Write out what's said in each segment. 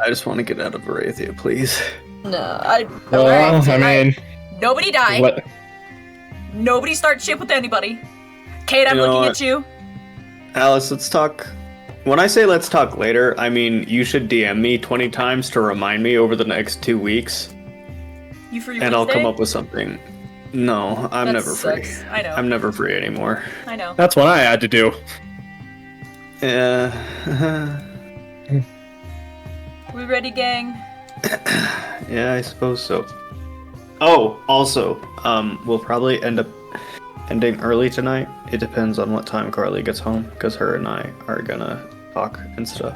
I just want to get out of Varathia, please. No, Well, I mean, Nobody die. what? Nobody start shit with anybody. Kate, I'm looking at you. Alice, let's talk. When I say let's talk later, I mean you should DM me 20 times to remind me over the next 2 weeks. You free And I'll Wednesday? come up with something. No, I'm That never sucks. free. I know. I'm never free anymore. I know. That's what I had to do. Yeah. We ready, gang? Yeah, I suppose so. Oh, also, we'll probably end up ending early tonight. It depends on what time Carly gets home, because her and I are gonna talk and stuff.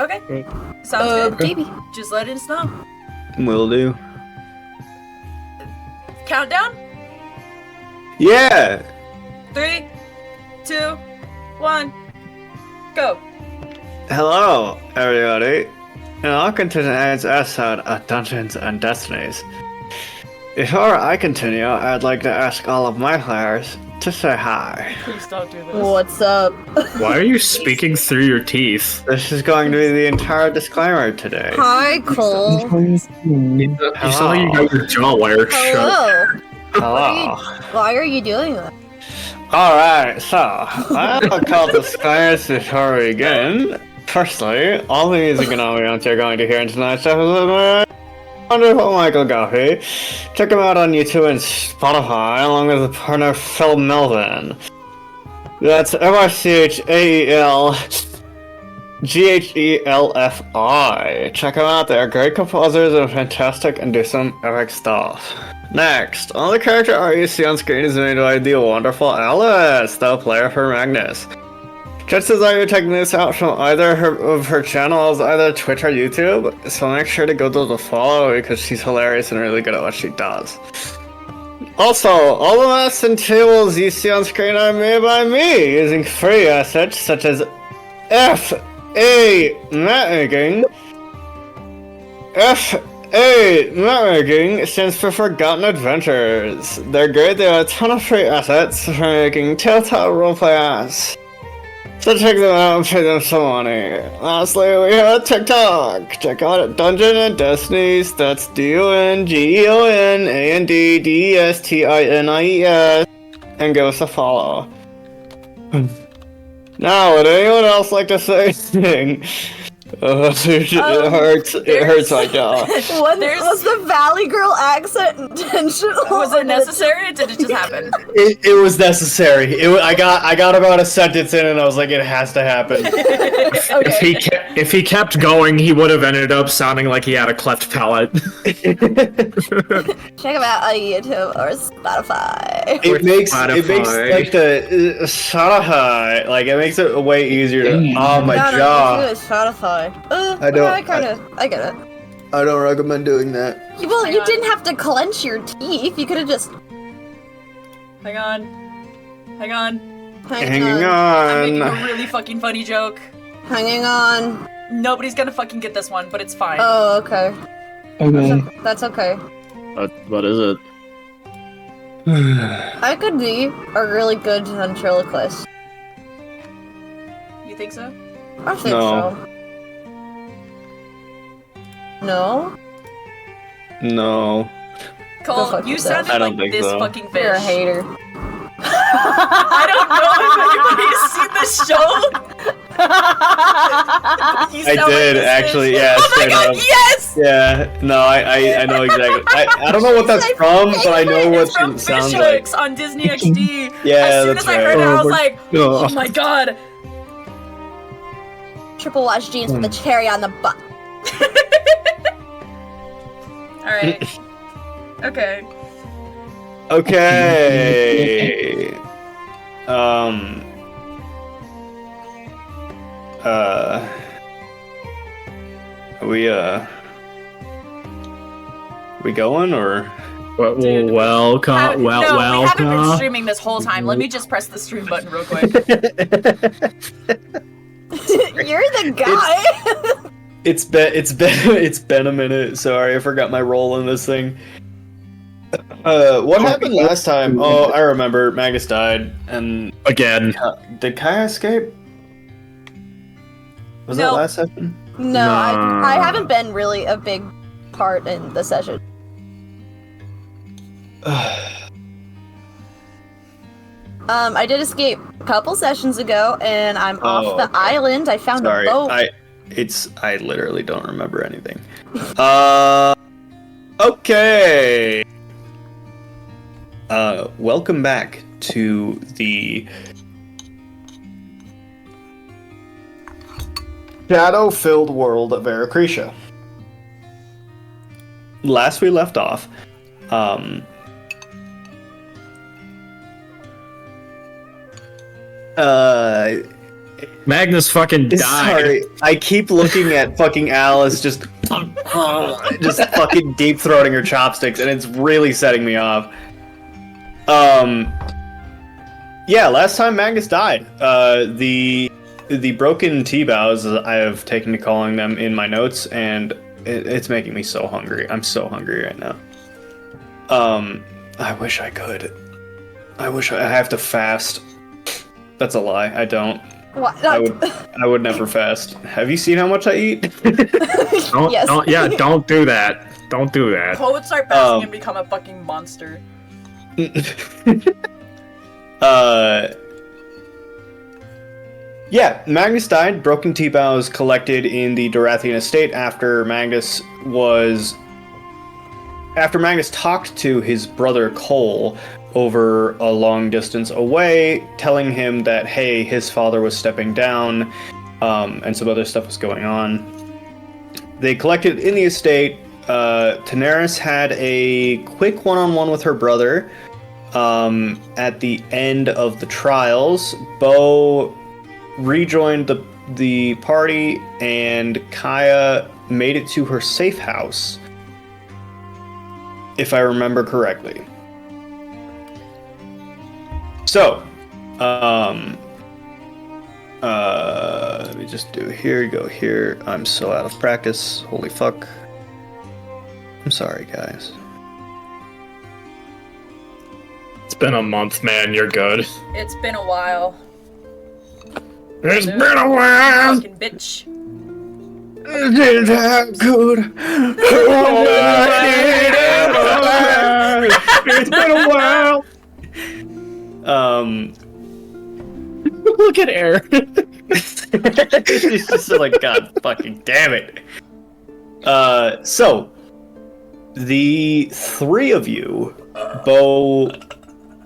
Okay. Sounds good. baby. Just let us know. Will do. Countdown? Yeah! 3, 2, 1, go. Hello, everybody, and welcome to tonight's episode of Dungeons and Destinies. Before I continue, I'd like to ask all of my players to say hi. Please don't do this. What's up? Why are you speaking through your teeth? This is going to be the entire disclaimer today. Hi, Cole. You sound like you got your jaw wired shut. Hello. Hello. Why are you doing that? Alright, so, I'll call disclaimers before we begin. Firstly, all the music and ambiance you're going to hear in tonight's episode wonderful Michael Guffey. Check him out on YouTube and Spotify, along with his partner Phil Melvin. That's MICHAELGHELFI. Check them out, they're great composers and fantastic and do some epic stuff. Next, all the character art you see on screen is made by the wonderful Alice, the player for Magnus. Chances are you're taking this out from either of her channels, either Twitch or YouTube, so make sure to go to the follow because she's hilarious and really good at what she does. Also, all the maps and tables you see on screen are made by me using free assets such as FA Mapmaking. FA Mapmaking stands for Forgotten Adventures. They're great, they have a ton of free assets for making tabletop roleplay apps. So check them out and pay them some money. Lastly, we have TikTok. Check out at Dungeon and Destinies. That's DUNGEONANDDESTINIES. And give us a follow. Now, would anyone else like to say anything? It hurts my jaw. Was the Valley Girl accent intentional? Was it necessary or did it just happen? It was necessary. I got about a sentence in and I was like, it has to happen. If he kept going, he would have ended up sounding like he had a cleft palate. Check them out on YouTube or Spotify. It makes Spotify. like the Spotify, like it makes it way easier to my jaw. It's Spotify. I don't- I get it. I don't recommend doing that. Well, Hang you on. didn't have to clench your teeth. You could have just Hang on. Hang on. Hanging I'm making on. a really fucking funny joke. Hanging on. Nobody's gonna fucking get this one, but it's fine. Oh, okay. That's okay. What is it? I could be a really good ventriloquist. You think so? I think No. so. No? No. Go Cole, fuck you yourself. sounded I don't like think this so. fucking fish. You're a hater. I don't know if anybody's seen this show. You I sound like did this actually, fish. yeah. Oh my straight god, up. yes! Yeah, no, I know exactly. I don't know what that's from, but I know what It's from it sounds Fish like. Hooks on Disney XD. Yeah, as soon that's as I heard right. it, I was like, Oh. oh my god. Triple wash jeans with a cherry on the butt. Alright. Okay. Okay. We going or? Dude. No, Welcome. we haven't been Welcome. streaming this whole time. Let me just press the stream button real quick. You're the guy. It's been a minute. Sorry, I forgot my role in this thing. What happened last time? Oh, I remember. Magus died, and Again. did Kaya escape? Was that No. last session? No, I haven't been really a big part in the session. I did escape a couple sessions ago, and I'm off the island. I found a boat. I literally don't remember anything. Okay. Welcome back to the shadow-filled world of Aracretia. Last we left off, Magnus fucking died. Sorry, I keep looking at fucking Alice just fucking deep throating her chopsticks, and it's really setting me off. Yeah, last time Magnus died. The broken T-bows, I have taken to calling them in my notes, and it's making me so hungry. I'm so hungry right now. I wish I could. I have to fast. That's a lie. I don't. What? I would never fast. Have you seen how much I eat? Yes. Don't do that. Don't do that. Poe would start fasting and become a fucking monster. Yeah, Magnus died. Broken T-bows collected in the Dorathian estate after Magnus talked to his brother Cole over a long distance away, telling him that, hey, his father was stepping down, and some other stuff was going on. They collected in the estate. Daenerys had a quick one-on-one with her brother at the end of the trials. Bo rejoined the party, and Kaya made it to her safe house, if I remember correctly. So, let me just do here, go here. I'm so out of practice. Holy fuck. I'm sorry, guys. It's been a month, man. You're good. It's been a while. It's been a while. Fucking bitch. Is that good? It's been a while. Look at Air. She's just like, God fucking damn it. So, the three of you, Bo,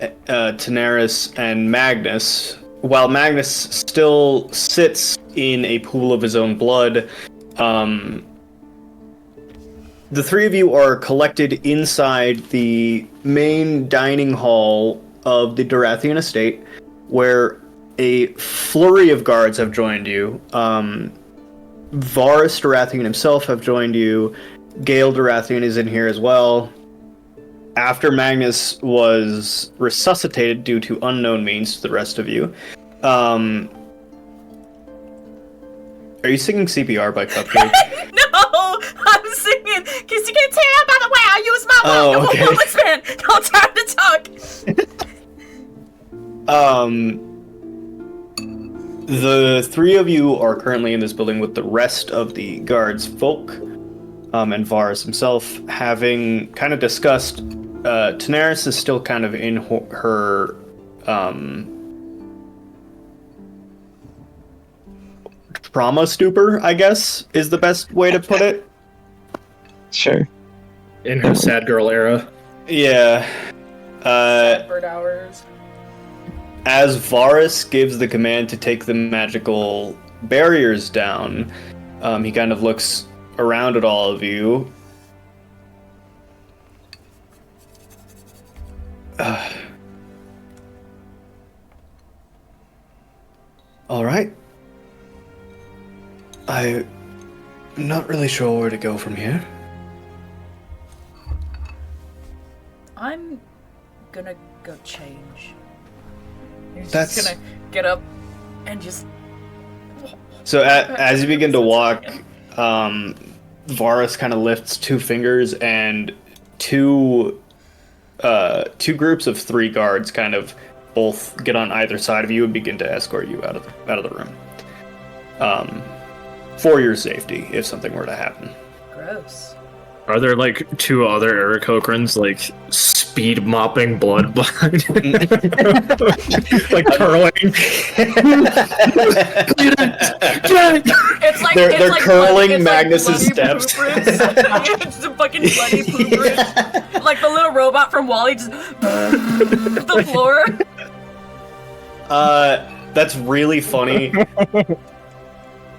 Daenerys, and Magnus, while Magnus still sits in a pool of his own blood, the three of you are collected inside the main dining hall of the Dorathian estate, where a flurry of guards have joined you. Varys Dorathian himself have joined you. Gale Dorathian is in here as well. After Magnus was resuscitated due to unknown means to the rest of you. Are you singing CPR by Cupcake? No, I'm singing. Cause you can tell by the way I use my mouth. Okay. Listen, no time to talk. The three of you are currently in this building with the rest of the guards folk, and Varys himself, having kind of discussed. Daenerys is still kind of in her trauma stupor, I guess, is the best way to put it. Sure. In her sad girl era. Yeah. Bird hours. As Varys gives the command to take the magical barriers down, he kind of looks around at all of you. All right. I'm not really sure where to go from here. I'm gonna go change. He's That's- just gonna get up and just. So as you begin to walk, Varys kind of lifts two fingers, and two groups of three guards kind of both get on either side of you and begin to escort you out of the room. for your safety if something were to happen. Gross. Are there like 2 other Aarakocrans like speed mopping blood behind like curling? It's like They're like curling bloody, Magnus's like bloody steps. poop it's a fucking bloody poop rinse. Like the little robot from Wall-E just the floor. That's really funny.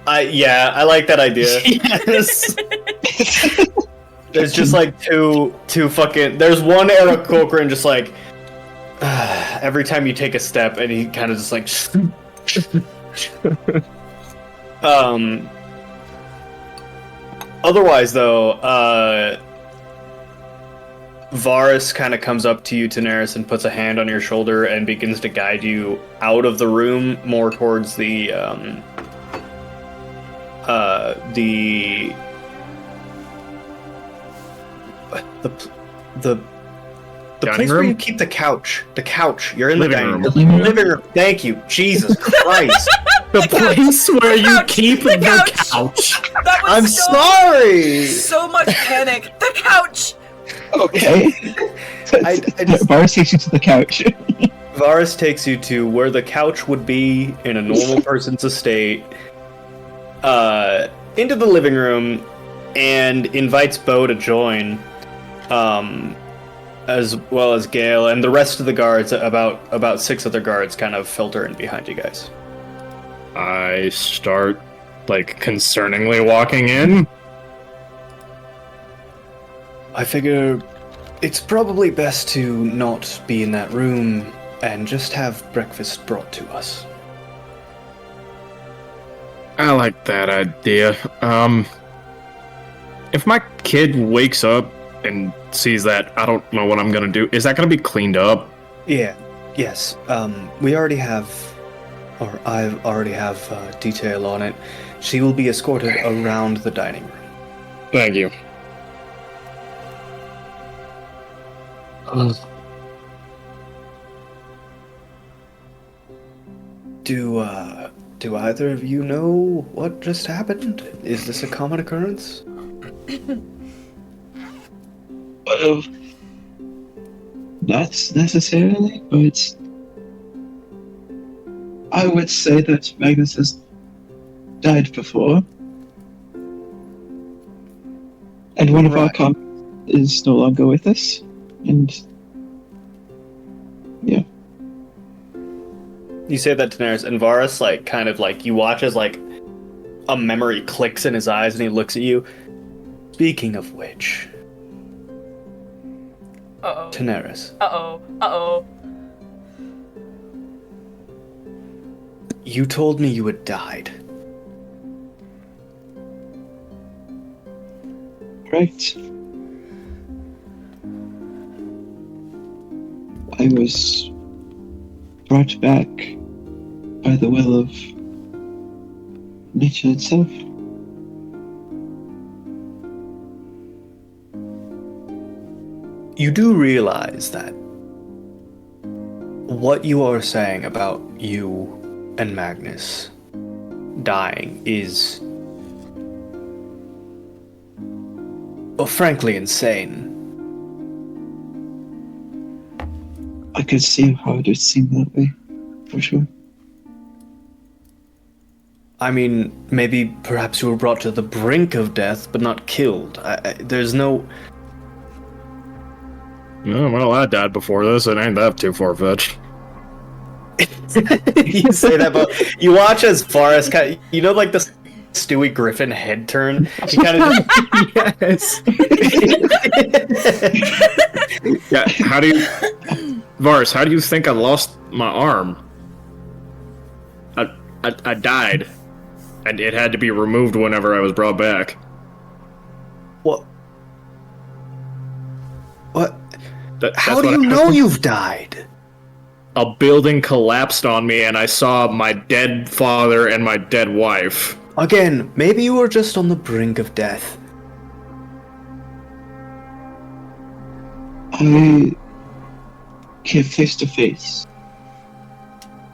I like that idea. Yes. There's just like two fucking. There's one Aarakocran just like every time you take a step, and he kind of just like. Otherwise, though, Varus kind of comes up to you, Daenerys, and puts a hand on your shoulder and begins to guide you out of the room, more towards the Dining place where room? you keep the couch. The couch. You're in Living the room. dining room. Living room. Thank you. Jesus Christ. The place where you couch. keep The the couch. couch. That was I'm sorry. so much panic. The couch. Okay. I just- Varus takes you to the couch. Varus takes you to where the couch would be in a normal person's estate, into the living room, and invites Bo to join, as well as Gale, and the rest of the guards. About 6 other guards kind of filter in behind you guys. I start like concerningly walking in. I figure it's probably best to not be in that room and just have breakfast brought to us. I like that idea. If my kid wakes up and sees that, I don't know what I'm gonna do. Is that gonna be cleaned up? Yes. We already have, or I already have detail on it. She will be escorted around the dining room. Thank you. Do either of you know what just happened? Is this a common occurrence? Well, not necessarily, but I would say that Magnus has died before. And one of our Right. comrades is no longer with us. And yeah. You say that to Daenerys, and Varus, like, kind of like, you watch as, like, a memory clicks in his eyes, and he looks at you. Speaking of which, Uh-oh. Daenerys, Uh-oh. Uh-oh. you told me you had died. Right. I was brought back by the will of nature itself. You do realize that what you are saying about you and Magnus dying is, well, frankly insane. I could see how it would seem that way, for sure. I mean, maybe perhaps you were brought to the brink of death, but not killed. There's no... Oh, well, I died before this. It ain't that too far-fetched. You say that, but you watch as Varus kind of, you know, like the Stewie Griffin head turn? He kind of Yes. Yeah, how do you... Varus, how do you think I lost my arm? I died, and it had to be removed whenever I was brought back. What? What? That's How do what you know you've died? A building collapsed on me, and I saw my dead father and my dead wife. Again, maybe you were just on the brink of death. I came face to face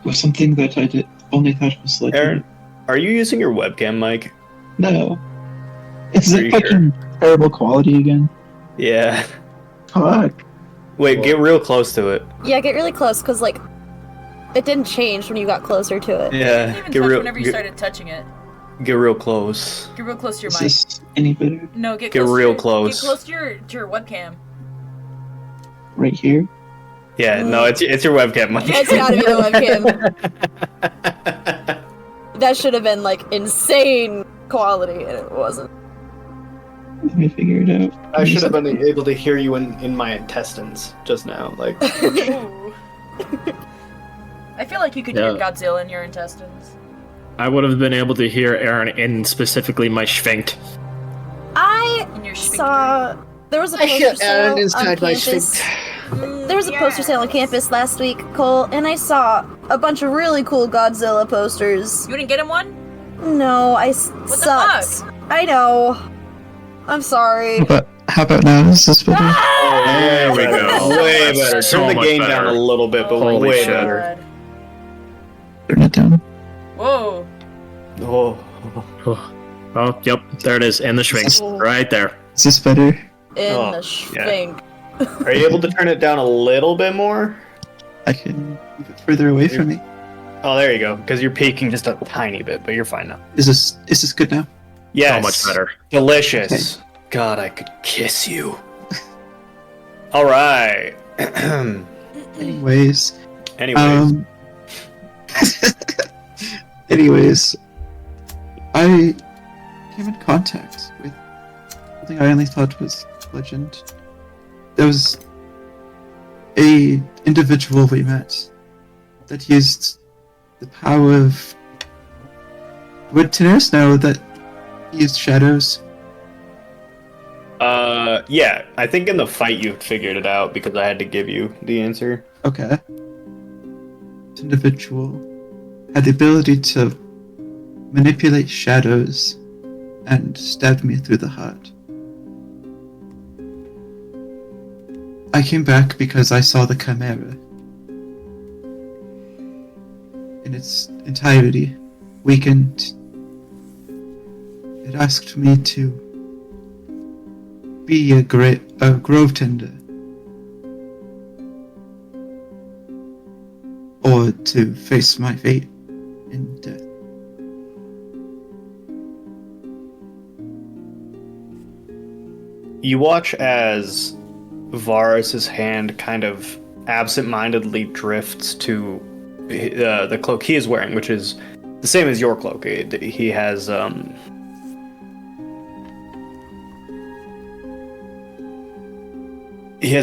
with something that I only thought was like. Aaron, are you using your webcam mic? No. Is Are it you fucking terrible quality again? Yeah. Fuck. Wait, get real close to it. Yeah, get really close, because, like, it didn't change when you got closer to it. It Yeah. didn't even Get touch real. whenever you started touching it. Get real close. Get real close to your Is mic. this any better? No, get Get close real to close. Get close to your webcam. Right here? Yeah. No, it's your webcam, Mike. It's gotta be the webcam. That should have been, like, insane quality, and it wasn't. Let me figure it out. I should have been able to hear you in my intestines just now. Like. Ooh. I feel like you could hear Yeah. Godzilla in your intestines. I would have been able to hear Aaron in specifically my schwinkt. I In your sphincter. saw there was a poster sale on campus. Mm, There was a poster sale on campus last week, Cole, and I saw a bunch of really cool Godzilla posters. You didn't get him one? No, I the sucked. fuck? I know. I'm sorry. How about now? Is this better? Oh, there we go. Way That's better. so Turn the much gain better. down a little bit, but Holy way shit. better. Turn it down. Whoa. Oh. Oh, yep, there it is, in the schwinkt, right there. Is this better? In Oh, the schwink. Are you able to turn it down a little bit more? I can move it further away from me. Oh, there you go. Because you're peaking just a tiny bit, but you're fine now. Is this good now? Yes. So much better. Delicious. God, I could kiss you. All right. Anyways. Anyways. Anyways, I came in contact with something I only thought was legend. There was a individual we met that used the power of. Would Daenerys know that he used shadows? Yeah. I think in the fight you figured it out because I had to give you the answer. Okay. This individual had the ability to manipulate shadows and stabbed me through the heart. I came back because I saw the Chimera in its entirety, weakened. It asked me to be a grove tender, or to face my fate in death. You watch as Varus's hand kind of absent-mindedly drifts to the cloak he is wearing, which is the same as your cloak. He has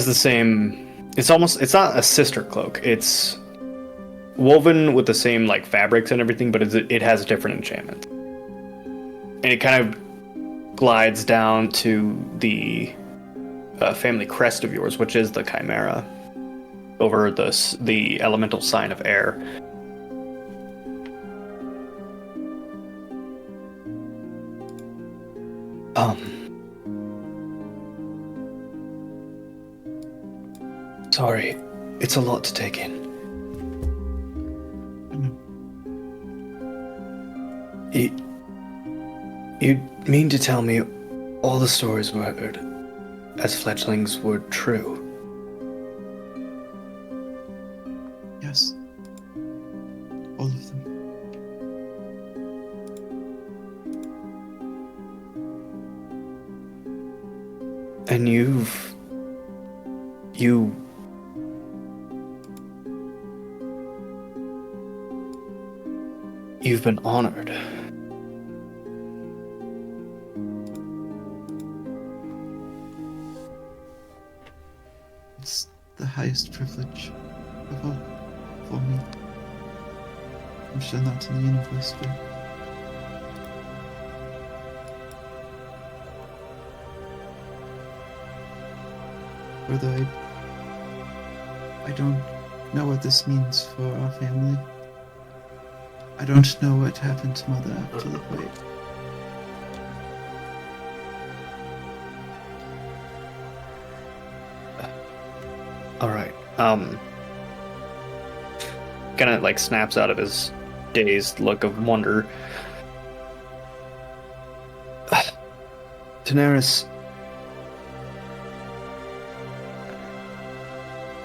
the same. It's not a sister cloak. It's woven with the same like fabrics and everything, but it has different enchantments. And it kind of glides down to the family crest of yours, which is the Chimera, over the elemental sign of air. Sorry, it's a lot to take in. You mean to tell me all the stories we heard as fledglings were true? Yes. All of them. And you've been honored. It's the highest privilege of all for me. I'm sure not in the universe, but although I don't know what this means for our family. I don't know what happened to Mother after the fight. All right. Kind of like snaps out of his dazed look of wonder. Daenerys,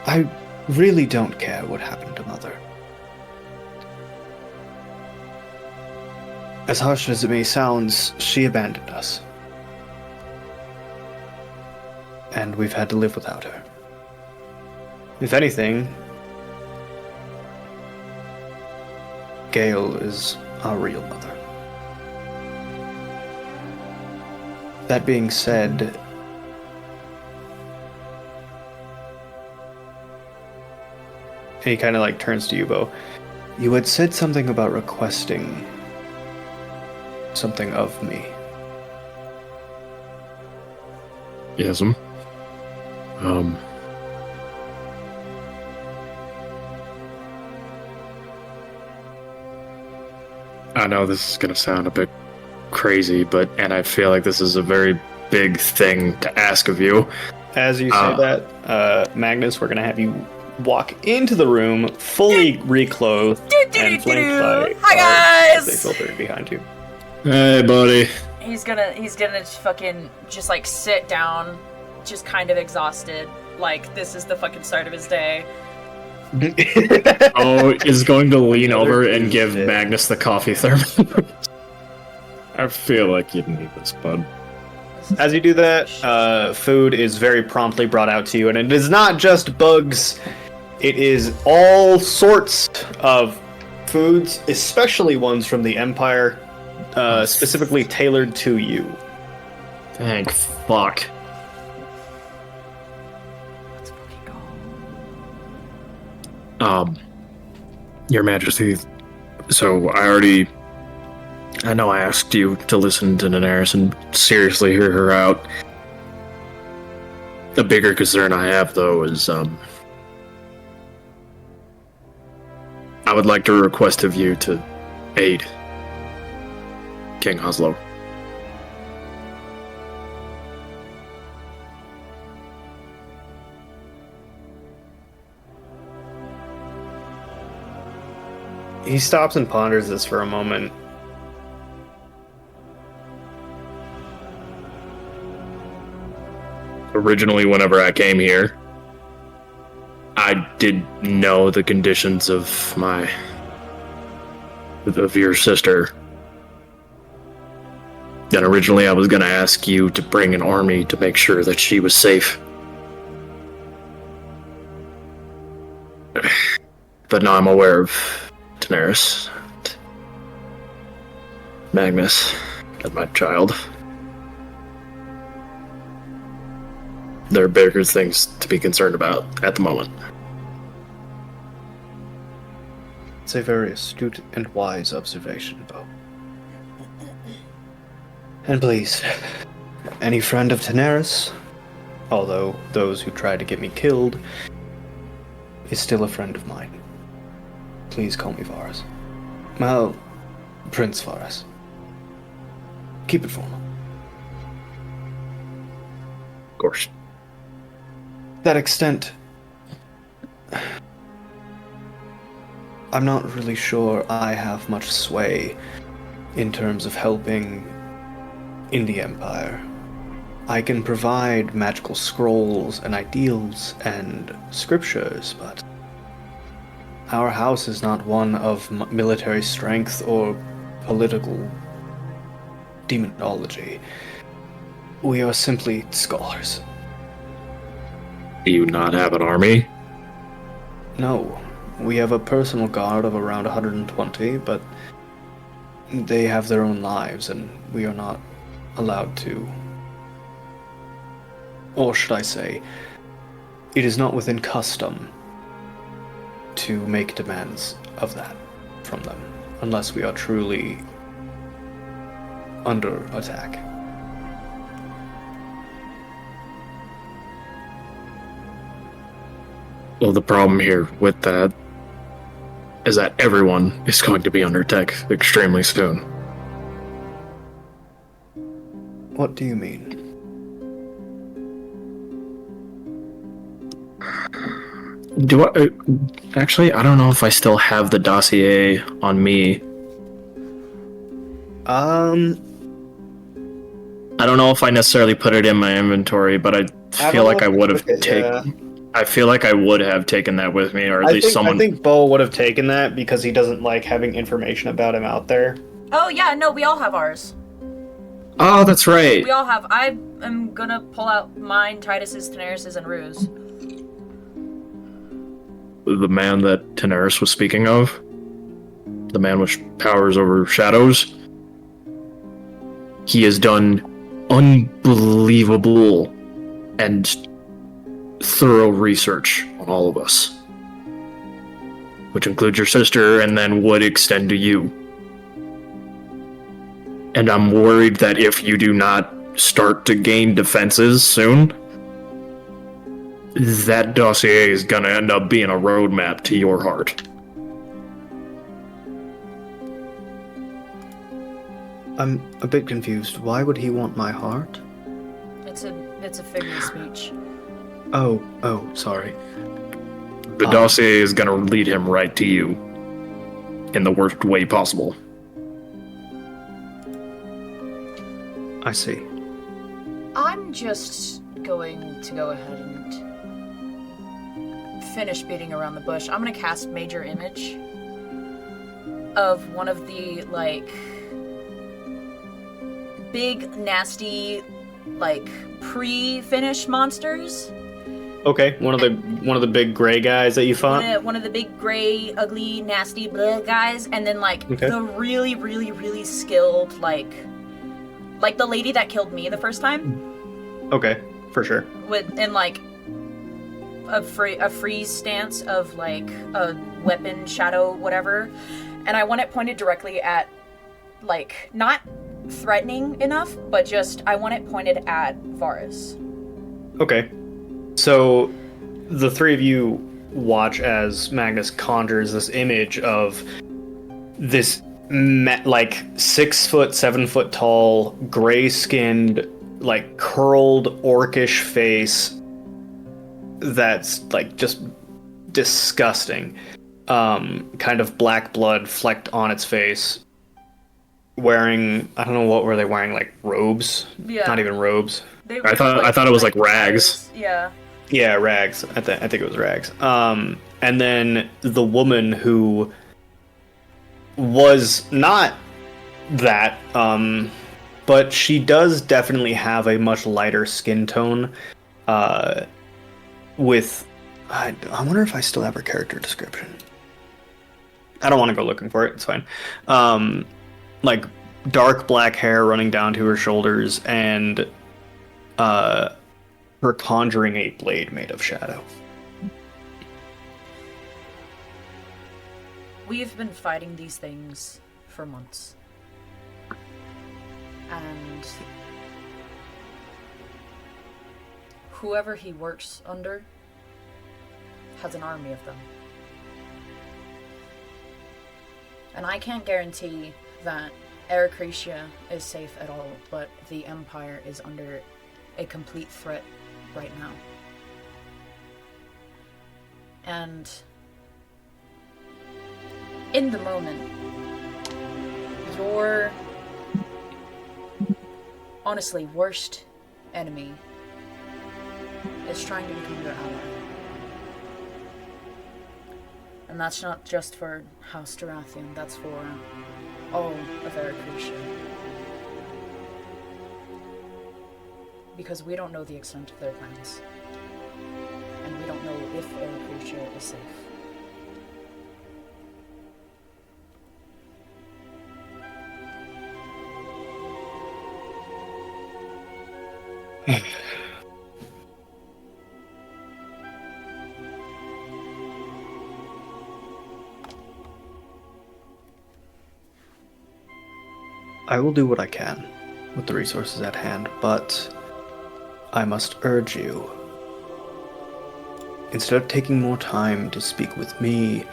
I really don't care what happened to Mother. As harsh as it may sound, she abandoned us. And we've had to live without her. If anything, Gale is our real mother. That being said, and he kind of like turns to you, Bo. You had said something about requesting something of me. Yes. I know this is gonna sound a bit crazy, and I feel like this is a very big thing to ask of you. As you say that, Magnus, we're gonna have you walk into the room fully reclothed and flanked by Hi, guards as guys! they filter behind you. Hey, buddy. He's gonna fucking just like sit down, just kind of exhausted. Like this is the fucking start of his day. Is going to lean Another over and give Tuesday. Magnus the coffee thermos. I feel like you need this, bud. As you do that, food is very promptly brought out to you, and it is not just bugs. It is all sorts of foods, especially ones from the Empire, specifically tailored to you. Thank fuck. Let's fucking go. Your Majesty, so I know I asked you to listen to Daenerys and seriously hear her out. The bigger concern I have, though, is, I would like to request of you to aid King Oslo. He stops and ponders this for a moment. Originally, whenever I came here, I did know the conditions of your sister. And originally I was going to ask you to bring an army to make sure that she was safe. But now I'm aware of Daenerys, Magnus, and my child. There are bigger things to be concerned about at the moment. It's a very astute and wise observation, Bo. And please, any friend of Daenerys, although those who tried to get me killed, is still a friend of mine. Please call me Varys. Well, Prince Varys. Keep it formal. Of course. That extent, I'm not really sure I have much sway in terms of helping in the Empire. I can provide magical scrolls and ideals and scriptures, but our house is not one of military strength or political demonology. We are simply scholars. Do you not have an army? No, we have a personal guard of around 120, but they have their own lives, and we are not allowed to. Or should I say, it is not within custom to make demands of that from them, unless we are truly under attack. Well, the problem here with that is that everyone is going to be under attack extremely soon. What do you mean? Do I actually? I don't know if I still have the dossier on me. I I don't know if I necessarily put it in my inventory, but I feel like I would have taken. I feel like I would have taken that with me, or at least someone. I think Bo would have taken that because he doesn't like having information about him out there. Oh yeah, no, we all have ours. Oh, that's right. We all have. I am gonna pull out mine, Titus's, Daenerys's, and Rue's. The man that Daenerys was speaking of, the man with powers over shadows. He has done unbelievable and thorough research on all of us, which includes your sister and then would extend to you. And I'm worried that if you do not start to gain defenses soon, that dossier is gonna end up being a roadmap to your heart. I'm a bit confused. Why would he want my heart? It's a figure of speech. Oh, sorry. The dossier is gonna lead him right to you in the worst way possible. I see. I'm just going to go ahead and finish beating around the bush. I'm gonna cast Major Image of one of the, like, big, nasty, like, pre-finish monsters. Okay, one of the big gray guys that you fought? One of the big, gray, ugly, nasty guys, and then, like, the really, really, really skilled, like the lady that killed me the first time. Okay, for sure. And like a freeze stance of like a weapon, shadow, whatever. And I want it pointed directly at, like, not threatening enough, but just I want it pointed at Varus. Okay. So the three of you watch as Magnus conjures this image of this like 6 foot, 7 foot tall, gray skinned, like curled orcish face that's like just disgusting. Kind of black blood flecked on its face. Wearing, I don't know, what were they wearing, like robes? Yeah. Not even robes. I thought it was like rags. Yeah. Yeah, rags. I think it was rags. And then the woman who was not that, but she does definitely have a much lighter skin tone. With, I wonder if I still have her character description. I don't want to go looking for it. It's fine. Like dark black hair running down to her shoulders, and her conjuring a blade made of shadow. We've been fighting these things for months. And whoever he works under has an army of them. And I can't guarantee that Aracracia is safe at all, but the Empire is under a complete threat right now. And in the moment, your honestly worst enemy is trying to become your ally. And that's not just for House Tarathian, that's for all of Aracracia. Because we don't know the extent of their plans. And we don't know if Aracracia is safe. I will do what I can with the resources at hand, but I must urge you, instead of taking more time to speak with me,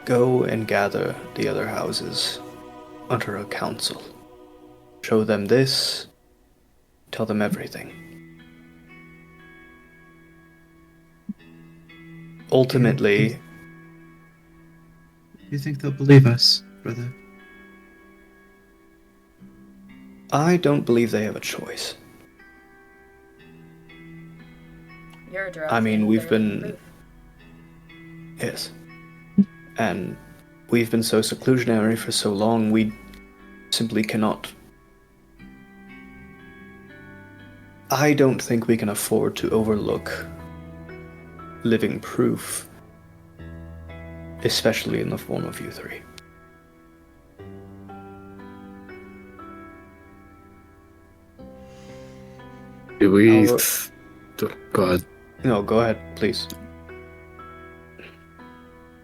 go and gather the other houses under a council. Show them this, tell them everything. Ultimately, Do you think they'll believe us, brother? I don't believe they have a choice. You're a drug. I mean, we've They're living been... proof. Yes. And we've been so seclusionary for so long, we simply cannot... I don't think we can afford to overlook living proof, especially in the form of you three. Do we... Our- Go ahead. No, go ahead, please.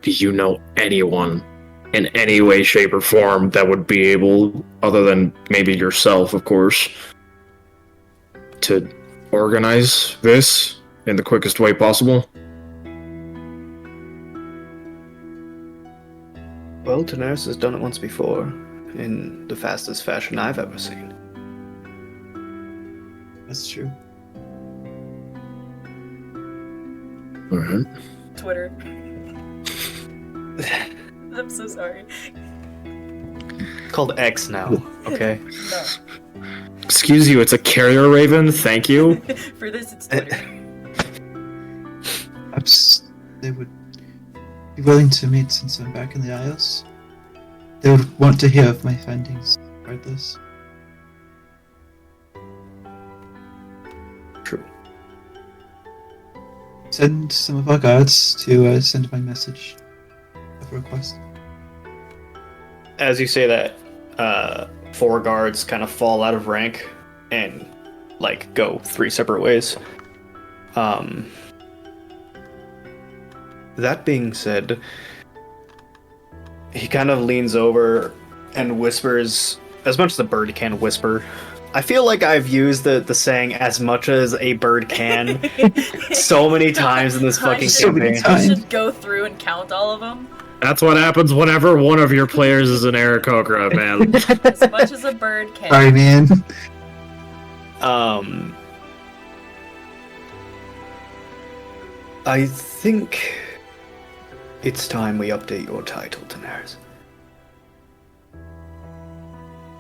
Do you know anyone in any way, shape, or form that would be able, other than maybe yourself, of course, to organize this in the quickest way possible? Well, Daenerys has done it once before, in the fastest fashion I've ever seen. That's true. Alright. Twitter. I'm so sorry. Called X now, okay? No. Excuse you, it's a carrier raven, thank you. For this, it's Twitter. Perhaps they would be willing to meet since I'm back in the Isles. They would want to hear of my findings regardless. True. Send some of our guards to send my message of request. As you say that, 4 guards kind of fall out of rank and, like, go 3 separate ways. That being said, he kind of leans over and whispers, as much as a bird can whisper. I feel like I've used the saying "as much as a bird can" so many times in this fucking So many campaign. times. You should go through and count all of them. That's what happens whenever one of your players is an Aarakocra, man. As much as a bird can. Sorry, man. I think it's time we update your title, Daenerys.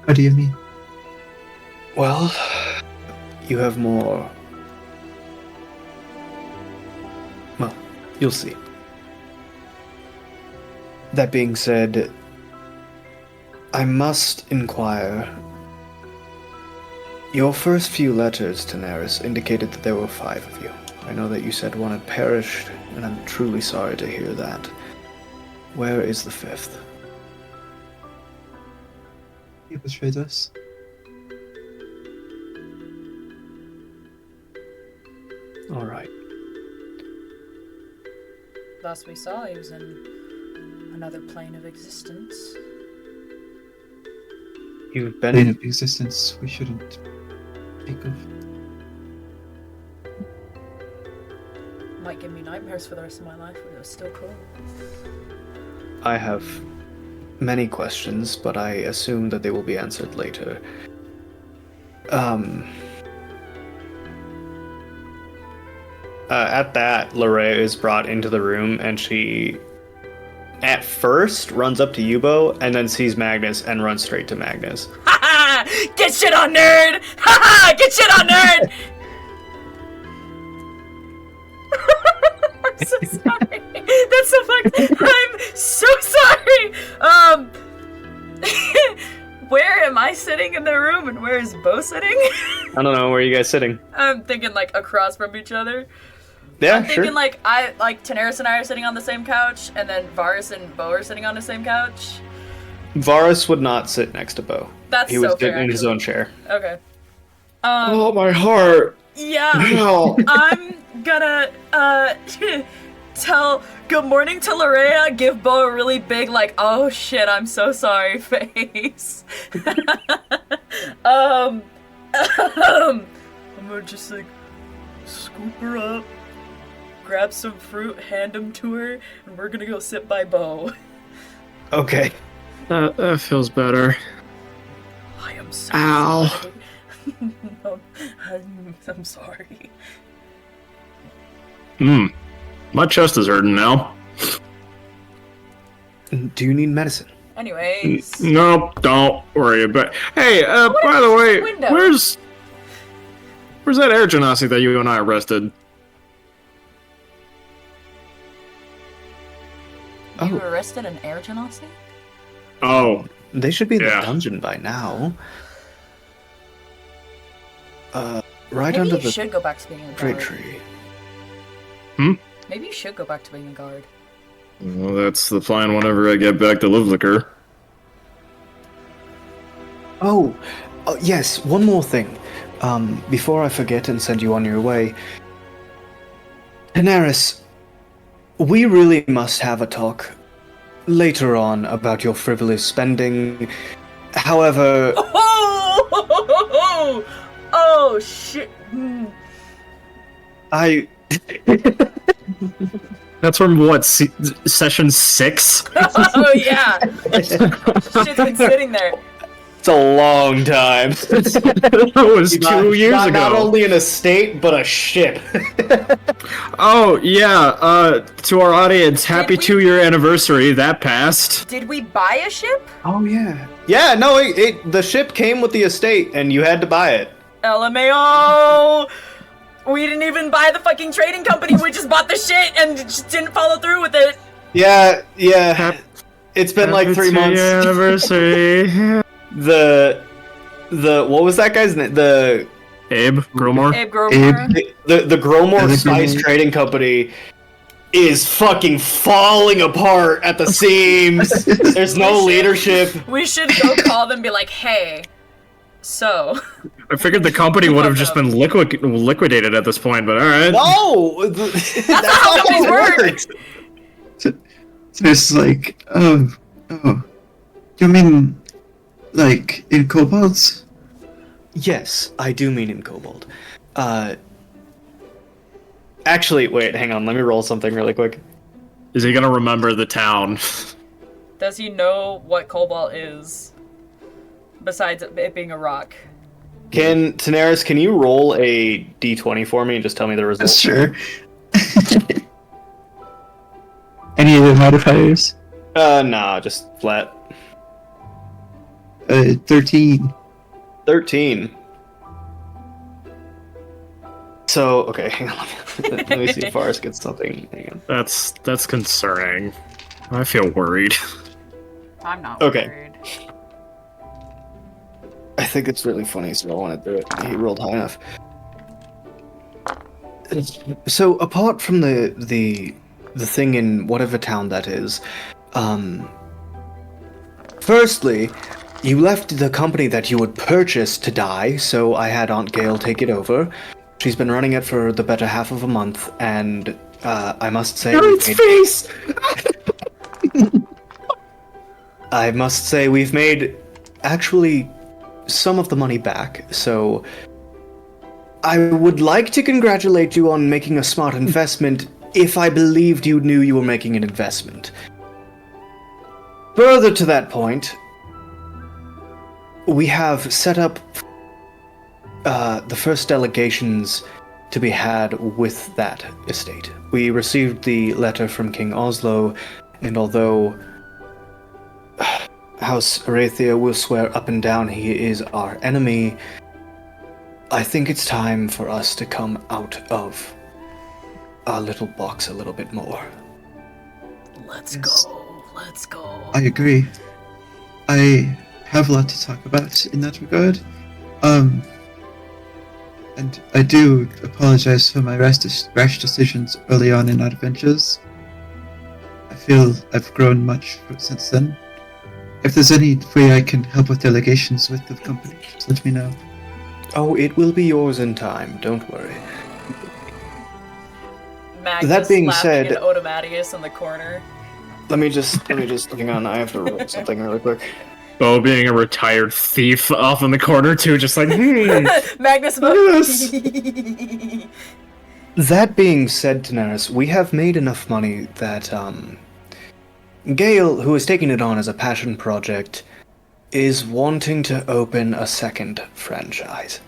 What do you mean? Well, you have more. Well, you'll see. That being said, I must inquire. Your first few letters, Daenerys, indicated that there were 5 of you. I know that you said one had perished, and I'm truly sorry to hear that. Where is the 5th? He betrayed us. All right. Last we saw, he was in another plane of existence. You've Plane been. of existence we shouldn't speak of. Might give me nightmares for the rest of my life, but it was still cool. I have many questions, but I assume that they will be answered later. At that, Lorraine is brought into the room, and she, at first, runs up to Yubo, and then sees Magnus and runs straight to Magnus. Ha ha! Get shit on, nerd! Ha ha! Get shit on, nerd! I'm so sorry. That's so fucked. I'm so sorry. Where am I sitting in the room, and where is Bo sitting? I don't know, where are you guys sitting? I'm thinking like across from each other. Yeah, I'm sure. thinking like Daenerys and I are sitting on the same couch, and then Varys and Bo are sitting on the same couch. Varus would not sit next to Bo. That's He so was fair, in his actually. own chair. Okay. Oh, my heart! Yeah. Ow. I'm gonna tell good morning to Larea, give Bo a really big like, oh shit, I'm so sorry face. I'm gonna just like scoop her up, grab some fruit, hand them to her, and we're gonna go sit by Bo. Okay. That feels better. I am so Ow. sorry. I'm sorry. My chest is hurting now. Do you need medicine? Anyways. Nope, don't worry about. Hey, by the way, window? where's that air genasi that you and I arrested? You arrested an air genasi? Oh, They should be in Yeah. the dungeon by now. Right Maybe under you the should go back to being a great guard. tree. Maybe you should go back to being a guard. well, that's the plan. Whenever I get back to Live Liquor. Oh, yes, one more thing. Before I forget and send you on your way. Daenerys, we really must have a talk later on about your frivolous spending. However, Oh shit! Mm. I... That's from what session 6? Oh yeah, shit's been sitting there. It's a long time. That was 2 years ago. Not only an estate, but a ship. Oh yeah. To our audience, happy Did we- 2-year anniversary. That passed. Did we buy a ship? Oh, yeah. Yeah, no, the ship came with the estate, and you had to buy it. LMAO! We didn't even buy the fucking trading company. We just bought the shit and just didn't follow through with it. Yeah. It's been like 3 months. Happy 2-year anniversary. The what was that guy's name? The Abe Gromor. Abe Gromor. the Gromor Yeah, the Spice Gromor. Trading Company is fucking falling apart at the seams. There's no leadership. We should go call them and be like, hey, so. I figured the company would have just been liquidated at this point, but all right. No, that's not how companies work. works. So it's like, you mean like in kobolds? Yes, I do mean in Kobold. Actually, wait, hang on. Let me roll something really quick. Is he gonna remember the town? Does he know what cobalt is? Besides it being a rock. Daenerys, can you roll a d20 for me and just tell me the results? Sure. Any other modifiers? Nah, just flat. 13. 13. So, okay, hang on. Let me see if Forrest gets something. Hang on. That's concerning. I feel worried. I'm not Okay. worried. I think it's really funny, so I want to do it. He rolled high enough. So, apart from the thing in whatever town that is, firstly, you left the company that you would purchase to die, so I had Aunt Gail take it over. She's been running it for the better half of a month, and I must say, face! I must say we've made actually some of the money back, so I would like to congratulate you on making a smart investment if I believed you knew you were making an investment. Further to that point, we have set up the first delegations to be had with that estate. We received the letter from King Oslo, and although House Arathia will swear up and down he is our enemy, I think it's time for us to come out of our little box a little bit more. Let's Yes. go. Let's go. I agree. I have a lot to talk about in that regard. And I do apologize for my rash decisions early on in our adventures. I feel I've grown much since then. If there's any way I can help with delegations with the company, just let me know. Oh, it will be yours in time, don't worry. Magnus That being laughing said- at Otomatius in the corner. Let me just hang on, I have to roll something really quick. Bo being a retired thief off in the corner too, just like, Magnus. That being said, Daenerys, we have made enough money that, Gale, who is taking it on as a passion project, is wanting to open a second franchise.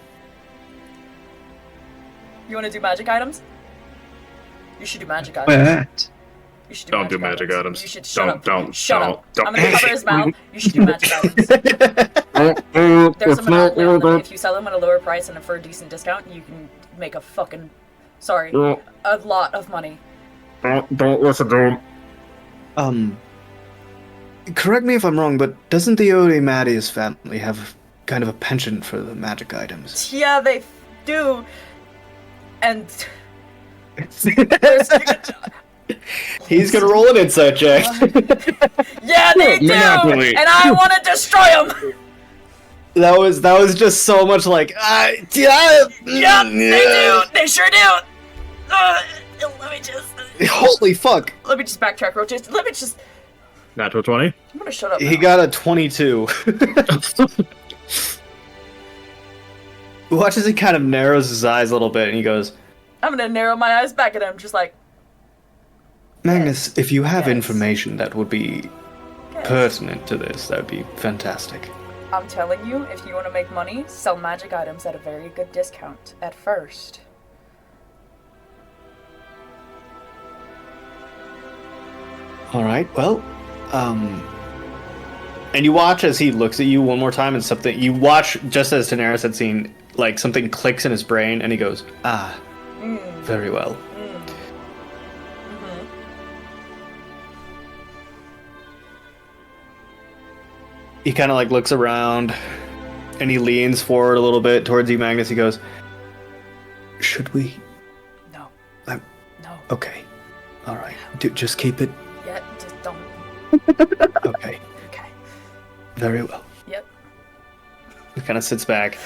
You want to do magic items? You should do magic items. Where at? You should Don't do magic items. You should shut up. Don't. Shut don't, up. Don't. I'm gonna cover his mouth. You should do magic items. There's a monopoly on them. If you sell them at a lower price and for a decent discount, you can make a fucking, a lot of money. Don't listen to him. Correct me if I'm wrong, but doesn't the Ode family have kind of a penchant for the magic items? Yeah, they do. And He's gonna roll an insight check. yeah, they do. Monopoly. And I want to destroy them. That was just so much like, Yep, they do. They sure do. Let me just. Holy fuck! Let me just backtrack real quick. Let me just. Natural 20. I'm gonna shut up. He now. got a 22. Watches he kind of narrows his eyes a little bit, and he goes, I'm gonna narrow my eyes back at him, just like. Magnus, if you have Yes. information that would be Yes. pertinent to this, that would be fantastic. I'm telling you, if you want to make money, sell magic items at a very good discount at first. Alright, well, and you watch as he looks at you one more time, and something, you watch just as Daenerys had seen, like, something clicks in his brain, and he goes, very well. He kind of, like, looks around, and he leans forward a little bit towards you, Magnus. He goes, should we? No. I'm- No. Okay. Alright. Just keep it. Yeah, just don't. Okay. Okay. Very well. Yep. He kind of sits back.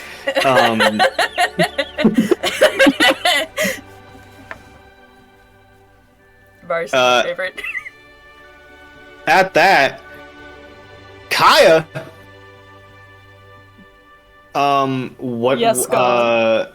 Bar's my favorite. At that, Kaya. What? Yes, God.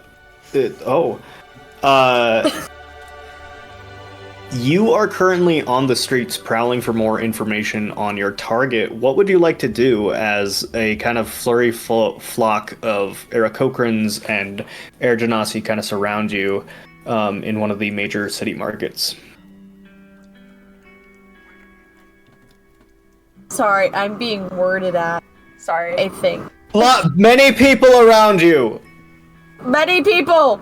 You are currently on the streets prowling for more information on your target. What would you like to do as a kind of flurry flock of Aarakocrans and Air Genasi kind of surround you in one of the major city markets? Sorry, I'm being worded at, Sorry. I think. Many people around you. Many people!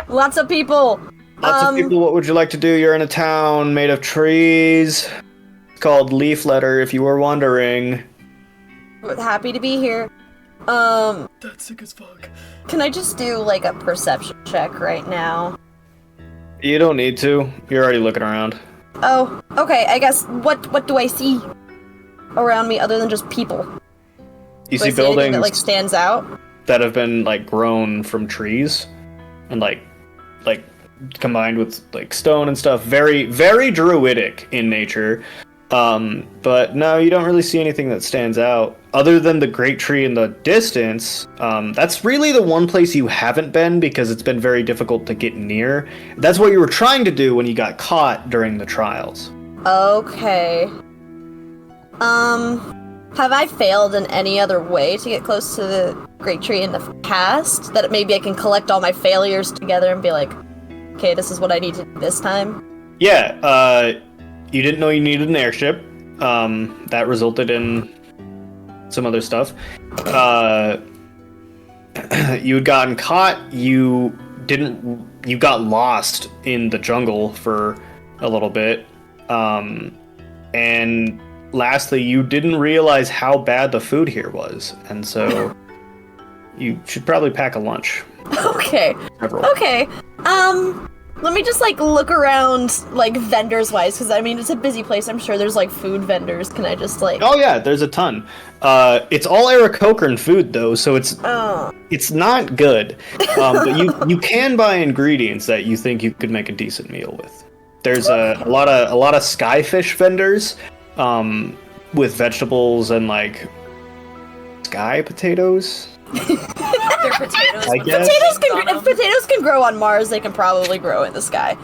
Lots of people! Lots of people. What would you like to do? You're in a town made of trees. It's called Leafletter, if you were wondering. Happy to be here. That's sick as fuck. Can I just do, like, a perception check right now? You don't need to. You're already looking around. Oh, okay, I guess, what do I see around me other than just people? You Do I see see anything buildings that, like, stands out? that have been like grown from trees and like combined with like stone and stuff. Very, very druidic in nature. But no, you don't really see anything that stands out other than the great tree in the distance. That's really the one place you haven't been because it's been very difficult to get near. That's what you were trying to do when you got caught during the trials. Okay. Have I failed in any other way to get close to the great tree in the past? That maybe I can collect all my failures together and be like, okay, this is what I need to do this time? Yeah, you didn't know you needed an airship. That resulted in some other stuff. You had gotten caught. You got lost in the jungle for a little bit. And lastly, you didn't realize how bad the food here was. And so you should probably pack a lunch. Okay. Okay. Let me just, like, look around, like, vendors-wise, because, I mean, it's a busy place. I'm sure there's, like, food vendors. Can I just, like... Oh, yeah, there's a ton. It's all Aarakocran food, though, so it's not good. But you can buy ingredients that you think you could make a decent meal with. There's a lot of skyfish vendors with vegetables and, like, sky potatoes. They're potatoes. I with guess. seeds on If potatoes can grow on Mars, they can probably grow in the sky.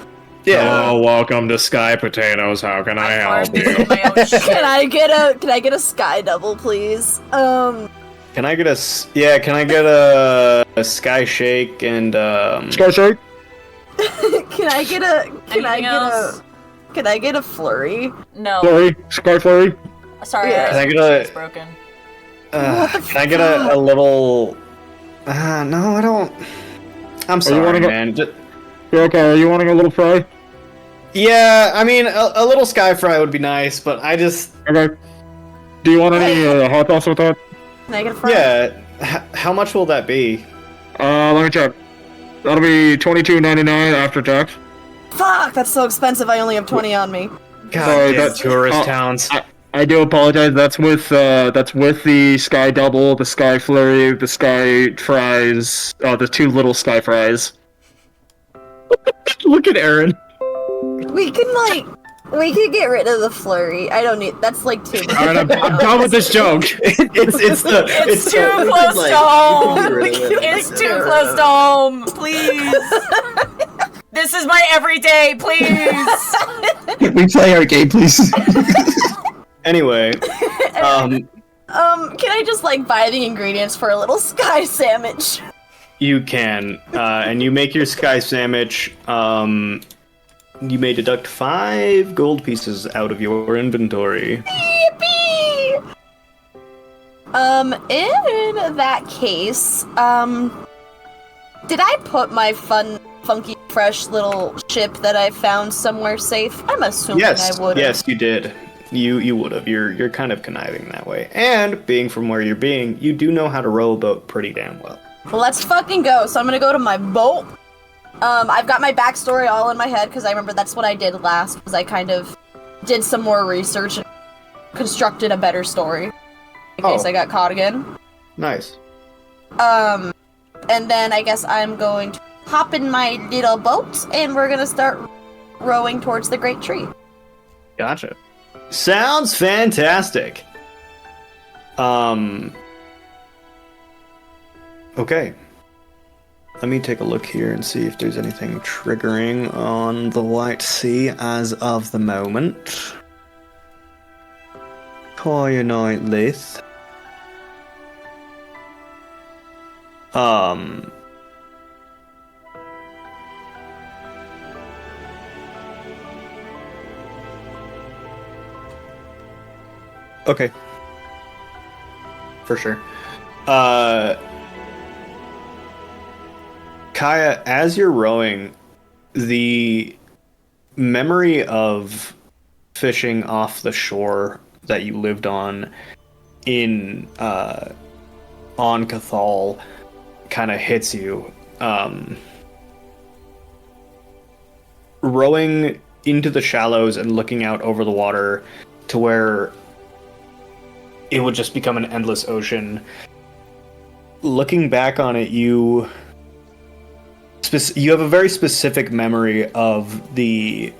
Yeah. Oh, welcome to Sky Potatoes. How can I help them. you? My own shit. Can I get a sky double, please? Can I get a sky shake and Sky Shake? Can I get a Anything else? Can I get a flurry? No. Flurry, Sky Flurry. Sorry, Yeah. Can I get a- it's broken. Can I get a little? No, I don't. I'm sorry, wanting a- man. Yeah, okay, are you wanting a little fry? Yeah, I mean, a little sky fry would be nice, but I just, Okay. Do you want any hot sauce with that? Can I get a fry? yeah. How much will that be? Let me check. That'll be $22.99 after tax. Fuck, that's so expensive. I only have 20 on me. God, Sorry, damn that's- tourist towns. I do apologize. That's with the Sky Double, the Sky Flurry, the Sky Fries, the 2 little Sky Fries. Look at Aaron. We can get rid of the flurry. I don't need. That's like too much. Alright, I'm done with this joke. It's too close to home. It's too close to home. Please. This is my everyday. Please. Can we play our game, please? Anyway, Can I just like buy the ingredients for a little sky sandwich? you can, and you make your sky sandwich. You may deduct 5 gold pieces out of your inventory. Yippee! In that case, did I put my funky, fresh little ship that I found somewhere safe? I'm assuming Yes, I would. yes, you did. You would have. You're kind of conniving that way. And being from where you're being, you do know how to row a boat pretty damn well. Well, let's fucking go. So I'm gonna go to my boat. I've got my backstory all in my head because I remember that's what I did last. Was I kind of did some more research and constructed a better story in case Oh. I got caught again. Nice. And then I guess I'm going to hop in my little boat and we're gonna start rowing towards the great tree. Gotcha. Sounds fantastic. Okay. Let me take a look here and see if there's anything triggering on the White Sea as of the moment. Coyonite Lith. Okay. For sure. Kaya, as you're rowing, the memory of fishing off the shore that you lived on in on Cathal kind of hits you. Rowing into the shallows and looking out over the water to where it would just become an endless ocean. Looking back on it, you have a very specific memory of the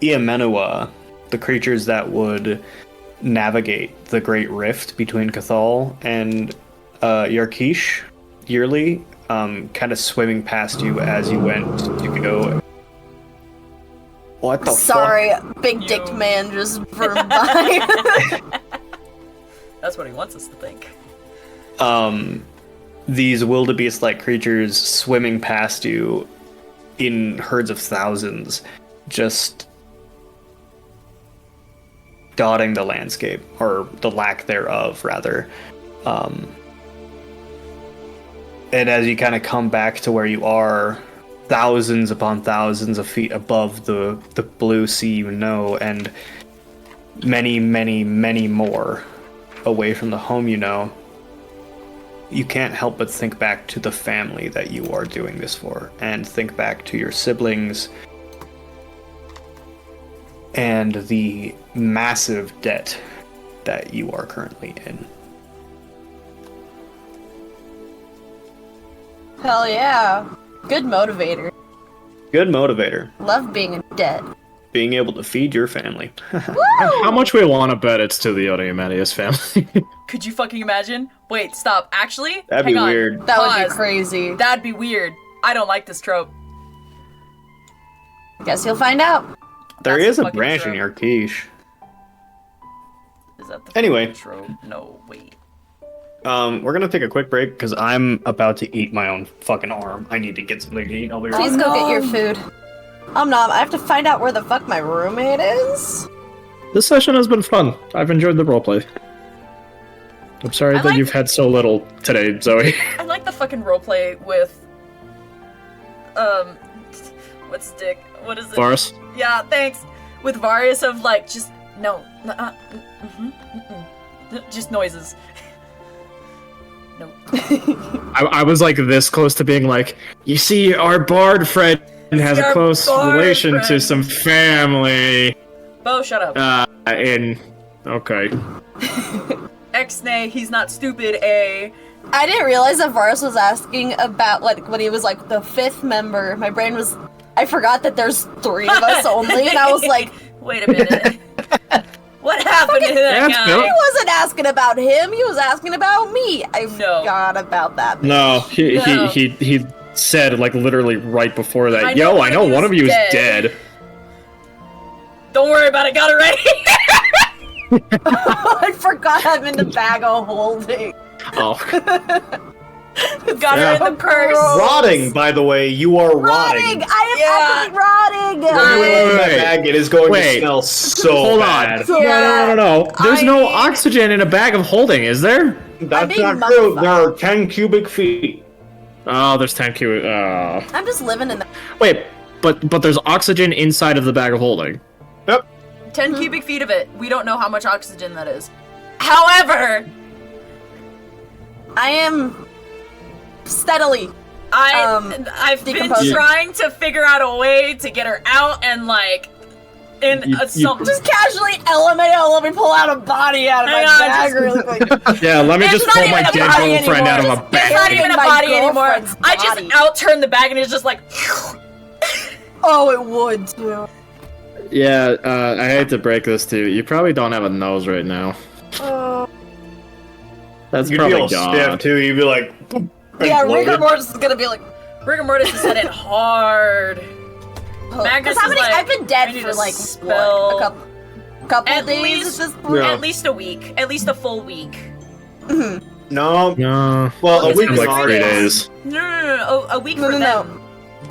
Iamenua, the creatures that would navigate the Great Rift between Cathal and Yarkish yearly, kind of swimming past you as you went to go. What the Sorry, fuck? big dick man just burned by. That's what he wants us to think. These wildebeest-like creatures swimming past you in herds of thousands, just dotting the landscape, or the lack thereof, rather. And as you kind of come back to where you are, thousands upon thousands of feet above the blue sea you know, and many, many, many more away from the home you know, you can't help but think back to the family that you are doing this for, and think back to your siblings and the massive debt that you are currently in. Hell yeah. Good motivator. Good motivator. Love being in debt. Being able to feed your family. How much we want to bet it's to the Odeomanius family? Could you fucking imagine? Wait, stop. Actually, That'd be hang on. weird. That would be Pause. crazy. That'd be weird. I don't like this trope. Guess you'll find out. There That's is a fucking branch true. in Yarkish. Is that the Anyway. fucking trope? No, wait. We're gonna take a quick break because I'm about to eat my own fucking arm. I need to get something to eat. I'll be right Please back. go get your food. I'm not. I have to find out where the fuck my roommate is. This session has been fun. I've enjoyed the roleplay. I'm sorry I that like- you've had so little today, Zoe. I like the fucking roleplay with what's Dick? What is it? Varus? Yeah, thanks. With Varius of like just no, just noises. No. I was like this close to being like, you see, our bard friend has a Our close bard relation to friend." some family. Bo, shut up. Okay. X-nay, he's not stupid, eh? I didn't realize that Varus was asking about, like, when he was, like, the 5th member. My brain was... I forgot that there's 3 of us only, and I was like... Wait a minute. What happened to that Yeah, guy? He wasn't asking about him, he was asking about me. I No. forgot about that. No, No. he said, like, literally right before that, I know yo, I know one of you is dead. Don't worry about it, got it ready. I forgot I'm in the bag of holding. Oh. Got Yeah. her in the purse. Rotting, by the way, you are Rotting! rotting. I am actively rotting! When you open that Wait. bag, it is going Wait. to smell so Hold bad. on. Yeah. No. There's no I- oxygen in a bag of holding, is there? That's being not true. mummified. There are 10 cubic feet. Oh, there's 10 cubic. I'm just living in the... Wait, but there's oxygen inside of the bag of holding. 10 cubic feet of it. We don't know how much oxygen that is. However, I am... steadily. I've been decomposing. trying to figure out a way to get her out and like something. Just casually LMAO, let me pull out a body out of my Hang on, bag just- really quick. Yeah, let me It's just not pull my even a dead body girlfriend out of anymore. a It's It's bag. not even a my body anymore. girlfriend's I just body. out-turned the bag and it's just like. Oh, it would too. Yeah, I hate to break this to you. You probably don't have a nose right now. That's You'd be probably all stiff gone. too. You'd be like, Yeah, bloated. rigor mortis is gonna be like... Rigor mortis is set in hard. Magnus Because how is many... like, I've been I dead need for to like, spell- what, a couple At days least- at this point? Yeah. At least a week. At least a full week. no. No, Well, a It's week been is like 3 already- days. No. A week No, for no, them.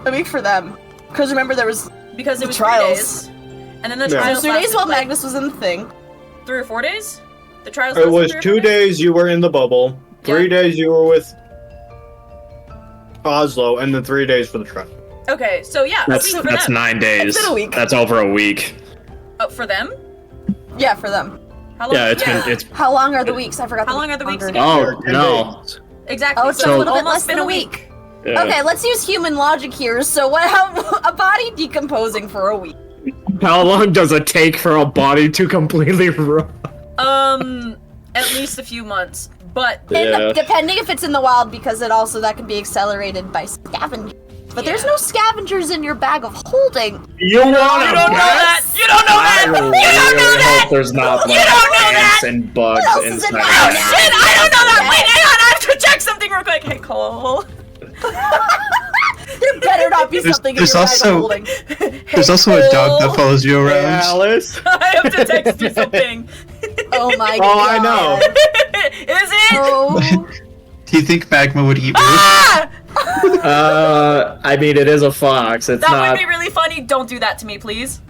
no. A week for them. Because remember there was... Because it The was trials. 3 days. And then the Yeah. trials 3 days lasted, while like, Magnus was in the thing. 3 or 4 days? The trials It lasted was 3 or 2 4 days you were in the bubble, 3 Yeah. days you were with Oslo, and then 3 days for the trial. Okay, so yeah, a That's week for that's them. 9 days. It's been a week. That's over a week. Oh, for them? Yeah, for them. How long? Yeah, it's How long are the weeks? I forgot. How long are the weeks longer. again? Oh Ten no. days. Exactly. Oh, it's so a little bit almost less been than a a week. Yeah. Okay, let's use human logic here. So what? How a body decomposing for a week? How long does it take for a body to completely rot? At least a few months. But Yeah. Depending if it's in the wild, because it also that can be accelerated by scavengers. But there's Yeah. no scavengers in your bag of holding. You want you don't know that. You don't know that. I You don't know really that. hope there's not like don't know ants and bugs What else is in inside. my of Oh that. shit! I don't know that. Wait, hang on. I have to check something real quick. Hey, Cole. There better not be There's- something there's in your bag also- of holding. There's also a dog that follows you Hey, around. Alice. I have to text you something. Oh my Oh, god. I know. Is it? Oh. Do you think Magma would eat you? Ah! I mean, it is a fox. It's That not. would be really funny. Don't do that to me, please.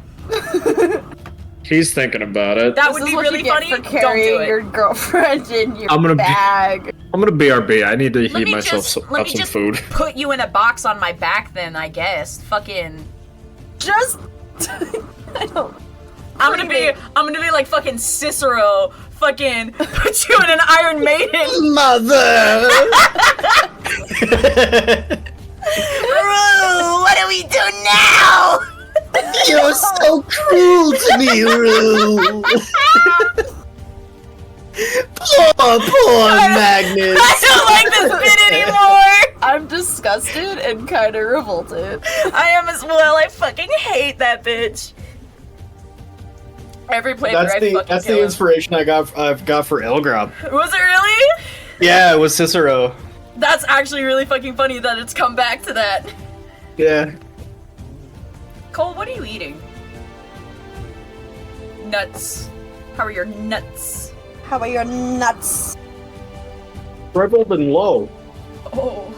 He's thinking about it. That This would is be what really you get funny. for Don't carrying do your it. girlfriend in your I'm gonna be- bag. I'm gonna BRB. I need to Let heat me myself just up let me some just food. put you in a box on my back, then I guess. Fucking. Just. I don't. I'm gonna be like fucking Cicero. Fucking put you in an Iron Maiden. Mother! Rue, what do we do now? You're so cruel to me, Rue! Poor Magnus! I don't like this bit anymore. I'm disgusted and kind of revolted. I am as well. I fucking hate that bitch. Every playthrough, I fucking That's kill the him. inspiration I've got for Ilgrab. Was it really? Yeah, it was Cicero. That's actually really fucking funny that it's come back to that. Yeah. Cole, what are you eating? Nuts. How are your nuts? How about your nuts? Shriveled and low. Oh,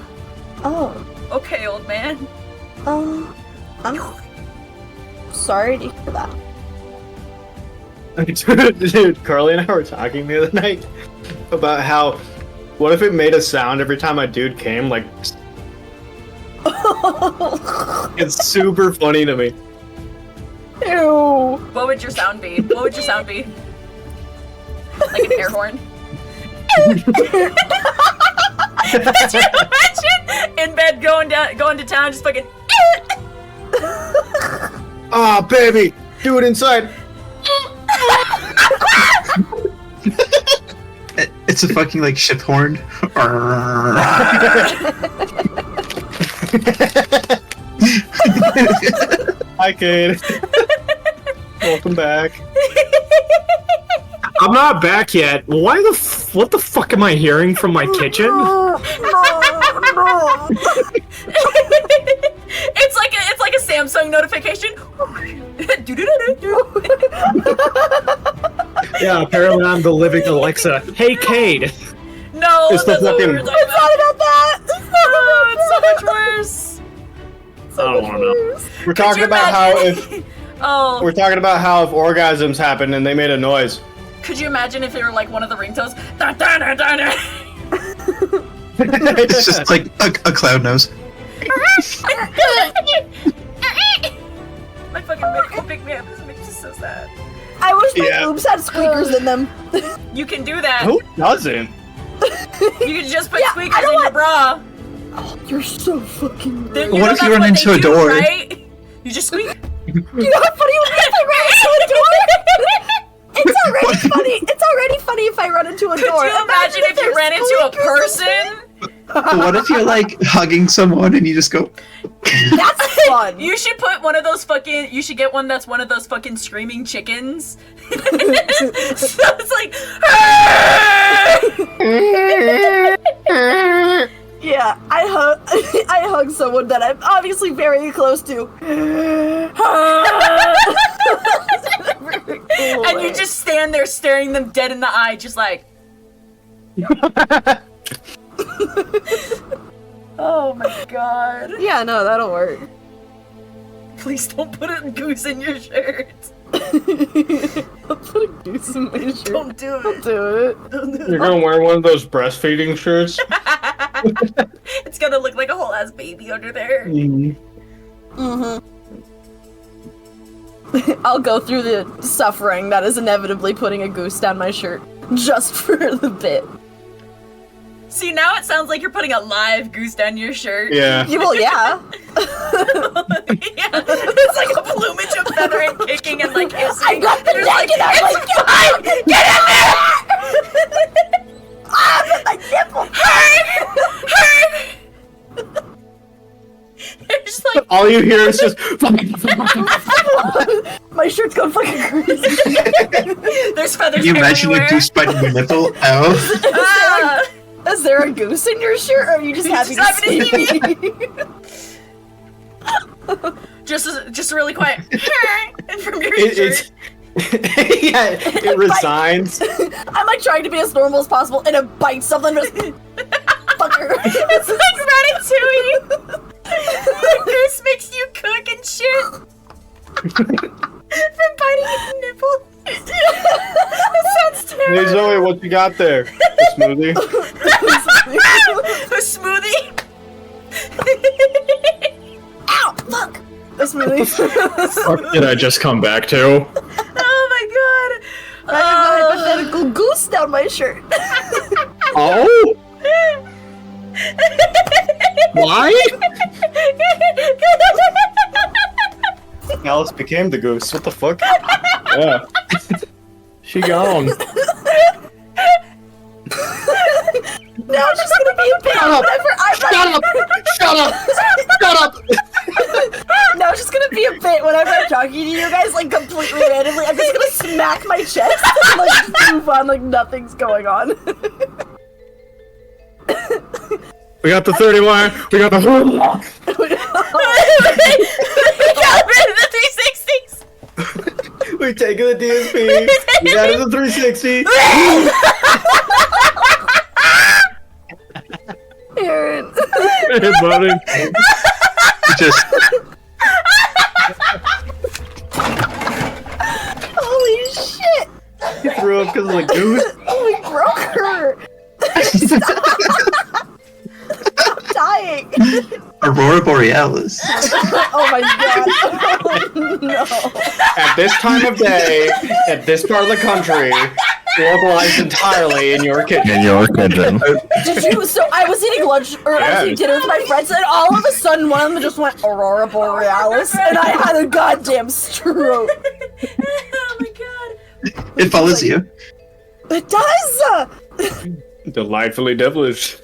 Oh. okay, old man. I'm sorry to hear that. Dude, Carly and I were talking the other night about how, what if it made a sound every time a dude came? Like, it's super funny to me. Ew. What would your sound be? What would your sound be? Like an air horn? Could you imagine in bed going to town, just fucking? Ah, baby, do it inside. It's a fucking like ship horn. Hi, Kate. Welcome back. I'm not back yet. What the fuck am I hearing from my kitchen? It's like a Samsung notification. Yeah, apparently I'm the living Alexa. Hey, Cade. No, It's the that's not what fucking- we're talking It's not about that! Oh, it's so much worse. I don't wanna know. We're talking you about how imagine- if we're talking about how if orgasms happen and they made a noise. Could you imagine if it were like one of the ringtones? Dun, dun, dun, dun, dun. It's just like a cloud nose. My fucking mic will pick me up. This makes me so sad. I wish my Yeah. boobs had squeakers in them. You can do that. Who doesn't? You can just put Yeah, squeakers I in don't your want- bra. You're so fucking Then rude. What know if you that's run they into a do, door? Right? You just squeak. You know how funny it would be if I ran into a door? It's already funny. It's already funny if I run into a Could door. you imagine if you there's ran into a squeakers in person? What if you're like hugging someone and you just go? there? That's fun. You should put one of those fucking. You should get one that's one of those fucking screaming chickens. So it's like. Yeah, I hug someone that I'm obviously very close to. And you just stand there staring them dead in the eye, just like. Oh my god. Yeah, no, that'll work. Please don't put a goose in your shirt. I'll put a goose in my shirt. Don't do I'll it. do it. You're gonna wear one of those breastfeeding shirts? It's gonna look like a whole ass baby under there. Mm-hmm. I'll go through the suffering that is inevitably putting a goose down my shirt just for the bit. See, now it sounds like you're putting a live goose down your shirt. Yeah. Yeah, well, yeah. Yeah, it's like a plumage of feather and kicking and like hissing. I got the You're neck and I'm like, get in there! Ah, but my nipple! There's like All you hear is just My shirt's going fucking crazy. there's feathers Can you imagine everywhere. a goose biting your nipple? Ow. Ah, Is there a goose in your shirt, or are you just happy just to happy see to me? just really quiet. And from your it's shirt. yeah, it resigns. I'm like trying to be as normal as possible, and it bites something. Just fucker. It's like Ratatouille. The goose makes you cook and shit. From biting his nipple. That sounds Hey terrible. Zoe, what you got there? A smoothie? A smoothie? Ow! Fuck! A smoothie. What did I just come back to? Oh my god. I have a hypothetical goose down my shirt. Oh? Why? Alice became the goose. What the fuck? Yeah. She gone. Now it's just gonna be a bit. Shut up! Whenever Shut up! Shut up! Shut up! Now it's just gonna be a bit. Whenever I'm talking to you guys, like completely randomly, I'm just gonna smack my chest and like move on like nothing's going on. We got the 31. We got the. Calibrated the 360s. We taking the DSP. We got it the 360. Aaron. Hey, buddy. Just because of the goose? Oh, we broke her! I'm dying! Aurora Borealis. Oh my god. Oh, no. At this time of day, at this part of the country, localized entirely in your kitchen. In your kitchen. Did you? So I was eating lunch, or I was eating dinner with my friends, and all of a sudden one of them just went Aurora Borealis, and I had a goddamn stroke. Oh my god. It follows you. It does! Delightfully devilish.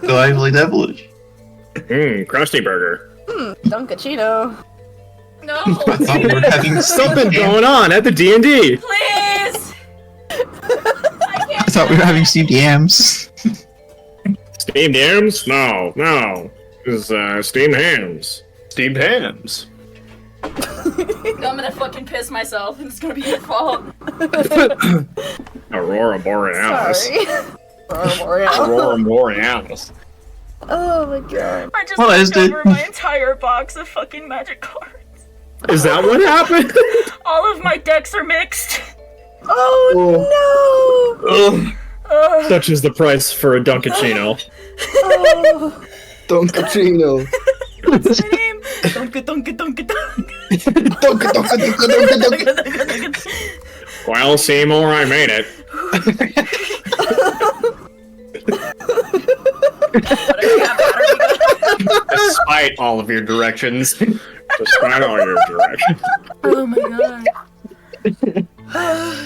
Delightfully devilish. Krusty Burger. Dunkachino. No. I thought we were having Something going on at the D&D. Please. I thought we were having steamed yams. Steamed yams? No. This is steamed hams. Steamed hams. I'm gonna fucking piss myself, and it's gonna be your fault. Aurora Borealis. Sorry. Aurora Borealis. Aurora Borealis. Oh my god. I just Well, knocked is it- over my entire box of fucking magic cards. Is that what happened? All of my decks are mixed. Oh Ugh. Such is the price for a Dunkachino. no! Oh. Dunkachino. What's my name? Well, Seymour, I made it. Despite all of your directions. Despite all your directions. Oh my god.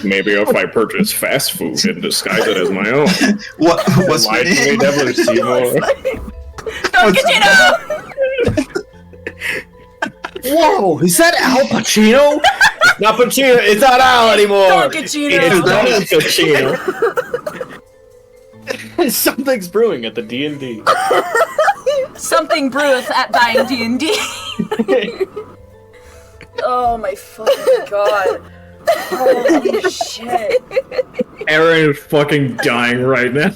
Maybe if I purchase fast food and disguise it as my own. What's my Delightfully name? devilish, Seymour. Whoa, is that Al Pacino? It's not Pacino, it's not Al anymore. It's Dunkachino. Something's brewing at the D&D. Something breweth at thine D&D. Oh my fucking god. Holy shit. Aaron is fucking dying right now.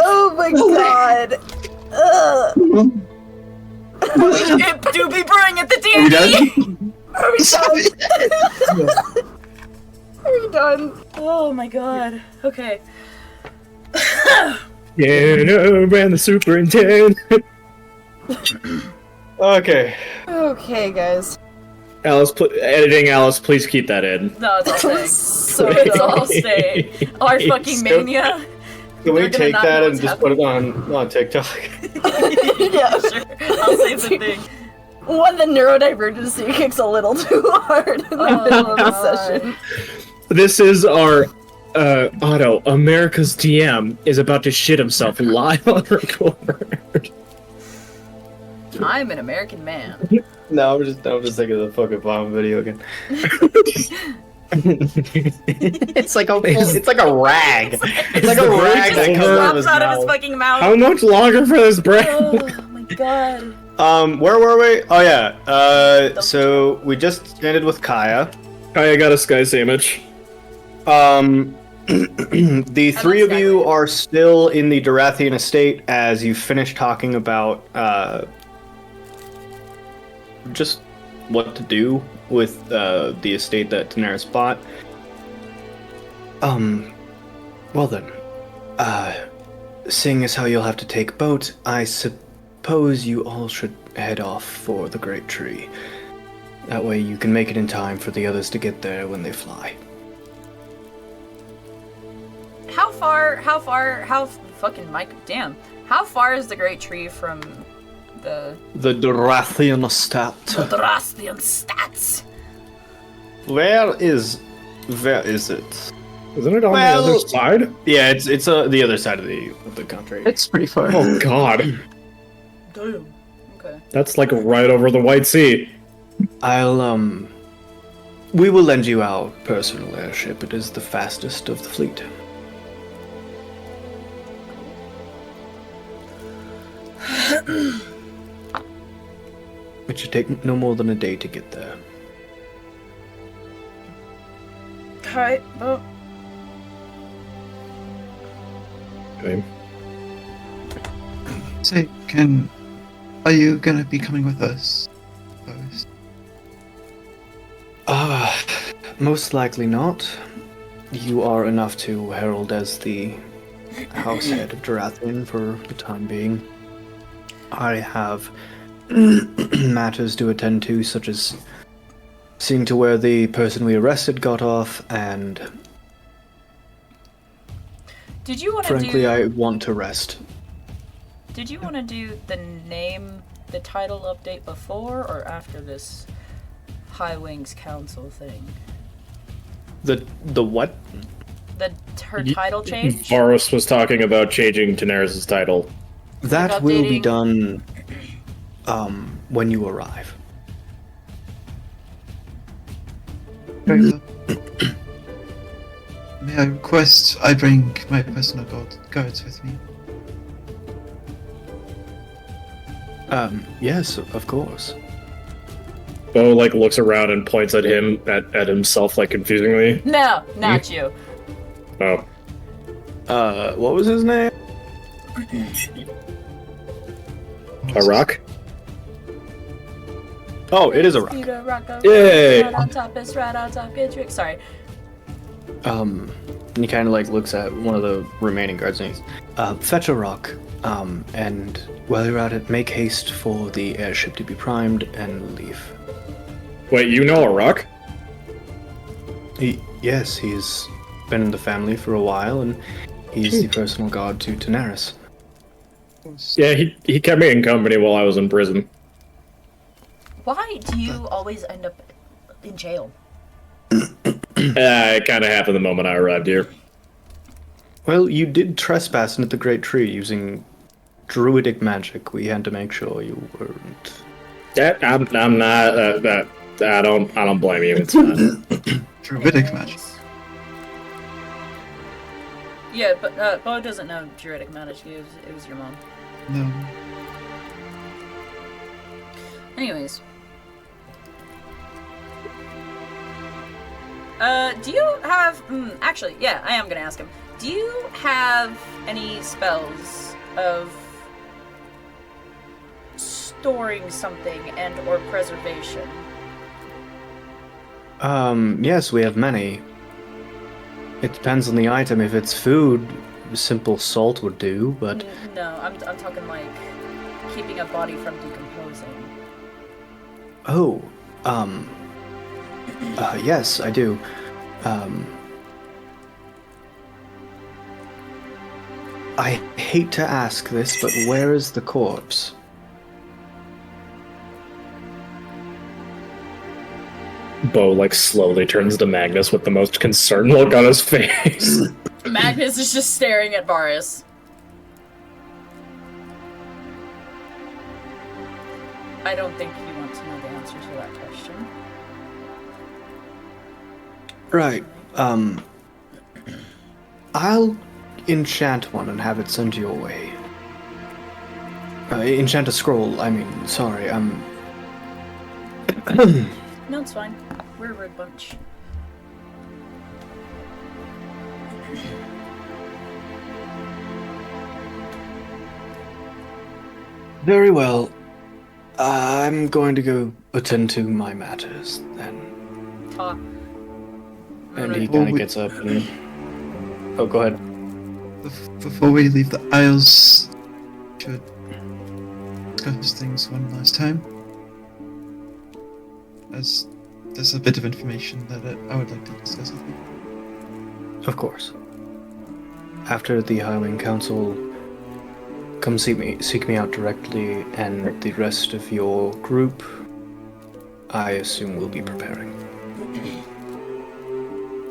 Oh my god. Ugh. It do be brewing at the Are we D&D. done? Are we done? Are we done? Oh my god. Okay. Yeah, and the superintendent. Okay. Okay, guys. Alice, editing Alice, please keep that in. No, it's all stay. So It's all dumb. stay. Our fucking So- mania. Can we They're gonna take not that know and what's just put it on TikTok? Yeah. Sure. I'll save the thing. One, the neurodivergency kicks a little too hard in the middle of the session. This is our Otto, America's DM, is about to shit himself live on record. I'm an American man. No, I'm just thinking of the fucking bomb video again. It's like a rag. It's like a rag that comes out of his Pops out of his mouth. fucking mouth. How much longer for this break? Oh my god. Where were we? Oh yeah. So we just ended with Kaya. I got a sky sandwich. The three of you are still in the Dorathian estate as you finish talking about just what to do with the estate that Daenerys bought. Well then, seeing as how you'll have to take boat, I suppose you all should head off for the Great Tree. That way you can make it in time for the others to get there when they fly. How fucking Mike, damn. How far is the Great Tree from the The Dorathian estate. Drastian stats? Where is it? Isn't it on Well- the other side? Yeah, it's the other side of the country. It's pretty far. Oh god. Damn. Okay. That's like right over the White Sea. We will lend you our personal airship. It is the fastest of the fleet. It should take no more than a day to get there. Alright, well. Okay. Say, are you gonna be coming with us? First? Most likely not. you are enough to herald as the house head of Durathian for the time being. I have matters to attend to, such as seeing to where the person we arrested got off, and Did you want to frankly, do? I want to rest. Did you want to do the title update before or after this High Wings Council thing? The what? Her title change? Varus was talking about changing Daenerys' title. That will be updating- done when you arrive. May I request I bring my personal guards with me? Yes, of course. Bo like looks around and points at him at himself like confusingly. No, not you. Oh. What was his name? A rock? Oh, it is a rock. Yay! Right on top, it's right on top, get tricked. Sorry. And he kind of like looks at one of the remaining guards and he's, fetch a rock, and while you're at it, make haste for the airship to be primed and leave. Wait, you know a rock? Yes, he's been in the family for a while, and he's the personal guard to Daenerys. Yeah, he kept me in company while I was in prison. Why do you always end up in jail? It kind of happened the moment I arrived here. Well, you did trespass into the Great Tree using druidic magic. We had to make sure you weren't. I'm not. I don't blame you. It's fine. Druidic magic. Yeah, but Bo doesn't know Druidic magic. It was your mom. No. Anyways. Do you have... actually, yeah, I am gonna ask him. Do you have any spells of storing something and or preservation? Yes, we have many. It depends on the item. If it's food, simple salt would do, but... No, I'm talking like keeping a body from decomposing. Oh, yes, I do. I hate to ask this, but where is the corpse? Bo like slowly turns to Magnus with the most concerned look on his face. Magnus is just staring at Varus. I don't think you want to know the answer to that question. Right, I'll enchant one and have it sent your way. Enchant a scroll, I mean, sorry, No, it's fine. We're a rude bunch. Very well. I'm going to go attend to my matters, then. Talk. And he kind of gets up and... Oh, go ahead. Before we leave the Isles, should discuss things one last time. As there's a bit of information that I would like to discuss with you. Of course. After the Highwing Council, come seek me out directly, and the rest of your group, I assume, will be preparing.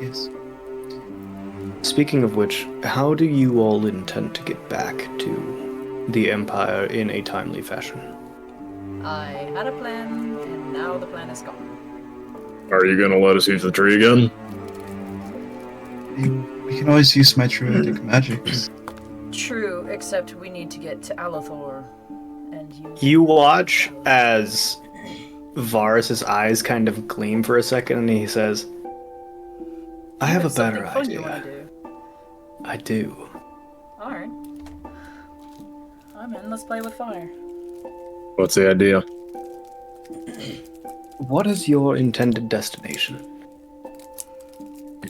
Yes. Speaking of which, how do you all intend to get back to the Empire in a timely fashion? I had a plan, and now the plan is gone. Are you gonna let us use the tree again? We can always use my druidic magics. True, except we need to get to Alathor, and you... You watch as Varus's eyes kind of gleam for a second, and he says, I have a better something fun you wanna idea. do. I do. Alright. I'm in, let's play with fire. What's the idea? What is your intended destination?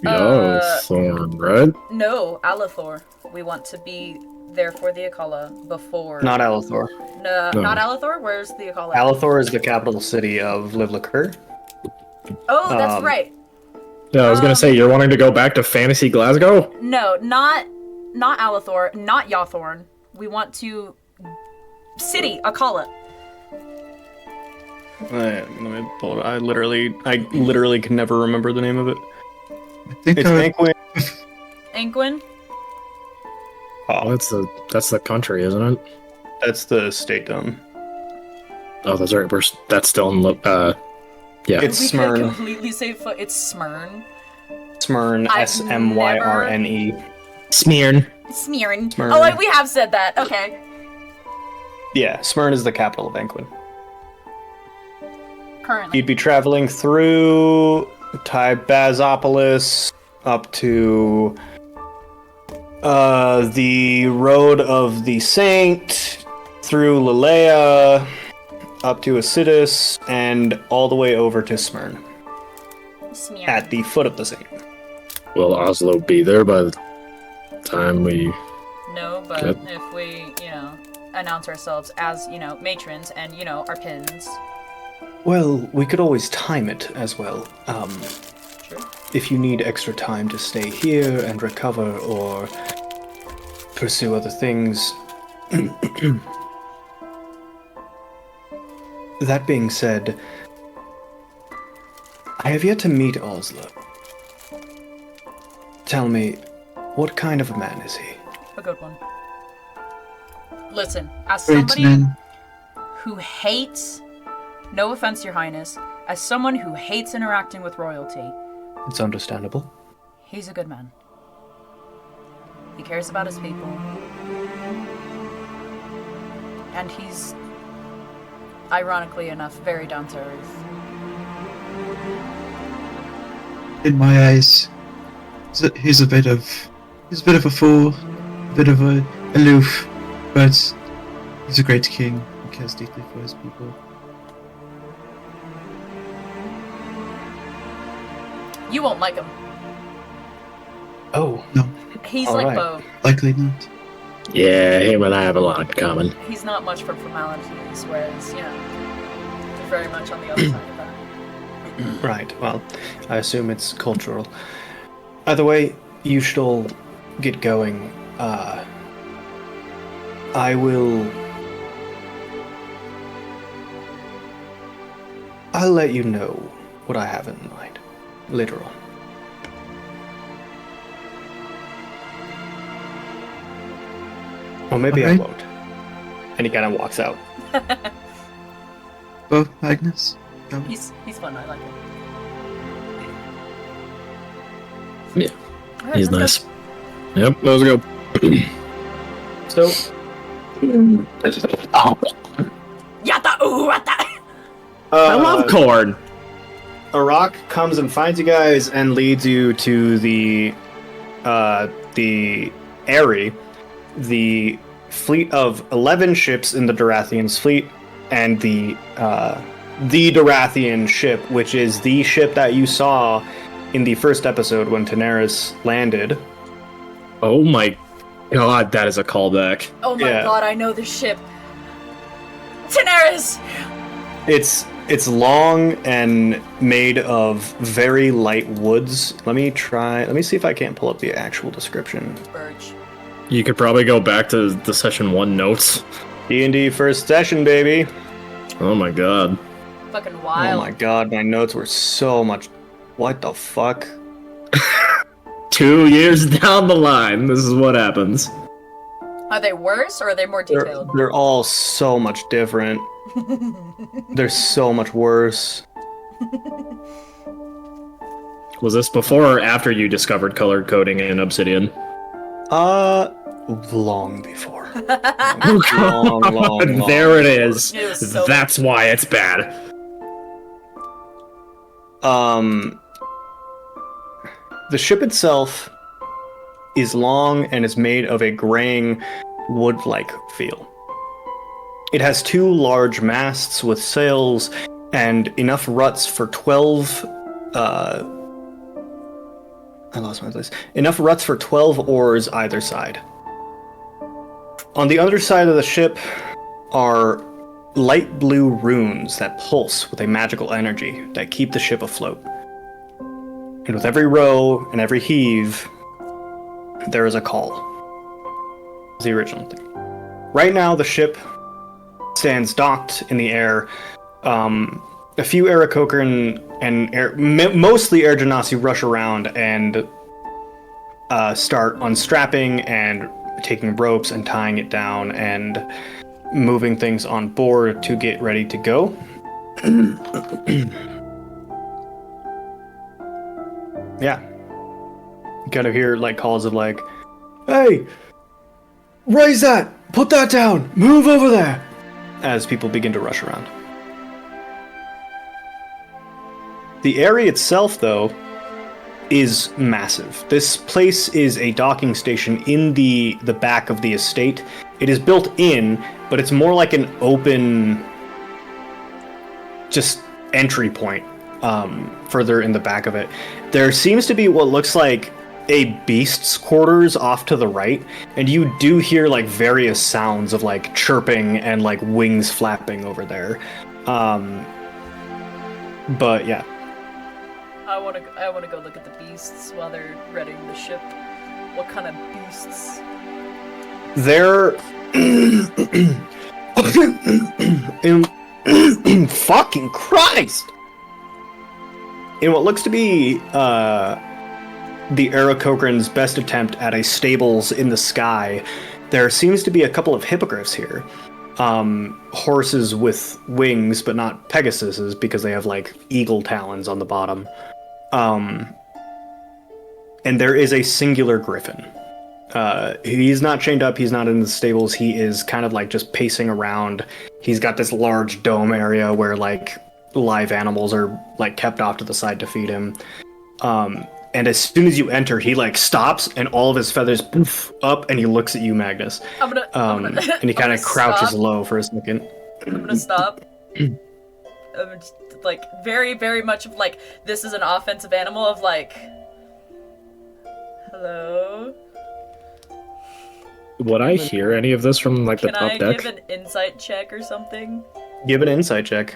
Yo, Thorn, right? No, Alethor. We want to be there for the Akala before. Not Alethor. No, No. not Alethor? Where's the Akala? Alethor is the capital city of Livlakur. Oh, that's right. Yeah, I was gonna say, you're wanting to go back to Fantasy Glasgow? No, not Alethor, not Yawthorn. We want to city Akala. Let me pull it. I literally can never remember the name of it. I think It's Anquin. Anquin? Oh, That's the country, isn't it? that's the state dome. Oh, that's right. That's still in. Yeah. It's We could Smyrne. completely say it's Smyrne. Smyrne. I've Smyrne. Smearn. Smyrne. Smyrne. Oh, we have said that. Okay. Yeah, Smyrne is the capital of Anquin. Currently. You'd be traveling through Tybazopolis up to the Road of the Saint, through Lelea, up to Acidus, and all the way over to Smyrne, Smyrne. at the foot of the Saint. Will Oslo be there by the time we? No, but Good. if we, announce ourselves as, matrons and, our pins. Well, we could always time it as well. Sure. If you need extra time to stay here and recover or pursue other things. That being said, I have yet to meet Oslo. Tell me, what kind of a man is he? A good one. Listen, as Great somebody man. who hates, no offense, Your Highness, as someone who hates interacting with royalty, It's understandable. he's a good man. He cares about his people. And he's, ironically enough, very down to earth. In my eyes, he's a bit of a fool, a bit of a aloof, but he's a great king who cares deeply for his people. You won't like him. Oh, He's All like right. Bo. Likely not. Yeah, him and I have a lot in common. He's not much for formalities, whereas, he's very much on the other side of that. right. Well, I assume it's cultural. Either way, you should all get going. I'll let you know what I have in mind later on. Or maybe I Alright. won't. And he kind of walks out. Bo, Magnus? Go. He's fun, I like him. Yeah, Alright, he's let's nice. Yep, let's go. So, go. Yatta wata! I love corn. Arak comes and finds you guys and leads you to the Aerie, the fleet of 11 ships in the Dorathian's fleet, and the Dorathian ship, which is the ship that you saw in the first episode when Daenerys landed. Oh my god, that is a callback. Oh my Yeah. god, I know this ship. Daenerys! It's long and made of very light woods. Let me see if I can't pull up the actual description. Birch. You could probably go back to the session 1 notes. D&D first session, baby. Oh my god. Fucking wild. Oh my god, my notes were so much. What the fuck? 2 years down the line, this is what happens. Are they worse or are they more detailed? They're all so much different. They're so much worse. Was this before or after you discovered colored coding in Obsidian? Long before. Oh, long. there it is. It was so That's why it's bad. The ship itself is long and is made of a graying, wood-like feel. It has 2 large masts with sails and enough ruts for 12 I lost my place. Enough ruts for 12 oars either side. On the other side of the ship are light blue runes that pulse with a magical energy that keep the ship afloat. And with every row and every heave, there is a call. It's the original thing. Right now, the ship stands docked in the air. A few Aarakocra and mostly Air Genasi rush around and start unstrapping and taking ropes and tying it down and moving things on board to get ready to go. Yeah. You kind of hear like calls of like, "Hey, raise that! Put that down! Move over there!" as people begin to rush around. The area itself, though, is massive. This place is a docking station in the back of the estate. It is built in, but it's more like an open just entry point further in the back of it. There seems to be what looks like a beast's quarters off to the right, and you do hear like various sounds of like chirping and like wings flapping over there. But yeah. I wanna go look at the beasts while they're readying the ship. What kind of beasts? They're fucking Christ! In what looks to be the Aarakocran's best attempt at a stables in the sky, there seems to be a couple of hippogriffs here. Horses with wings, but not Pegasuses, because they have like eagle talons on the bottom. And there is a singular griffin. He's not chained up, he's not in the stables, he is kind of like just pacing around. He's got this large dome area where like live animals are like kept off to the side to feed him. And as soon as you enter, he like stops and all of his feathers poof up and he looks at you, Magnus. I'm gonna and he kind of crouches low for a second. I'm gonna stop. I'm just, like very, very much of like this is an offensive animal of like, hello. Would I hear any of this from like the top Can I deck? give an insight check or something? Give an insight check.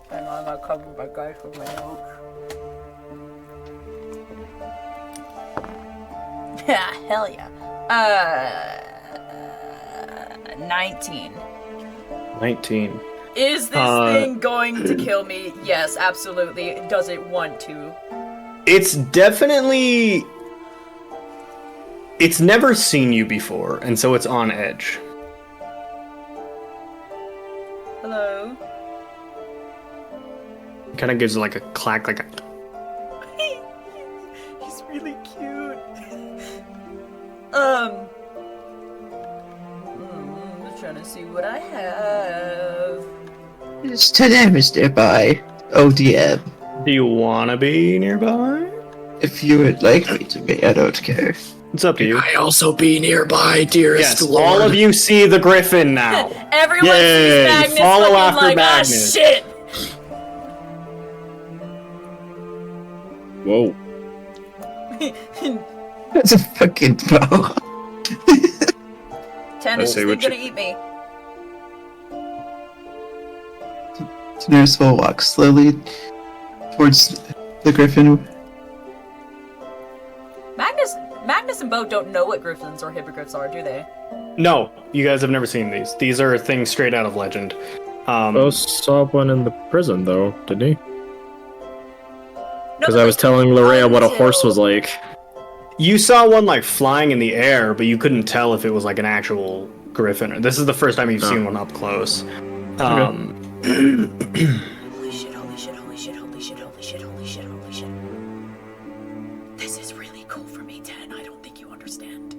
Hang on, I'll cover my guy with my notes. Yeah, hell yeah. 19. 19. Is this thing going to kill me? Yes, absolutely. Does it want to? It's definitely... It's never seen you before, and so it's on edge. Hello? It kind of gives it like a clack, like a... He's really cute. I'm trying to see what I have. There's 10 M's nearby. ODM. Do you want to be nearby? If you would like me to be, I don't care. It's up to you. I also be nearby, dearest Yes, Lord. all of you see the griffin now. Everyone Yay, sees Magnus follow looking after like, Magnus. ah, shit! Whoa. That's a fucking bow. Tanner's say still what you- gonna eat me. Daenerys will walk slowly towards the griffin. Magnus and Bo don't know what griffins or hippogriffs are, do they? No, you guys have never seen these. These are things straight out of legend. Bo saw one in the prison, though, didn't he? No, Because but I was like, telling Larea what a until- horse was like. You saw one like flying in the air, but you couldn't tell if it was like an actual griffin. This is the first time you've seen one up close. Holy shit, holy shit, holy shit, holy shit, holy shit, holy shit, holy shit. This is really cool for me, Tan. I don't think you understand.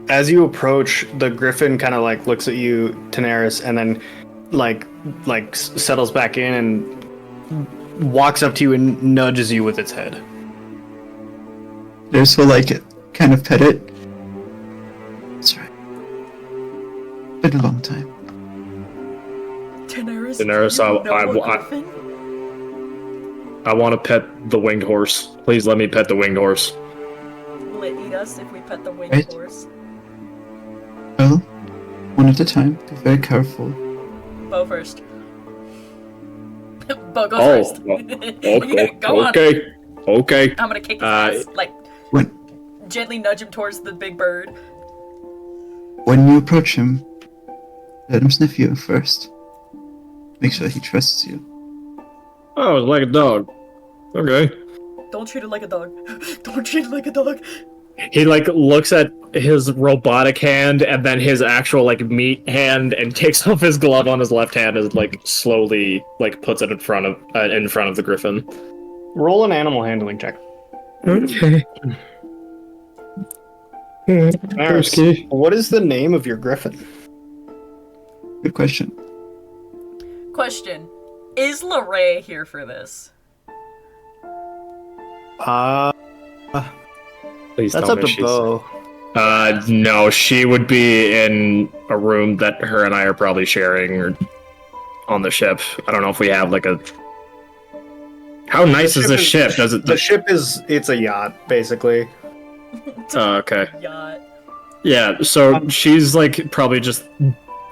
As you approach, the griffin kind of like looks at you, Daenerys, and then like settles back in and walks up to you and nudges you with its head. Daenerys will like it, kind of pet it. That's right. Been a long time. Daenerys, Daenerys, do you know I- a griffin? I want to pet the winged horse. Please let me pet the winged horse. Will it eat us if we pet the winged Right. horse? Well, one at a time. Be very careful. Bo first. Bo goes Oh, first. Go on. Okay. I'm gonna kick his ass. Like, When gently nudge him towards the big bird. when you approach him, let him sniff you first. Make sure he trusts you. Oh, it's like a dog. Okay. Don't treat it like a dog. Don't treat it like a dog. He like looks at his robotic hand and then his actual like meat hand and takes off his glove on his left hand and like slowly like puts it in front of the griffin. Roll an animal handling check. Okay. Maris, what is the name of your griffin? Good question. Question. Is Lorraine here for this? Please That's tell up me to she's- Bo. No, she would be in a room that her and I are probably sharing or on the ship. I don't know if we have like a. How nice is the ship? Does it? The ship it's a yacht, basically. Oh, okay. Yacht. Yeah, so she's like probably just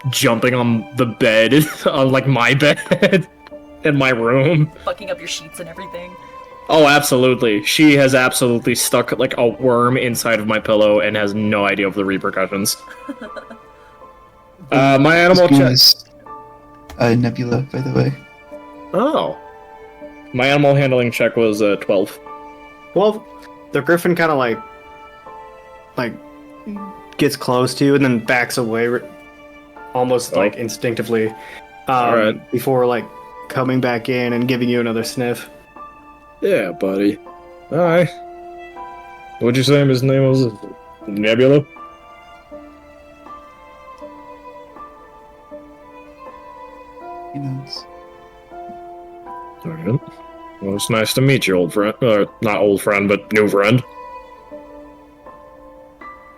jumping on the bed, on like my bed in my room. Fucking up your sheets and everything. Oh, absolutely. She has absolutely stuck like a worm inside of my pillow and has no idea of the repercussions. My animal His name check. is Nebula, by the way. Oh. My animal handling check was 12. Well, the griffin kind of like gets close to you and then backs away, almost like instinctively, Alright. before like coming back in and giving you another sniff. Yeah, buddy. Alright. What'd you say his name was? Nebula? He knows. Alright. Well, it's nice to meet you, old friend. Not old friend, but new friend.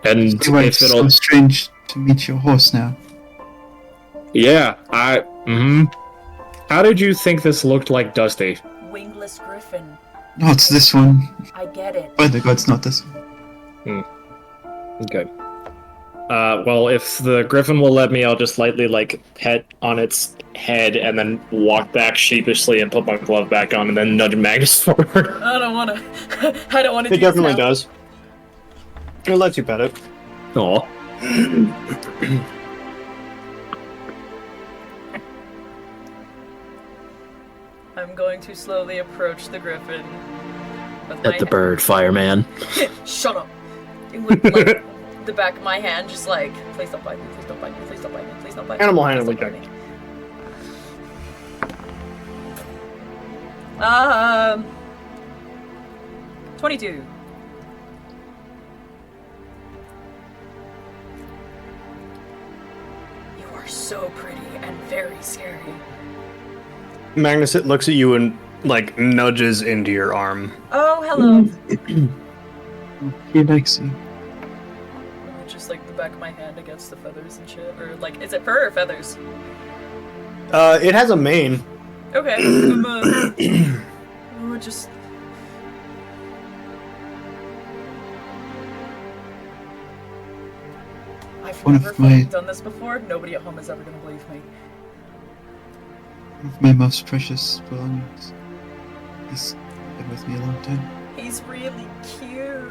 And Anyway, if it's it'll... so strange to meet your horse now. Yeah, How did you think this looked like Dusty? Wingless griffin. No, it's this one. I get it. By the gods, not this one. Okay. Well, if the griffin will let me, I'll just lightly, like, pet on its head and then walk back sheepishly and put my glove back on and then nudge Magnus forward. I don't wanna. I don't wanna do It definitely this now. does. It lets you pet it. Aw. I'm going to slowly approach the griffin. With Let the bird, fireman. Shut up. With like the back of my hand, just like, please don't bite me, please don't bite me, please don't bite me, please don't bite me. Animal please handling don't bite check. me. 22. You are so pretty and very scary. Magnus, it looks at you and like nudges into your arm. Oh, hello. He likes you. Just like the back of my hand against the feathers and shit. Or like, is it fur or feathers? It has a mane. Okay. Just. I've One of never my- fucking done this before. Nobody at home is ever gonna believe me. One of my most precious belongings. He's been with me a long time. He's really cute.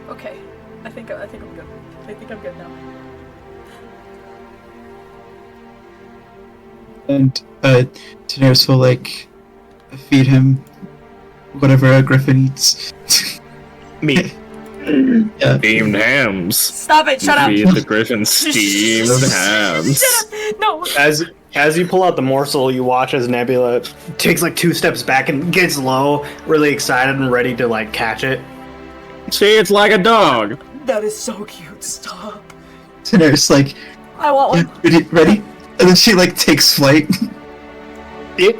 Okay, I think I'm good. I think I'm good now. And Daenerys will like feed him whatever a griffin eats. Meat. Yeah. Steamed hams. Stop it! Shut up! Feed the griffin steamed hams. Shut up! No. As you pull out the morsel, you watch as Nebula takes like 2 steps back and gets low, really excited and ready to like catch it. See, it's like a dog. That is so cute. Stop. Daenerys like, I want yeah, one. ready? And then she like takes flight. It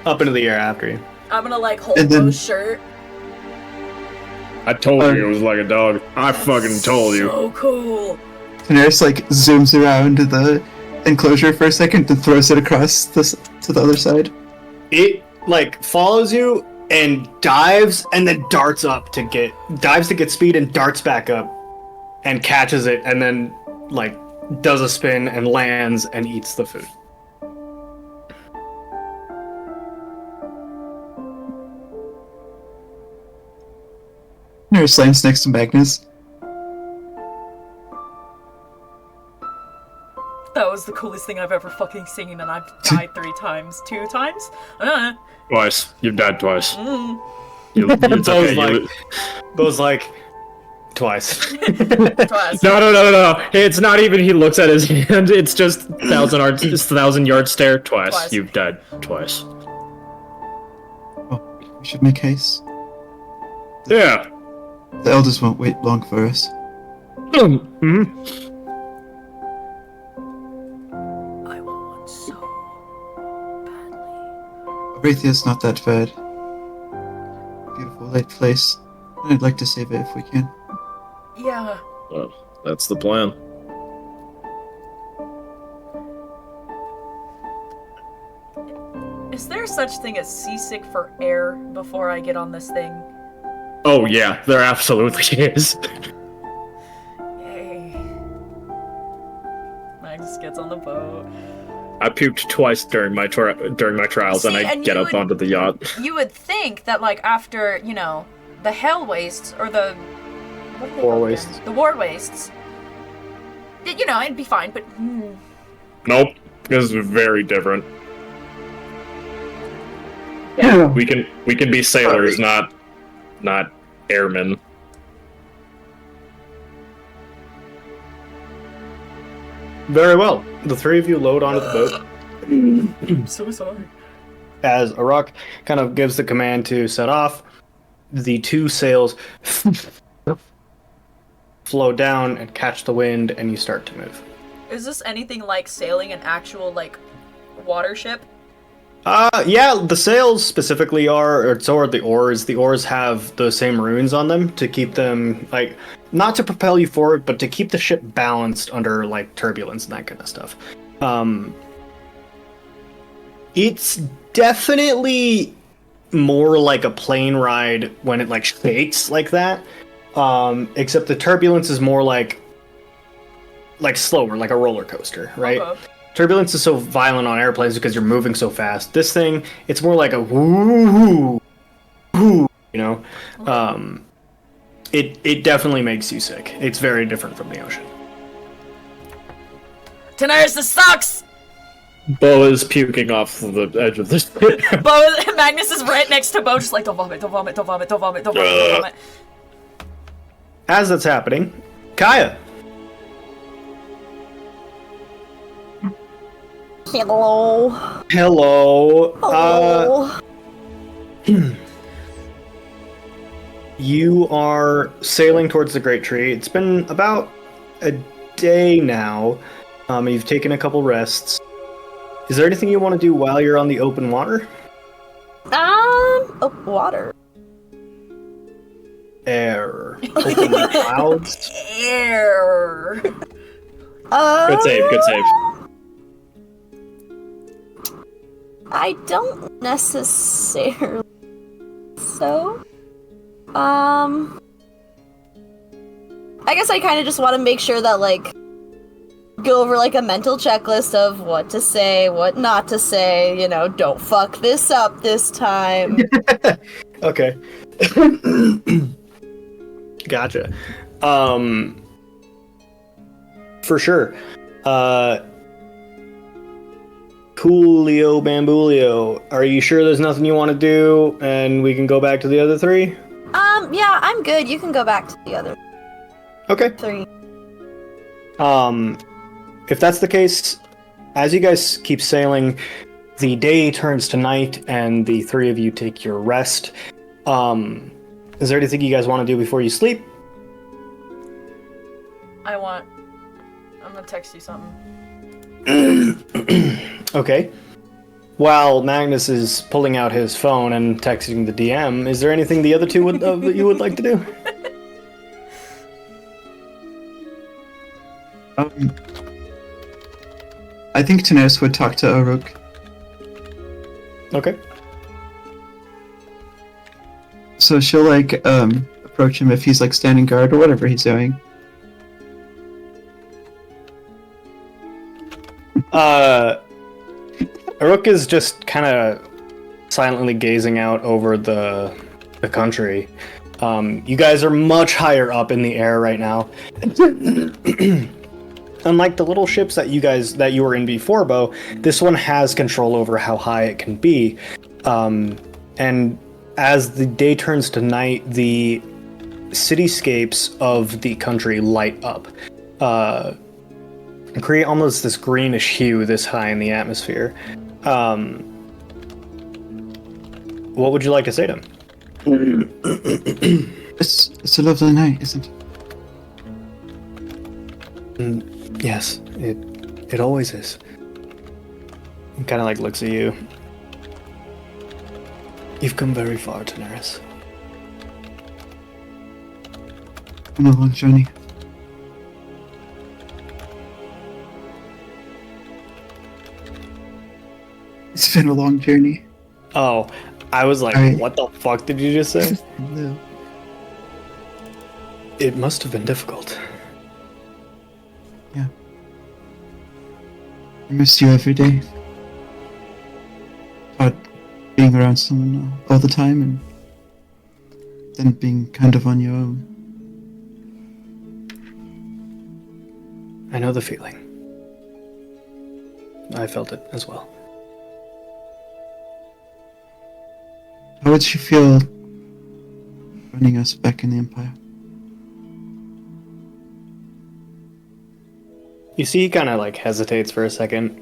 up into the air after you. I'm gonna like hold And then- Bo's shirt. I told you it was like a dog. I fucking told you. So cool. Daenerys like zooms around the enclosure for a second and throws it across this to the other side. It like follows you and dives and then dives to get speed and darts back up and catches it and then like does a spin and lands and eats the food. Daenerys lands next to Magnus. That was the coolest thing I've ever fucking seen, and I've died 3 times. 2 times? Twice. You've died twice. Bo's like twice. Twice. No. It's not even he looks at his hand. It's just 1,000-yard stare. Twice. You've died twice. Oh, we should make haste. Yeah. The elders won't wait long for us. Mm-hmm. I want one so badly. Arethia's not that bad. Beautiful light place. I'd like to save it if we can. Yeah. Well, that's the plan. Is there such thing as seasick for air before I get on this thing? Oh yeah, there absolutely is. Yay. Magnus gets on the boat. I puked twice during my trials, See, and I and get you up would- onto the yacht. You would think that, like, after, you know, the hell wastes, or the... what are they War called wastes. again? The war wastes. You know, it'd be fine, but... Nope, this is very different. Yeah. We can be sailors, not airmen. Very well. The three of you load onto the boat. I'm so sorry. As Arak kind of gives the command to set off, the 2 sails flow down and catch the wind, and you start to move. Is this anything like sailing an actual, like, water ship? Yeah, the sails specifically are, or so are the oars. The oars have those same runes on them to keep them, like, not to propel you forward, but to keep the ship balanced under, like, turbulence and that kind of stuff. It's definitely more like a plane ride when it, like, shakes like that. Except the turbulence is more like slower, like a roller coaster, right? Okay. Turbulence is so violent on airplanes because you're moving so fast. This thing, it's more like a woo, you know? It definitely makes you sick. It's very different from the ocean. Daenerys, this sucks! Bo is puking off the edge of this. Magnus is right next to Bo, just like, don't vomit, don't vomit, don't vomit, don't vomit, don't vomit, don't vomit. As that's happening, Kaya. Hello. Hello. Hello. You are sailing towards the Great Tree. It's been about a day now. You've taken a couple rests. Is there anything you want to do while you're on the open water? Water. Air. Open clouds. Air. Good save, good save. I don't necessarily. So, I guess I kind of just want to make sure that, like, go over, like, a mental checklist of what to say, what not to say, you know, don't fuck this up this time. Okay. Gotcha. For sure. Coolio Bambulio, are you sure there's nothing you want to do and we can go back to the other 3? Yeah, I'm good. You can go back to the other Okay. 3. If that's the case, as you guys keep sailing, the day turns to night and the 3 of you take your rest. Is there anything you guys want to do before you sleep? I'm gonna text you something. Okay. While Magnus is pulling out his phone and texting the DM, is there anything the other 2 would that you would like to do? I think Tanis would talk to Uruk. Okay. So she'll like approach him if he's like standing guard or whatever he's doing. Aruk is just kind of silently gazing out over the country. You guys are much higher up in the air right now. Unlike the little ships that you were in before, Bo, this one has control over how high it can be. And as the day turns to night, the cityscapes of the country light up. And create almost this greenish hue this high in the atmosphere. What would you like to say to him? It's a lovely night, isn't it? Yes, it always is. He kind of like looks at you. You've come very far, Daenerys. On a long journey. It's been a long journey. Oh, I was like, what the fuck did you just say? No. It must have been difficult. Yeah. I miss you every day. But being around someone all the time and then being kind of on your own. I know the feeling. I felt it as well. How would you feel running us back in the Empire? You see, he kind of like hesitates for a second.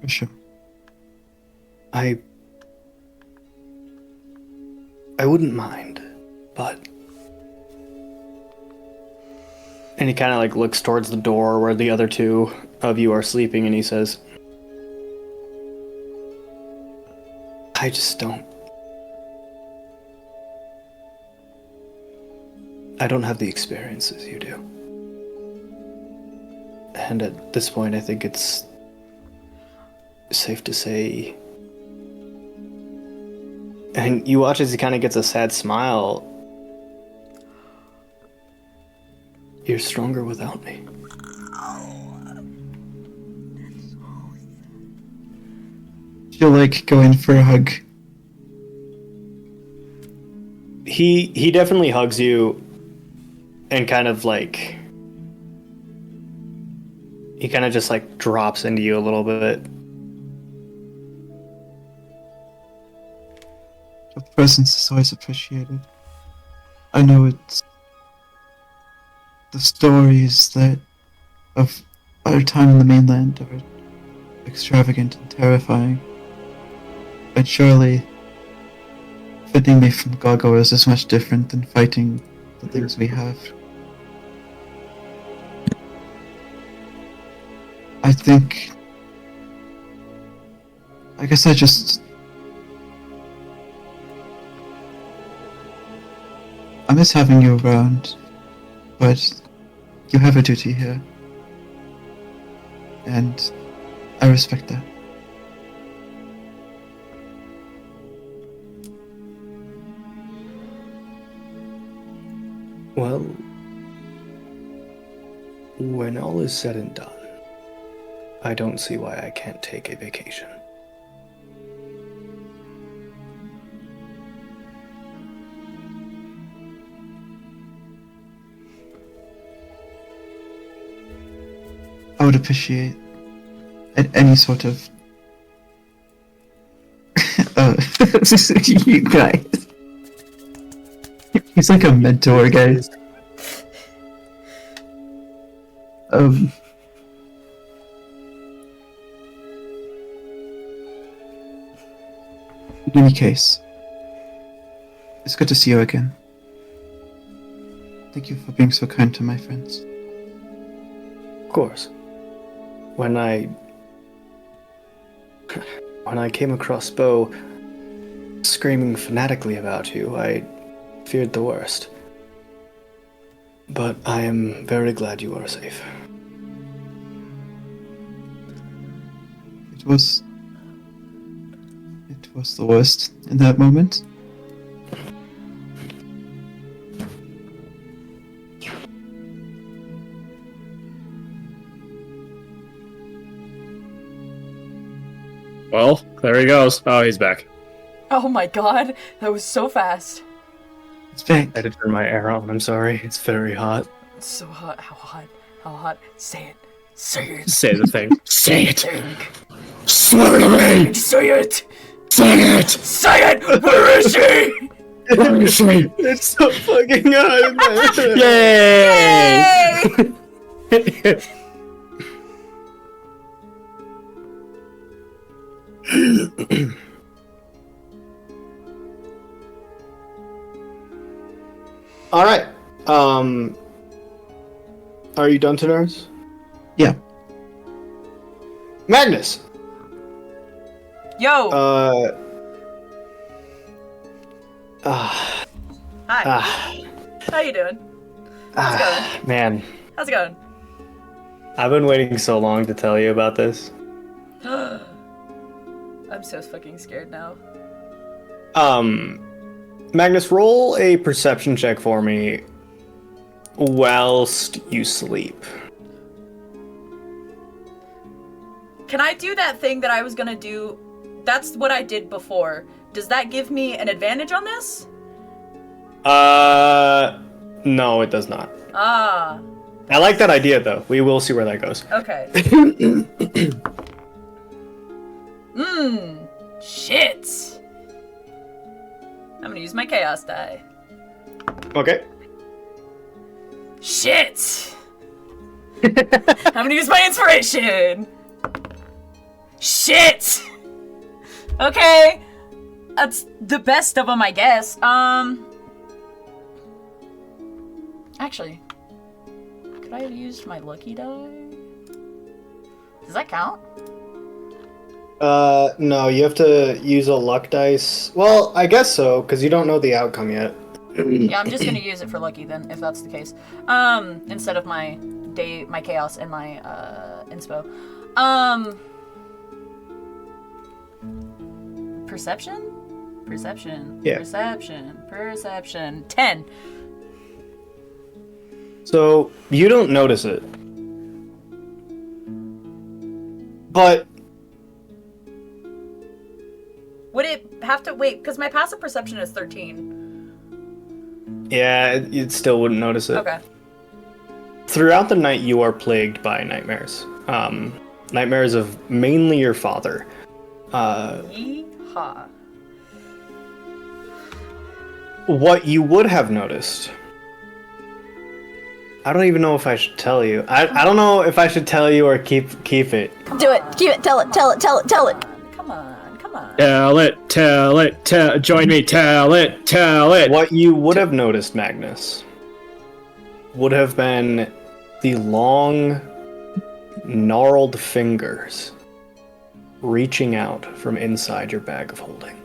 For sure. I wouldn't mind, but... And he kind of like looks towards the door where the other two of you are sleeping, and he says, I just don't... I don't have the experiences you do. And at this point, I think it's safe to say... And you watch as he kind of gets a sad smile. You're stronger without me. She'll like go in for a hug. He definitely hugs you and kind of like... He kind of just like drops into you a little bit. Your presence is always appreciated. I know it's the stories that of our time in the mainland are extravagant and terrifying. But surely fitting me from gargoyles is much different than fighting the things we have. I guess I miss having you around, but you have a duty here, and I respect that. Well, when all is said and done, I don't see why I can't take a vacation. I would appreciate any sort of you guys. He's like a mentor, guys. In any case, it's good to see you again. Thank you for being so kind to my friends. Of course. When I came across Bo screaming fanatically about you, I feared the worst. but I am very glad you are safe. It was the worst in that moment. Well, there he goes. Oh, he's back. Oh my god, that was so fast. It's back. I had to turn my air on. I'm sorry. It's very hot. It's so hot. How hot? How hot? Say it. Say it. Say the thing. Say it. Think. Swear to me. Say it. Say it. Say it. Where is she? Where is she? It's so fucking hot, man. Yay! All right. Are you done, Tenors? Yeah. Magnus. Yo. Hi. How you doing? How's it going? Man, How's it going? I've been waiting so long to tell you about this. I'm so fucking scared now. Magnus, roll a perception check for me whilst you sleep. Can I do that thing that I was gonna do? That's what I did before. Does that give me an advantage on this? No, it does not. Ah, I like that idea, though. We will see where that goes. okay. Shit. I'm gonna use my chaos die. Okay. Shit. I'm gonna use my inspiration. Shit. Okay. That's the best of them, I guess. Actually, could I have used my lucky die? Does that count? No, you have to use a luck dice. Well, I guess so, because you don't know the outcome yet. Yeah, I'm just gonna use it for lucky then, if that's the case. Instead of my chaos and my inspo. Perception? Perception. Yeah. Perception. 10. So, you don't notice it. But Would it have to wait? Because my passive perception is 13. yeah, you still wouldn't notice it. Okay. Throughout the night, you are plagued by nightmares. Nightmares of mainly your father. Yeehaw. What you would have noticed. I don't even know if I should tell you. I don't know if I should tell you or keep it. Do it. Keep it. Tell it. Tell it. Tell it. Tell it. Come on. Tell it. Join me. Tell it. What you would have noticed, Magnus, would have been the long, gnarled fingers reaching out from inside your bag of holding.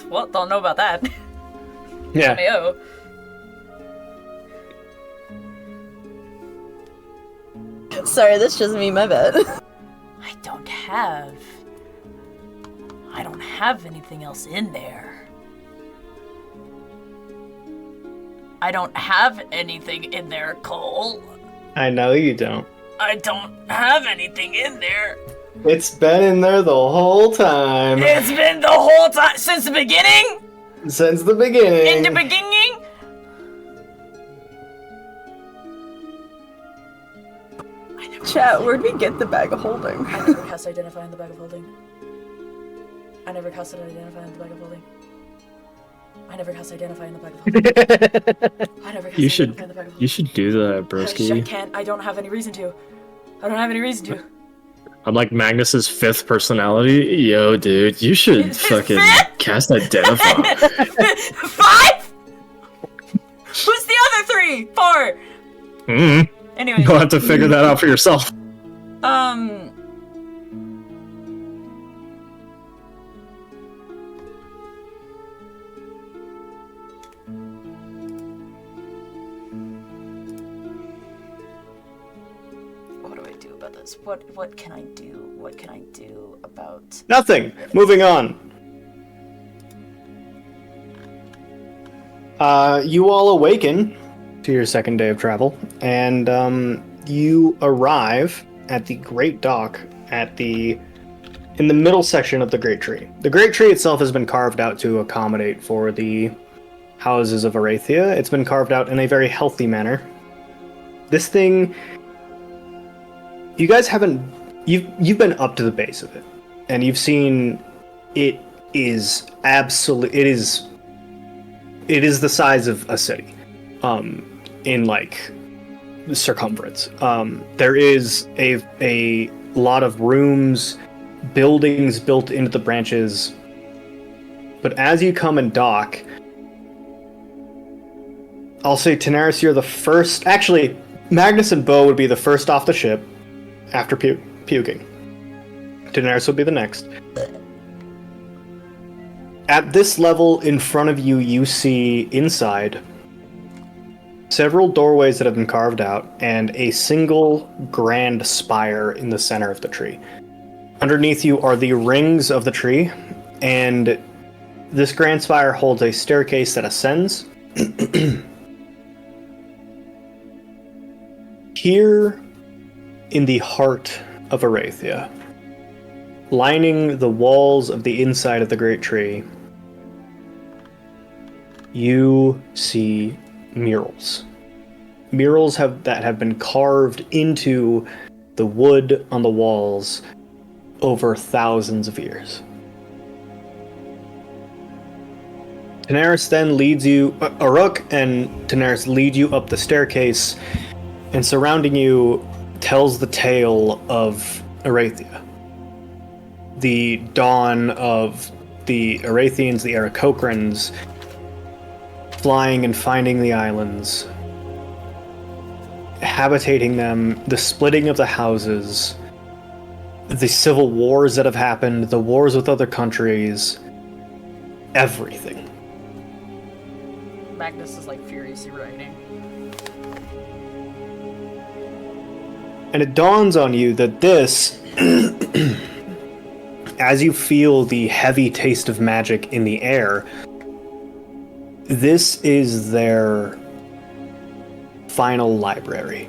Well, don't know about that. Yeah. Mayo. Sorry, that's just me. My bad. I don't have anything else in there. I don't have anything in there, Cole. I know you don't. I don't have anything in there. It's been in there the whole time. It's been the whole time since the beginning? Since the beginning. In the beginning? Chat, where'd we get the bag of holding? I never cast Identify in the bag of holding. I never casted Identify in the bag of holding. I never cast Identify in the bag of holding. I never cast You Identify in the bag of holding. You should do that, I broski. can't. I don't have any reason to. I don't have any reason to. I'm like Magnus's fifth personality. Yo, dude, you should His fucking fifth? cast Identify. 5? Who's the other 3? 4? Anyway. You'll have to figure that out for yourself. Jesus, what can I do? What can I do about... Nothing. Moving on. You all awaken to your second day of travel, and you arrive at the Great Dock in the middle section of the Great Tree. The Great Tree itself has been carved out to accommodate for the houses of Arathia. It's been carved out in a very healthy manner. This thing, you guys haven't, you've been up to the base of it, and you've seen it is it is the size of a city, in like circumference. There is a lot of rooms, buildings built into the branches, but as you come and dock, I'll say, Tanaris, you're the first. Actually, Magnus and Bo would be the first off the ship after puking. Tanaris would be the next. At this level in front of you, you see inside several doorways that have been carved out and a single grand spire in the center of the tree. Underneath you are the rings of the tree, and this grand spire holds a staircase that ascends. Here, in the heart of Arathia, lining the walls of the inside of the Great Tree, you see murals. Murals that have been carved into the wood on the walls over thousands of years. Tanaris then leads you, Aruk and Tanaris lead you up the staircase, and surrounding you tells the tale of Arathia. The dawn of the Arathians, the Aarakocrans, flying and finding the islands, habitating them, the splitting of the houses, the civil wars that have happened, the wars with other countries, everything. Magnus is like furiously writing. And it dawns on you that this, as you feel the heavy taste of magic in the air, this is their final library.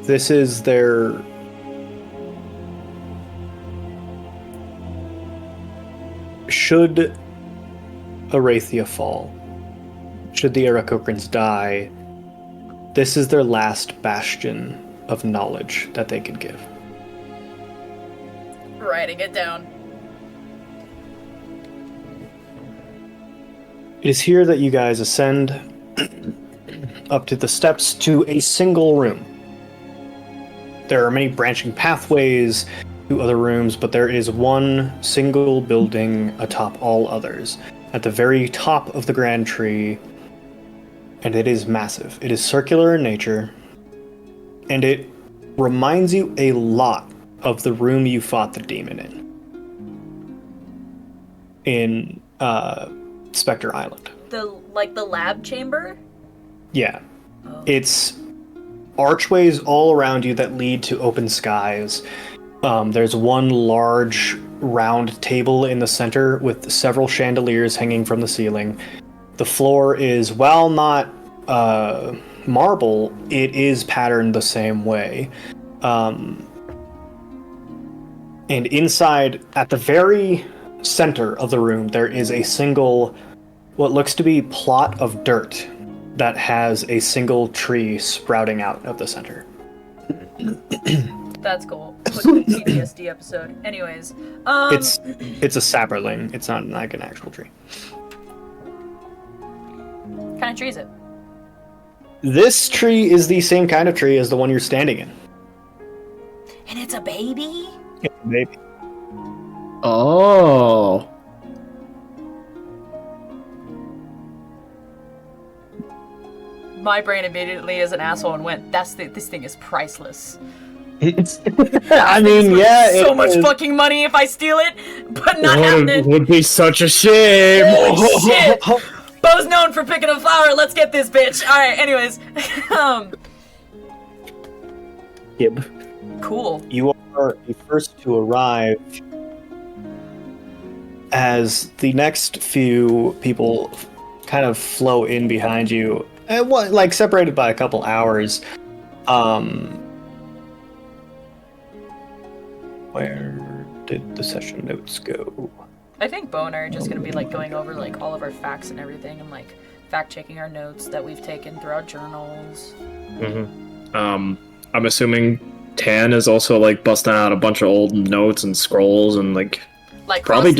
This is their... Should Arathia fall, should the Aarakocrans die, this is their last bastion of knowledge that they could give. Writing it down. It is here that you guys ascend up to the steps to a single room. There are many branching pathways to other rooms, but there is one single building atop all others, at the very top of the Grand Tree, and it is massive. It is circular in nature, and it reminds you a lot of the room you fought the demon in Spectre Island. The lab chamber? Yeah. Oh. It's archways all around you that lead to open skies. There's one large round table in the center with several chandeliers hanging from the ceiling. The floor is, while not marble, it is patterned the same way. And inside, at the very center of the room, there is a single, what looks to be plot of dirt that has a single tree sprouting out of the center. That's cool. Quick PTSD episode. Anyways, It's a sapling. It's not like an actual tree. What kind of tree is it? This tree is the same kind of tree as the one you're standing in. And it's a baby? Maybe. Oh. My brain immediately as an asshole and went, this thing is priceless. I mean, yeah. So much fucking money if I steal it, but not happening. Would be such a shame. Holy shit! Bo's known for picking a flower. Let's get this bitch. All right. Anyways, Gib. Cool. You are the first to arrive. As the next few people kind of flow in behind you, like separated by a couple hours. Where did the session notes go? I think Bo and I are just gonna be like going over like all of our facts and everything, and like fact checking our notes that we've taken throughout journals. I'm assuming Tan is also like busting out a bunch of old notes and scrolls and like probably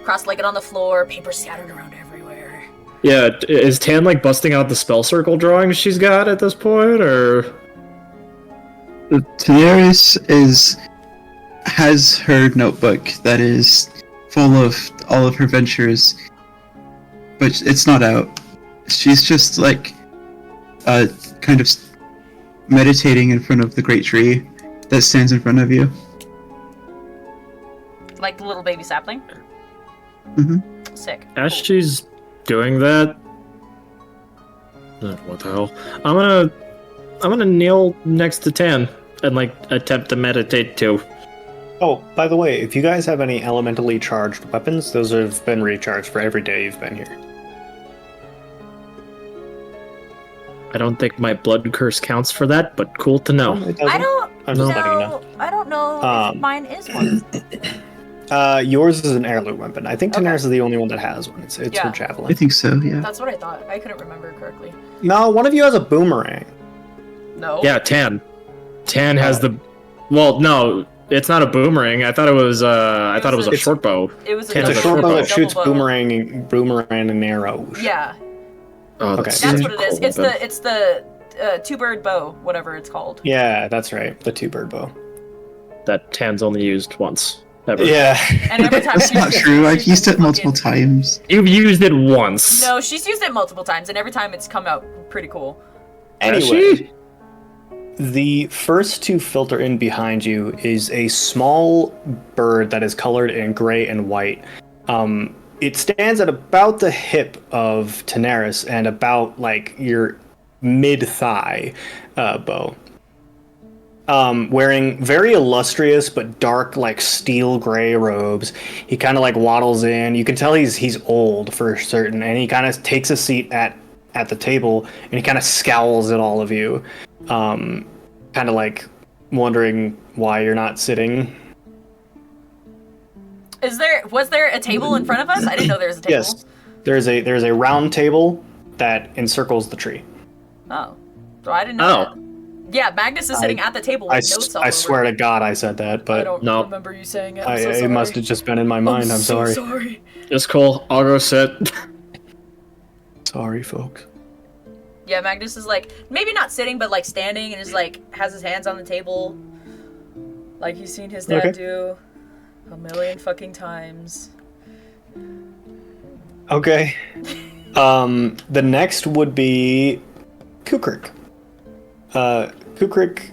cross-legged on the floor, paper scattered around everywhere. Yeah, is Tan like busting out the spell circle drawings she's got at this point, or? Daenerys has her notebook that is full of all of her ventures, but it's not out. She's just like kind of meditating in front of the great tree that stands in front of you. Like the little baby sapling? Mm-hmm. Sick. As Cool. she's doing that, what the hell? I'm gonna kneel next to Tan and like attempt to meditate too. Oh, by the way, if you guys have any elementally charged weapons, those have been recharged for every day you've been here. I don't think my blood curse counts for that, but cool to know. It doesn't. I'm just letting you know. I don't know if mine is one. Yours is an heirloom weapon. I think Okay. Daenerys is the only one that has one. It's Yeah. her I javelin. think so, yeah. That's what I thought. I couldn't remember correctly. No, one of you has a boomerang. No. Yeah, Tan. Tan has the. Well, no, it's not a boomerang. I thought it was. I thought it was a It's- short bow. It was Tan It's a has a short bow that double shoots bow. boomerang and arrows. Yeah, Oh, Okay. that's that's such what a it is. cool It's weapon. the two-bird bow, whatever it's called. Yeah, that's right. The two-bird bow. That Tan's only used once. Ever. Yeah. And every time That's she not uses true. I've she used it can multiple fucking- times. You've used it once. No, she's used it multiple times, and every time it's come out pretty cool. Has Anyway, she? the first to filter in behind you is a small bird that is colored in gray and white. It stands at about the hip of Daenerys and about like your mid-thigh, Bo. Wearing very illustrious but dark, like steel gray robes. He kind of like waddles in. You can tell he's old for certain, and he kind of takes a seat at the table, and he kind of scowls at all of you, kind of like wondering why you're not sitting. Was there a table in front of us? I didn't know there was a table. Yes, there's a round table that encircles the tree. Oh. So I didn't know that. Yeah, Magnus is sitting at the table with notes all I over. swear to God I said that, I but don't No. remember you saying it. I'm so sorry. it must have just been in my mind. I'm so sorry. sorry. It's cool. I'll go sit. Sorry, folks. Yeah, Magnus is like maybe not sitting, but like standing, and is like has his hands on the table, like he's seen his dad Okay. do a million fucking times. Okay. The next would be Kukrik. Kukrik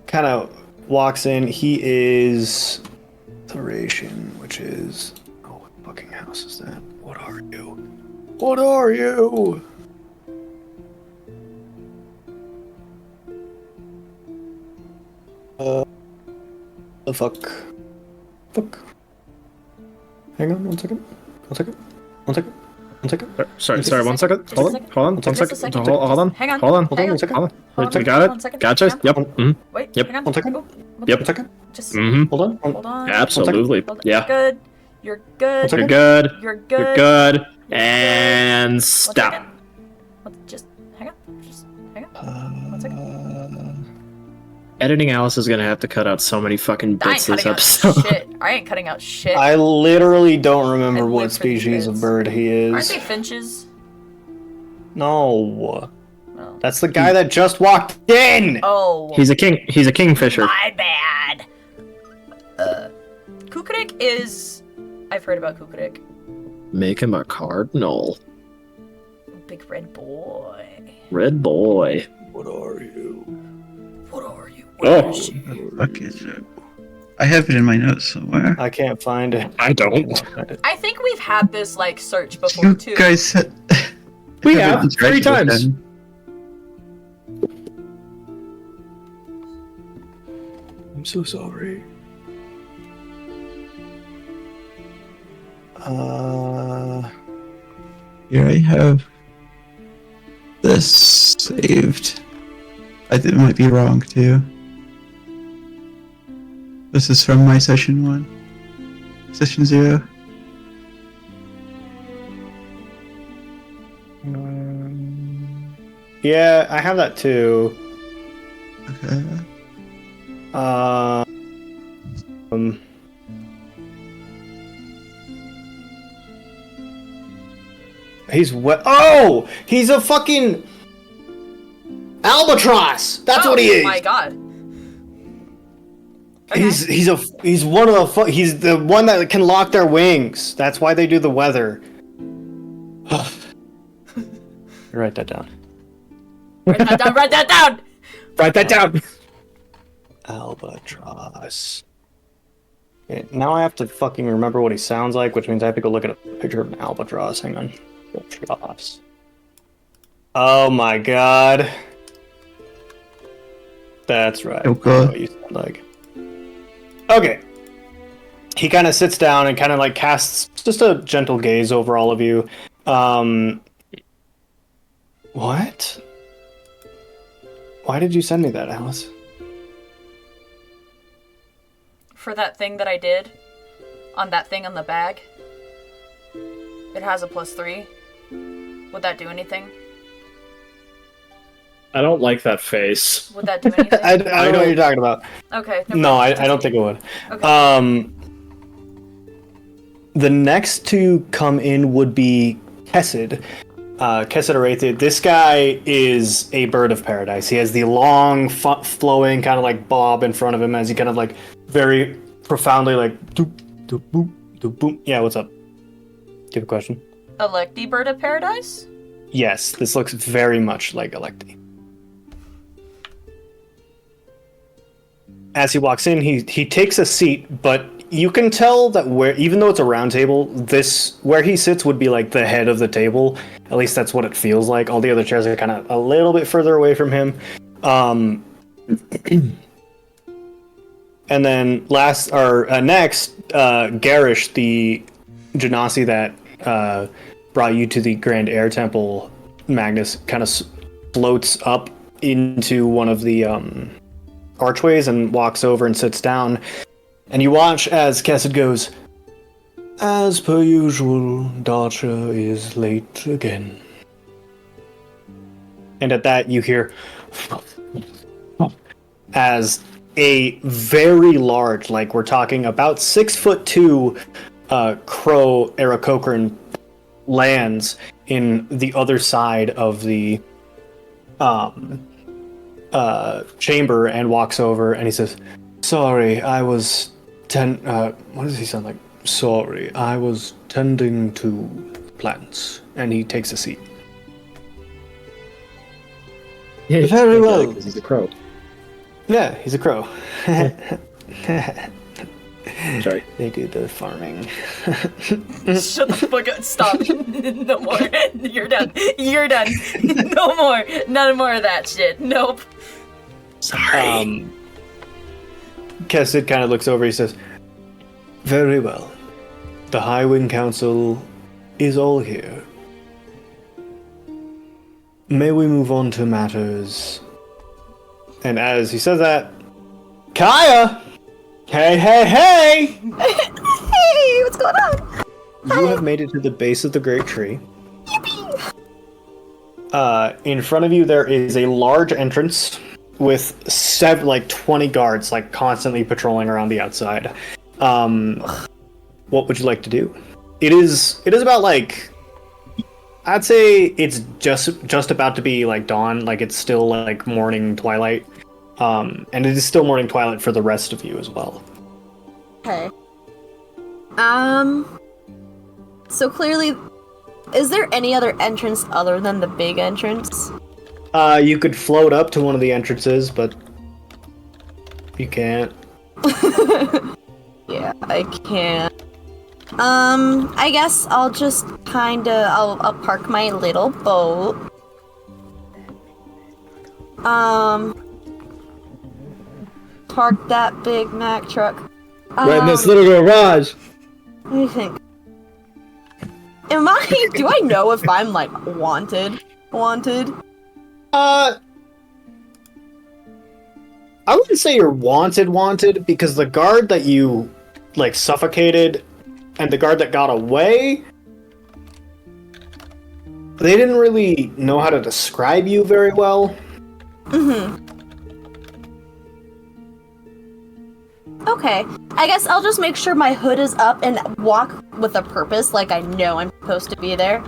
kind of walks in. He is Thracian, which is what fucking house is that? What are you? What are you? The fuck? Fuck. Hang on, one second. One second. One second. One second. Sorry, 1 second. Just a Hold on, second. hold on, 1 Just a second. second. Hold on, Hang on. hold on, Hold on, Hang one second. hold Hold on. on, Got it? 1 second. Gotcha. Hang on. Yep. Mm-hmm. Wait. Yep. Hang on. 1 second. Oh, Yep. One second. Just Mm-hmm. Hold on. hold on. Absolutely. Hold on. Yeah. Good. You're good. You're good. You're good. You're good. You're good. And 1 stop. second. Just hang on. Just hang on. 1 second. Editing Alice is gonna have to cut out so many fucking I ain't bits this cutting out episode. shit. I ain't cutting out shit. I literally don't remember I what live for these species of bits. bird he Aren't is. they finches? No. No. That's the guy that just walked in! Oh. He's a king. He's a kingfisher. My bad. Kukurik is. I've heard about Kukurik. Make him a cardinal. Big red boy. Red boy. What are you? What are you? Oh. Where is she? Fuck is it? I have it in my notes somewhere. I can't find it. I don't. I think we've had this like search before You too. guys said. We I have it 3 right times. then. I'm so sorry. Here I have this saved. I think it might be wrong too. This is from my session 1. Session 0. Yeah, I have that too. Okay. He's what? Oh, he's a fucking albatross. That's what he is. Oh my god. Okay. He's one of the he's the one that can lock their wings. That's why they do the weather. Write that down. Write that down, write that down! Write that down. Albatross. Okay, now I have to fucking remember what he sounds like, which means I have to go look at a picture of an albatross. Hang on. Albatross. Oh my god. That's right. Oh I know god. what you sound like. Okay. He kind of sits down and kind of like casts just a gentle gaze over all of you. What? Why did you send me that, Alice? For that thing that I did, on that thing on the bag, it has a +3. Would that do anything? I don't like that face. Would that do anything? I don't know what you're talking about. Okay. No, I don't think it would. Okay. The next to come in would be Kessid. Kessid Arathid. This guy is a bird of paradise. He has the long, flowing kind of like bob in front of him as he kind of like very profoundly like doop, doop, boop, doop, boop. Yeah, what's up? Do you have a question? Electi Bird of Paradise? Yes, this looks very much like Electi. As he walks in, he takes a seat, but you can tell that even though it's a round table, where he sits would be like the head of the table. At least that's what it feels like. All the other chairs are kind of a little bit further away from him. And then next, Garish, the Genasi that brought you to the Grand Air Temple, Magnus, kind of floats up into one of the archways and walks over and sits down. And you watch as Kessid goes, "As per usual, Dacha is late again." And at that you hear as a very large, like we're talking about 6'2", crow Aarakocra lands in the other side of the chamber and walks over and he says, "Sorry, I was what does he sound like? Sorry, I was tending to plants." And he takes a seat. Yeah, Very well. Because he's a crow. Yeah, he's a crow. Sorry. They do the farming. Shut the fuck up. Stop. No more. You're done. You're done. No more. None more of that shit. Nope. Sorry. Kessid kind of looks over, he says, "Very well. The High Wing Council is all here. May we move on to matters?" And as he says that, Kaya! Hey, hey, hey! Hey, what's going on? You have made it to the base of the Great Tree. In front of you there is a large entrance with 20 guards like constantly patrolling around the outside. What would you like to do? It is about like, I'd say it's just about to be like dawn, like it's still like morning twilight. And it is still morning twilight for the rest of you as well. Okay. So clearly, is there any other entrance other than the big entrance? You could float up to one of the entrances, but you can't. Yeah, I can't. I guess I'll just I'll park my little boat. park that Big Mac truck? Right in this little garage. Let me think. Do I know if I'm, like, wanted? Wanted? I wouldn't say you're wanted, because the guard that you, like, suffocated and the guard that got away, they didn't really know how to describe you very well. Mm-hmm. Okay. I guess I'll just make sure my hood is up and walk with a purpose, like I know I'm supposed to be there.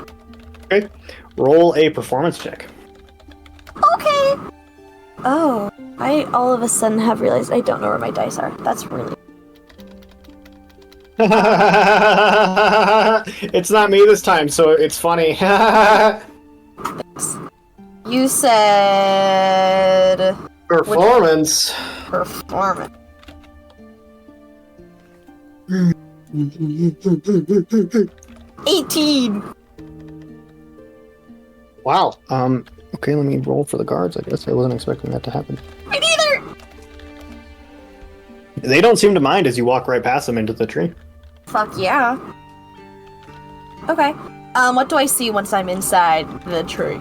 Okay. Roll a performance check. Okay! Oh, I all of a sudden have realized I don't know where my dice are. That's really... It's not me this time, so it's funny. You said... Performance. Performance. 18! Wow. Okay, let me roll for the guards, I guess. I wasn't expecting that to happen. Me neither! They don't seem to mind as you walk right past them into the tree. Fuck yeah. Okay. What do I see once I'm inside the tree?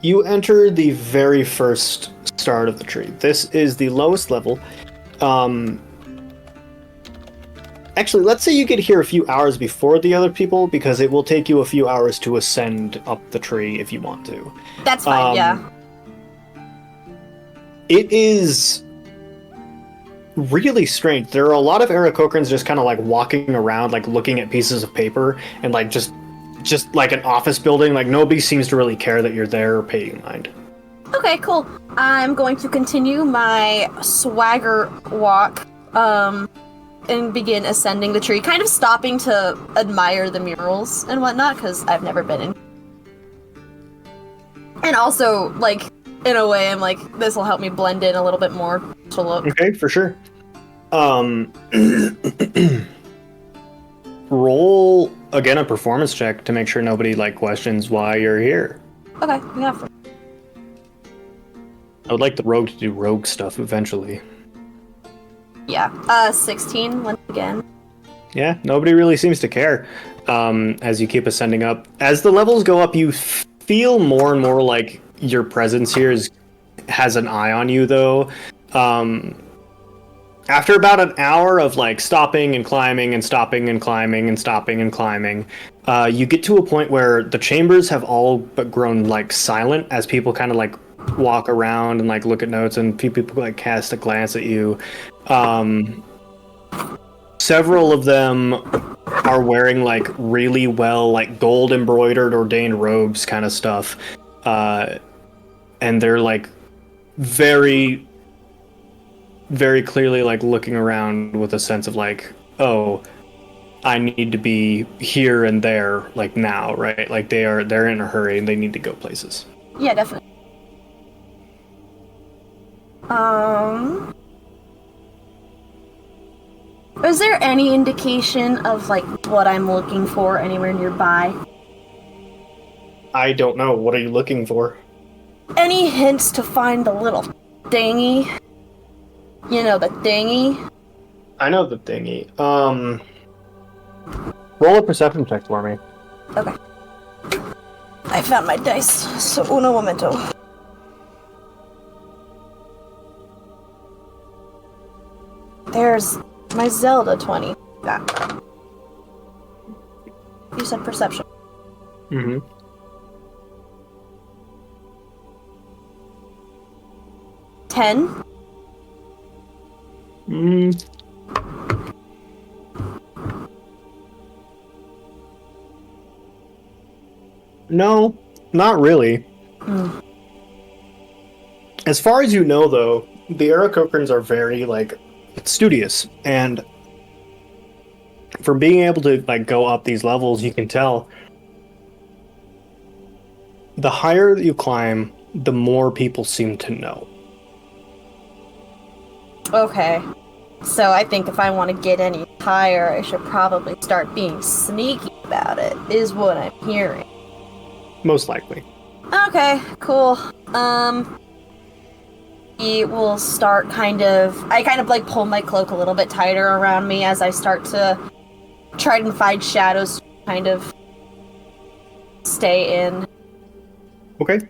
You enter the very first start of the tree. This is the lowest level. Actually, let's say you get here a few hours before the other people, because it will take you a few hours to ascend up the tree if you want to. That's fine, yeah. It is really strange. There are a lot of Aarakocrans just kind of like walking around, like looking at pieces of paper, and like just like an office building. Like nobody seems to really care that you're there or pay you mind. Okay, cool. I'm going to continue my swagger walk, and begin ascending the tree, kind of stopping to admire the murals and whatnot, because I've never been in. And also, like, in a way, I'm like, this will help me blend in a little bit more to look. Okay, for sure. Roll again a performance check to make sure nobody like questions why you're here. Okay, yeah. I would like the rogue to do rogue stuff eventually. Yeah, 16 once again. Yeah, nobody really seems to care as you keep ascending up. As the levels go up, you feel more and more like your presence here has an eye on you, though. After about an hour of like stopping and climbing and stopping and climbing and stopping and climbing, you get to a point where the chambers have all but grown like silent as people kind of like walk around and like look at notes, and people like cast a glance at you. Several of them are wearing like really well like gold embroidered ordained robes kind of stuff, and they're like very clearly like looking around with a sense of like, oh, I need to be here and there like now, right? Like they're in a hurry and they need to go places. Yeah, definitely. Is there any indication of like what I'm looking for anywhere nearby? I don't know. What are you looking for? Any hints to find the little thingy? You know, the thingy? I know the thingy. Roll a perception check for me. Okay. I found my dice, so uno momento. There's my Zelda 20. Yeah. You said perception. Mm-hmm. 10? No, not really. As far as you know, though, the Aarakocrans are very, like, studious, and from being able to, like, go up these levels, you can tell the higher that you climb, the more people seem to know. Okay. So I think if I want to get any higher, I should probably start being sneaky about it, is what I'm hearing. Most likely. Okay, cool. he will start I kind of like pull my cloak a little bit tighter around me as I start to try and find shadows to kind of stay in. Okay.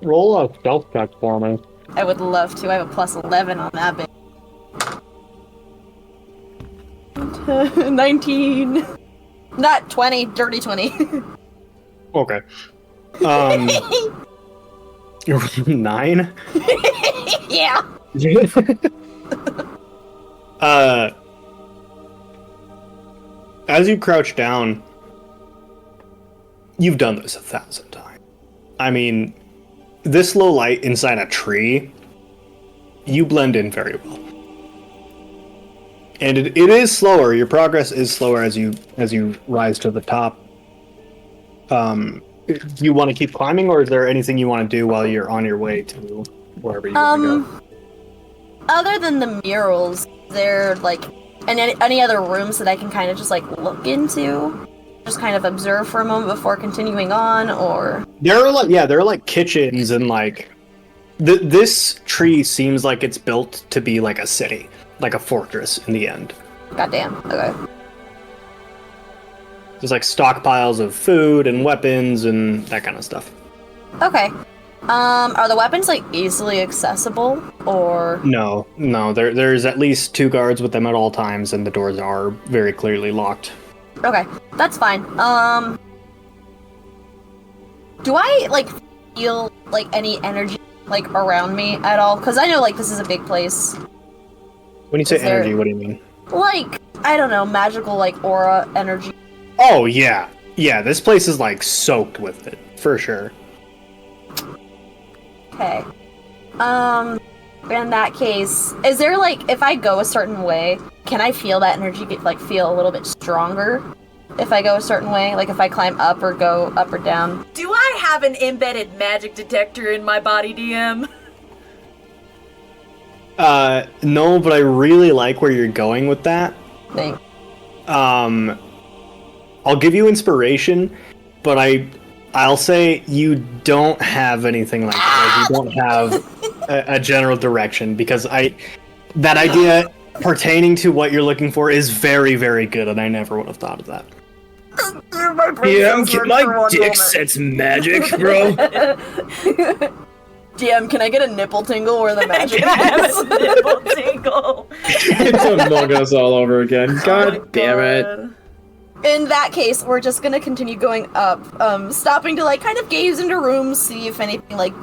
Roll a stealth check for me. I would love to. I have a plus 11 on that bit. 19. Not 20, dirty 20. Okay. You're 9? Yeah. As you crouch down, you've done this 1,000 times. I mean, this low light inside a tree, you blend in very well. And it is slower. Your progress is slower as you rise to the top. Do you want to keep climbing, or is there anything you want to do while you're on your way to wherever you want to go? Other than the murals, there like any other rooms that I can kind of just like look into, just kind of observe for a moment before continuing on, or There are like kitchens and like this tree seems like it's built to be like a city, like a fortress in the end. goddamn. Okay. There's like stockpiles of food and weapons and that kind of stuff. Okay. Are the weapons like easily accessible, or No, there's at least 2 guards with them at all times, and the doors are very clearly locked. okay, that's fine. Do I like feel like any energy like around me at all? Because I know like this is a big place. When you say Is there- energy, what do you mean? Like I don't know, magical like aura energy. Oh yeah, this place is like soaked with it for sure. Okay. In that case, is there like if I go a certain way, can I feel that energy feel a little bit stronger? If I go a certain way, like if I climb up or go up or down. Do I have an embedded magic detector in my body, DM? No, but I really like where you're going with that. Thing. I'll give you inspiration, but I'll say you don't have anything like that. You don't have a general direction, because that idea pertaining to what you're looking for is very, very good, and I never would have thought of that. my dick sense magic, bro. DM, can I get a nipple tingle where the magic Can I have is? a nipple tingle? It's Among Us all over again. God damn it. In that case, we're just gonna continue going up, stopping to like kind of gaze into rooms, see if anything like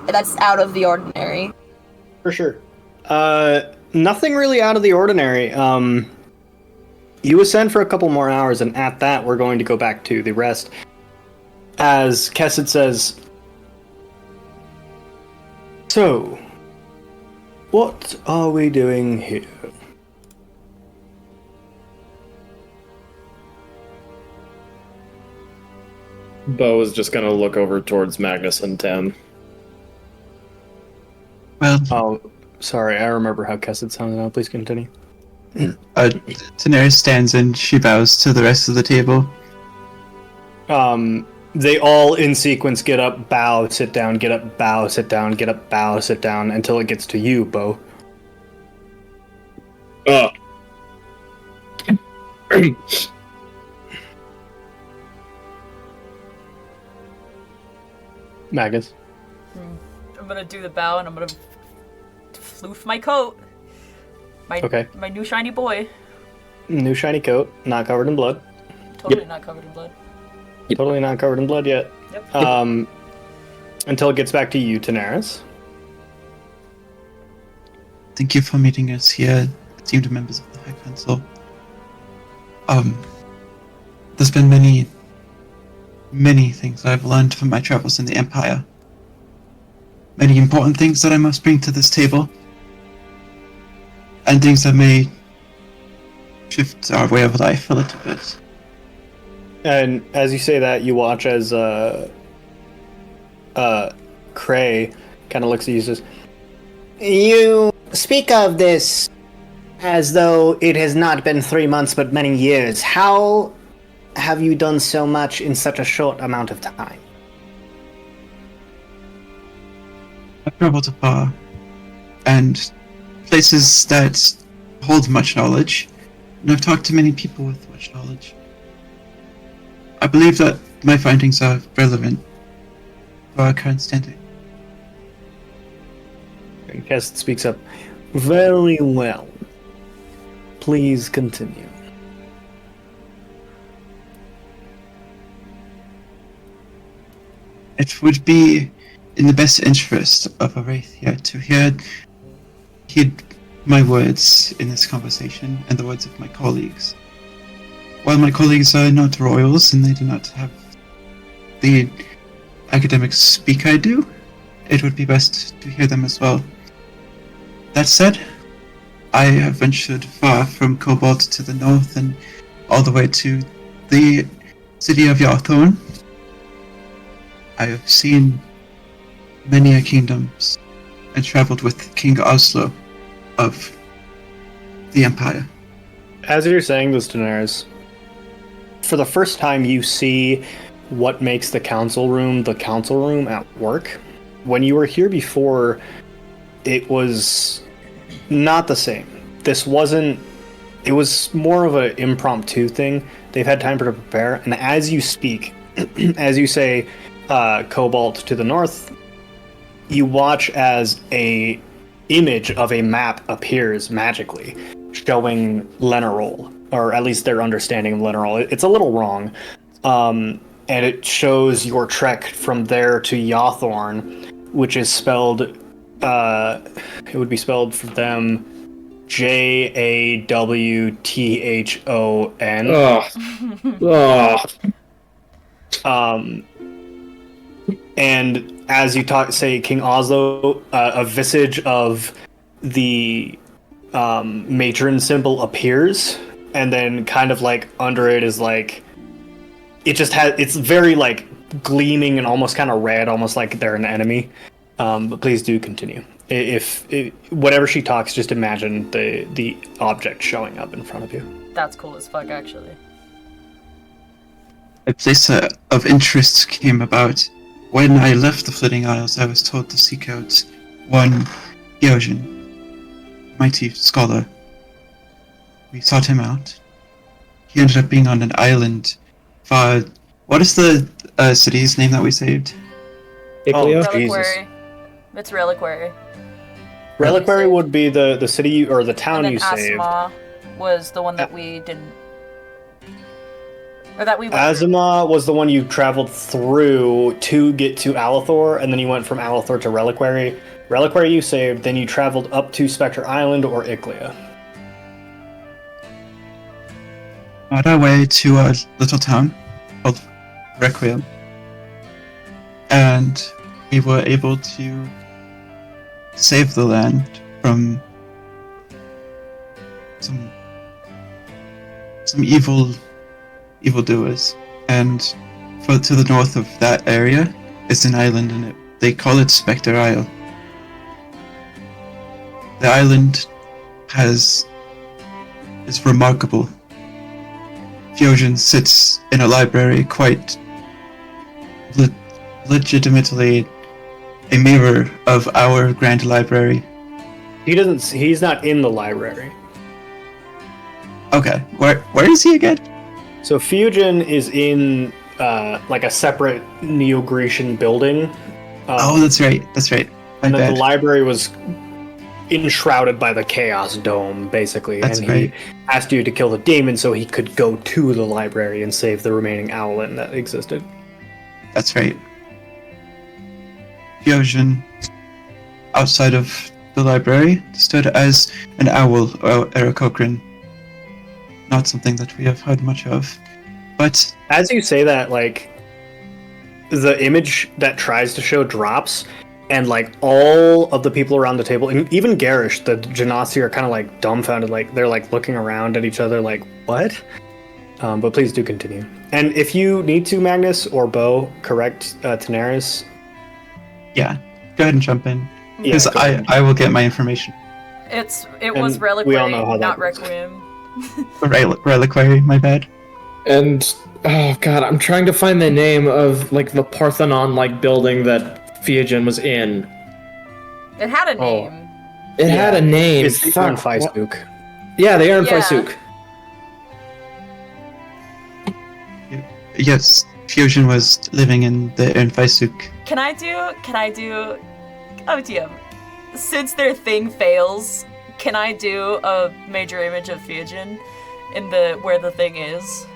that's out of the ordinary. For sure. Nothing really out of the ordinary. You ascend for a couple more hours, and at that, we're going to go back to the rest. As Kessid says, so, what are we doing here? Bo is just gonna look over towards Magnus and Tim. Well, Oh, sorry, I remember how Kessid sounded now. Please continue. Daenerys stands and she bows to the rest of the table. They all in sequence get up, bow, sit down, get up, bow, sit down, get up, bow, sit down, until it gets to you, Bo. Magus. I'm gonna do the bow and I'm gonna floof my coat. Okay. My new shiny boy. New shiny coat, not covered in blood. Totally not covered in blood. Totally not covered in blood yet. Yep. Until it gets back to you, Daenerys. Thank you for meeting us here, esteemed members of the High Council. There's been many things I've learned from my travels in the Empire. Many important things that I must bring to this table. And things that may shift our way of life a little bit. And as you say that, you watch as Cray kind of looks at you and says, "You speak of this as though it has not been 3 months but many years. How have you done so much in such a short amount of time?" I've traveled afar, and places that hold much knowledge, and I've talked to many people with much knowledge. I believe that my findings are relevant for our current standing. Kest speaks up. Very well. Please continue. It would be in the best interest of a wraith here to heed my words in this conversation and the words of my colleagues. While my colleagues are not royals and they do not have the academic speak I do, it would be best to hear them as well. That said, I have ventured far from Cobalt to the north and all the way to the city of Yarthorn. I have seen many kingdoms and traveled with King Oslo of the Empire. As you're saying this, Daenerys, for the first time you see what makes the council room at work. When you were here before, it was not the same. This wasn't... It was more of an impromptu thing. They've had time to prepare, and as you speak, as you say Cobalt to the north, you watch as a image of a map appears magically, showing Lenerol, or at least their understanding of Lenerol. It's a little wrong, and it shows your trek from there to Yawthorn, which is spelled, it would be spelled for them Jawthon. And as you say King Oslo, a visage of the matron symbol appears, and then kind of like under it is like, it's very like gleaming and almost kind of red, almost like they're an enemy. But please do continue. If whatever she talks, just imagine the object showing up in front of you. That's cool as fuck, actually. A place of interest came about. When I left the Flitting Isles, I was told to seek out one Georgian, mighty scholar. We sought him out. He ended up being on an island far... What is the city's name that we saved? Iglia? Reliquary. It's Reliquary. Reliquary would be the city or the town and you then saved. Asma was the one that we didn't... Or that we went through. Azuma was the one you traveled through to get to Alethor, and then you went from Alethor to Reliquary. Reliquary you saved, then you traveled up to Spectre Island or Iglia. On our way to a little town called Requiem, and we were able to save the land from some evildoers. And to the north of that area is an island, and they call it Spectre Isle. The island is remarkable. Fyojin sits in a library, quite legitimately a mirror of our grand library. He's not in the library. Okay, where is he again? So Fusion is in like a separate Neo-Grecian building. Oh, that's right. My And then bad. the library was enshrouded by the Chaos Dome, basically. That's and right. he asked you to kill the demon so he could go to the library and save the remaining owlin that existed. That's right. Fyojin, outside of the library, stood as an owl or Aarakocra. Not something that we have heard much of. But As you say that, like, the image that tries to show drops, and like all of the people around the table, and even Garish, the Genasi, are kind of like dumbfounded, like they're like looking around at each other like, what? But please do continue. And if you need to, Magnus or Bo, correct Daenerys. yeah, go ahead and jump in. Yeah, Because go ahead. I will get my information. It And was we all Reliquary, know how that not works. Requiem. Reliquary, my bad. And oh god, I'm trying to find the name of like the Parthenon like building that Theogen was in. It had a Oh. name. It had a name. It's the Fuck, Faisuk. Yeah, the Aaron Yeah. Faisuk. Yes, Fusion was living in the Faisuk. Can I do? Oh, DM. Since their thing fails, can I do a major image of Fusion in the where the thing is?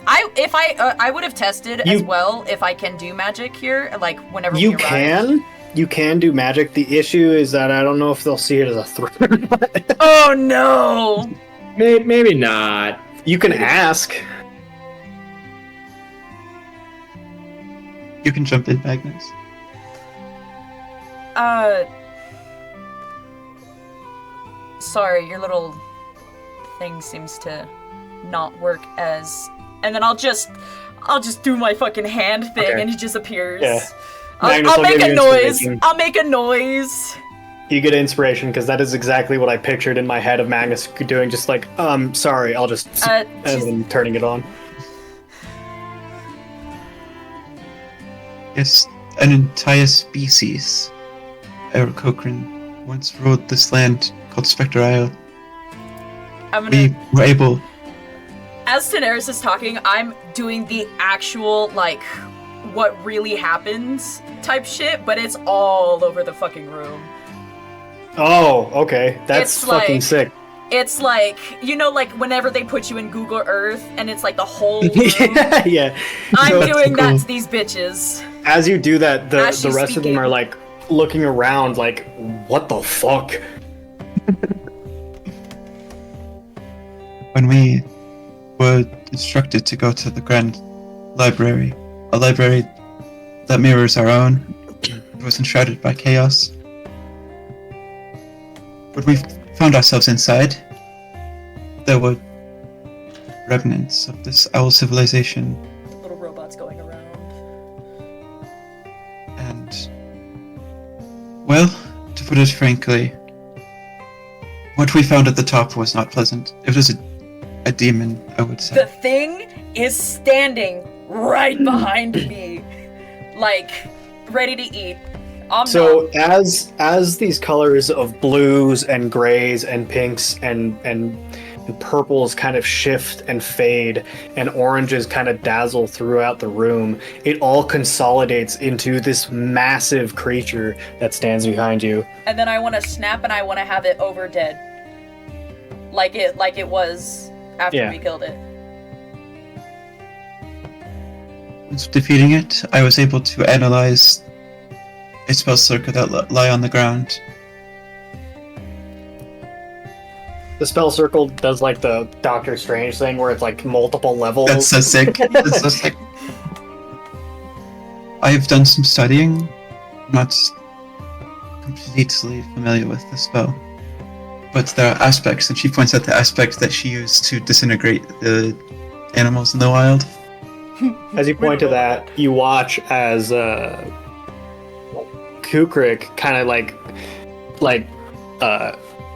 I would have tested as You- well if I can do magic here, like whenever You we arrive. can do magic. The issue is that I don't know if they'll see it as a threat. Oh no! Maybe not. You can ask. You can jump in, Magnus. Sorry, your little thing seems to not work as. And then I'll just do my fucking hand thing, Okay. and he just appears. Yeah. I'll Magnus will make give a you noise. inspiration. I'll make a noise. You get inspiration because that is exactly what I pictured in my head of Magnus doing. Just like, sorry, I'll just and Just- then turning it on. Yes, an entire species, Eric Cochran, once ruled this land called Spectre Isle. I'm gonna. We were able. As Daenerys is talking, I'm doing the actual, like, what really happens type shit, but it's all over the fucking room. Oh, okay, that's It's fucking like- sick. It's like, you know, like whenever they put you in Google Earth and it's like the whole room. Yeah. I'm So doing that cool. to these bitches. as you do that, the As the she's rest of them speaking. are like looking around, like, what the fuck? When we were instructed to go to the Grand Library, a library that mirrors our own, it was enshrouded by chaos. When we found ourselves inside, there were remnants of this owl civilization, Little robots going around. and, well, to put it frankly, what we found at the top was not pleasant. It was a demon, I would The say. thing is standing right behind me. Like, ready to eat. I'm So not. as these colors of blues and grays and pinks and purples kind of shift and fade and oranges kind of dazzle throughout the room, it all consolidates into this massive creature that stands behind you. And then I want to snap and I want to have it over dead. Like it was after Yeah. we killed it. Once defeating it, I was able to analyze a spell circle that lie on the ground. The spell circle does like the Doctor Strange thing where it's like multiple levels. That's so sick. That's so sick. I've done some studying, not completely familiar with the spell, but there are aspects, and she points out the aspects that she used to disintegrate the animals in the wild. As you point to that, you watch as Kukrik kind of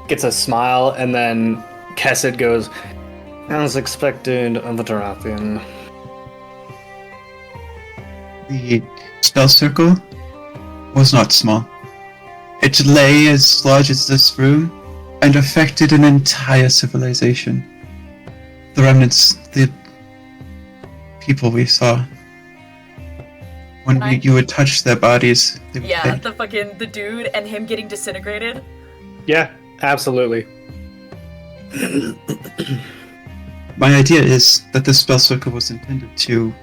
gets a smile, and then Kessid goes, "As expected of a Dorathian." The spell circle was not small. It lay as large as this room and affected an entire civilization. The remnants, the people we saw. When Can I- you would touch their bodies, they would Yeah, fade. the dude and him getting disintegrated. Yeah, absolutely. My idea is that this spell circle was intended to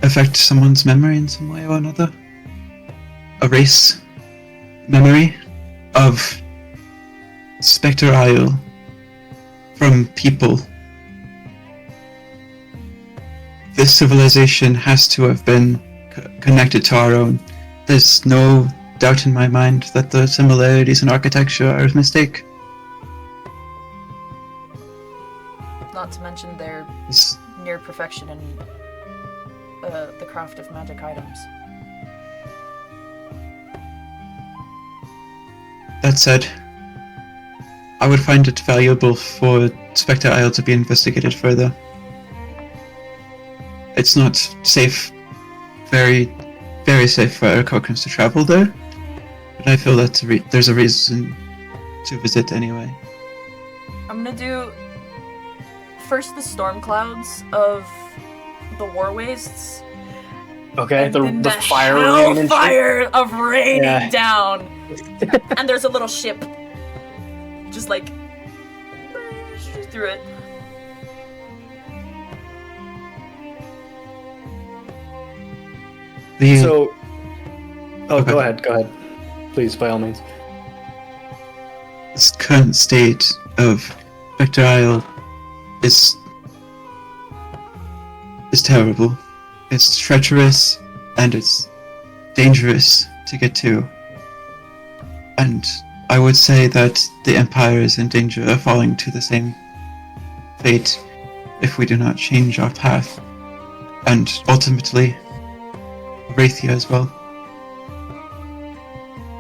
affect someone's memory in some way or another. Erase memory of Spectre Isle from people. This civilization has to have been connected to our own. There's no doubt in my mind that the similarities in architecture are a mistake. Not to mention their This- near perfection in the craft of magic items. That said, I would find it valuable for Spectre Isle to be investigated further. it's not safe, very, very safe for Aarakocrans to travel there. But I feel that there's a reason to visit anyway. I'm gonna do first the storm clouds of the war wastes. Okay, And the then fire rain and shit. hellfire of raining Yeah. down. And there's a little ship just like through it. So, Okay. Go ahead. Please, by all means. This current state of Spectre Isle is terrible. It's treacherous and it's dangerous to get to. And I would say that the Empire is in danger of falling to the same fate if we do not change our path. And ultimately, Wraithia as well.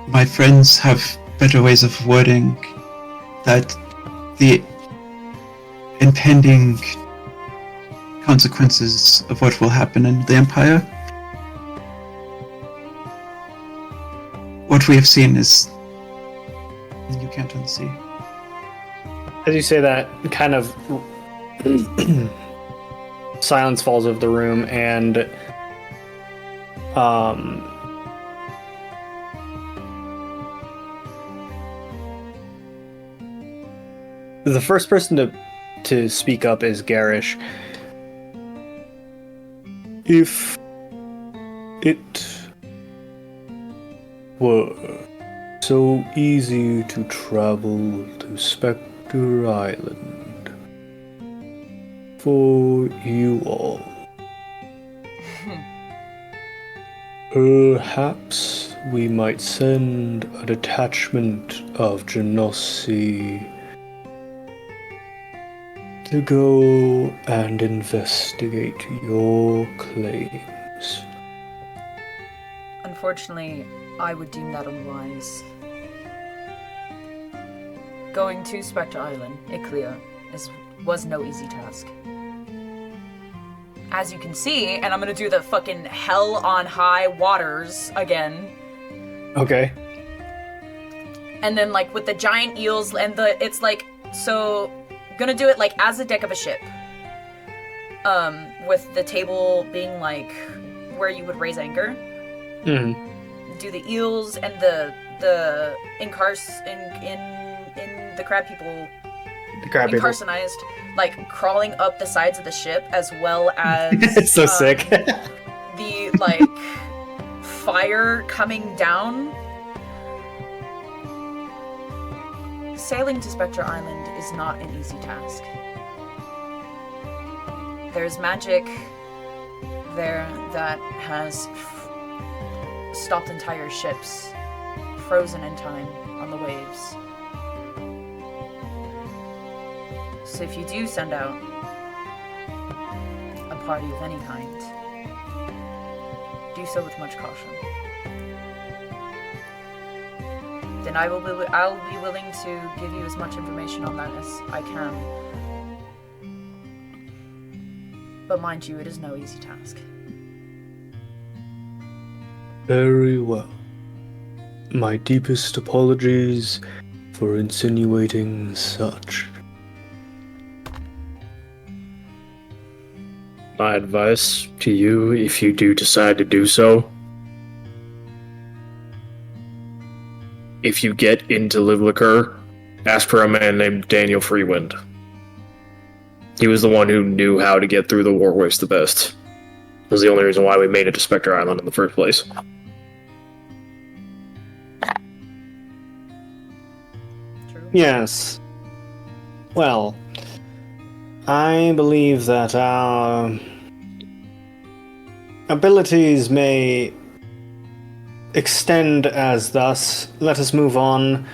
My friends have better ways of wording that the impending consequences of what will happen in the Empire. What we have seen is you can't unsee. As you say that, kind of silence falls over the room, and the first person to speak up is Garish. If it were so easy to travel to Spectre Island for you all, perhaps we might send a detachment of Genossi to go and investigate your claims. Unfortunately, I would deem that unwise. Going to Spectre Island, Iclea, was no easy task. As you can see, and I'm gonna do the fucking hell on high waters again. Okay. And then like with the giant eels and it's like, so gonna do it like as a deck of a ship. With the table being like where you would raise anchor. Mm-hmm. Do the eels and the in the crab people The crab people. incarcerized, like crawling up the sides of the ship, as well as It's so sick. the like fire coming down. Sailing to Spectre Island is not an easy task. There's magic there that has stopped entire ships, frozen in time on the waves. So if you do send out a party of any kind, do so with much caution. Then I'll be willing to give you as much information on that as I can. But mind you, it is no easy task. Very well. My deepest apologies for insinuating such. My advice to you, if you do decide to do so, if you get into Livlicker, ask for a man named Daniel Freewind. He was the one who knew how to get through the war waste the best. It was the only reason why we made it to Spectre Island in the first place. True. Yes. Well, I believe that our abilities may extend as thus. Let us move on.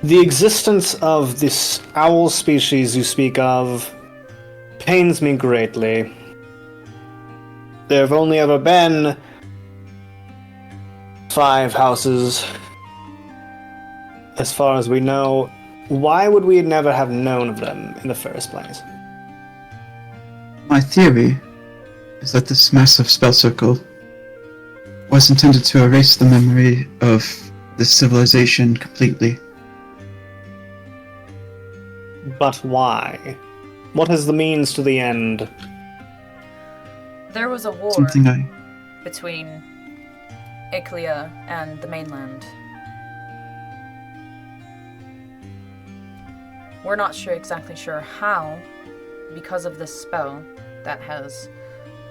The existence of this owl species you speak of pains me greatly. There have only ever been 5 houses, as far as we know. Why would we never have known of them in the first place? My theory is that this massive spell circle was intended to erase the memory of this civilization completely. But why? What is the means to the end? There was a war Something I between Iclia and the mainland. We're not exactly sure how, because of this spell that has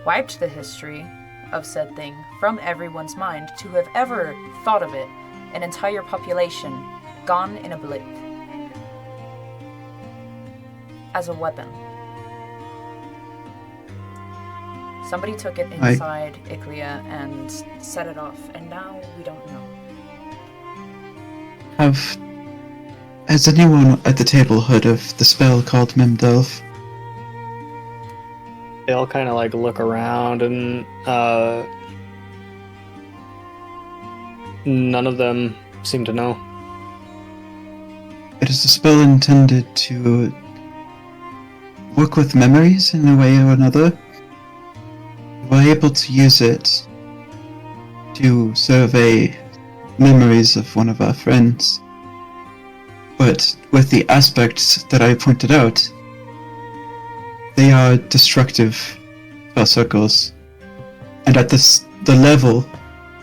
wiped the history of said thing from everyone's mind to have ever thought of it. An entire population gone in a blip. As a weapon. Somebody took it inside Iclia and set it off, and now we don't know. Has anyone at the table heard of the spell called Memdelf? They all kind of like look around, and none of them seem to know. It is a spell intended to work with memories in a way or another. You are able to use it to survey memories of one of our friends. But with the aspects that I pointed out, they are destructive spell circles. And at the level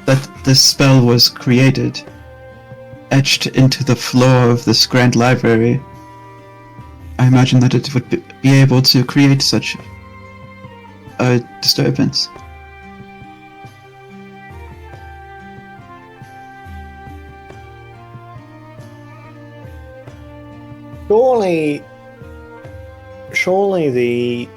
that this spell was created, etched into the floor of this grand library, I imagine that it would be able to create such a disturbance. Surely the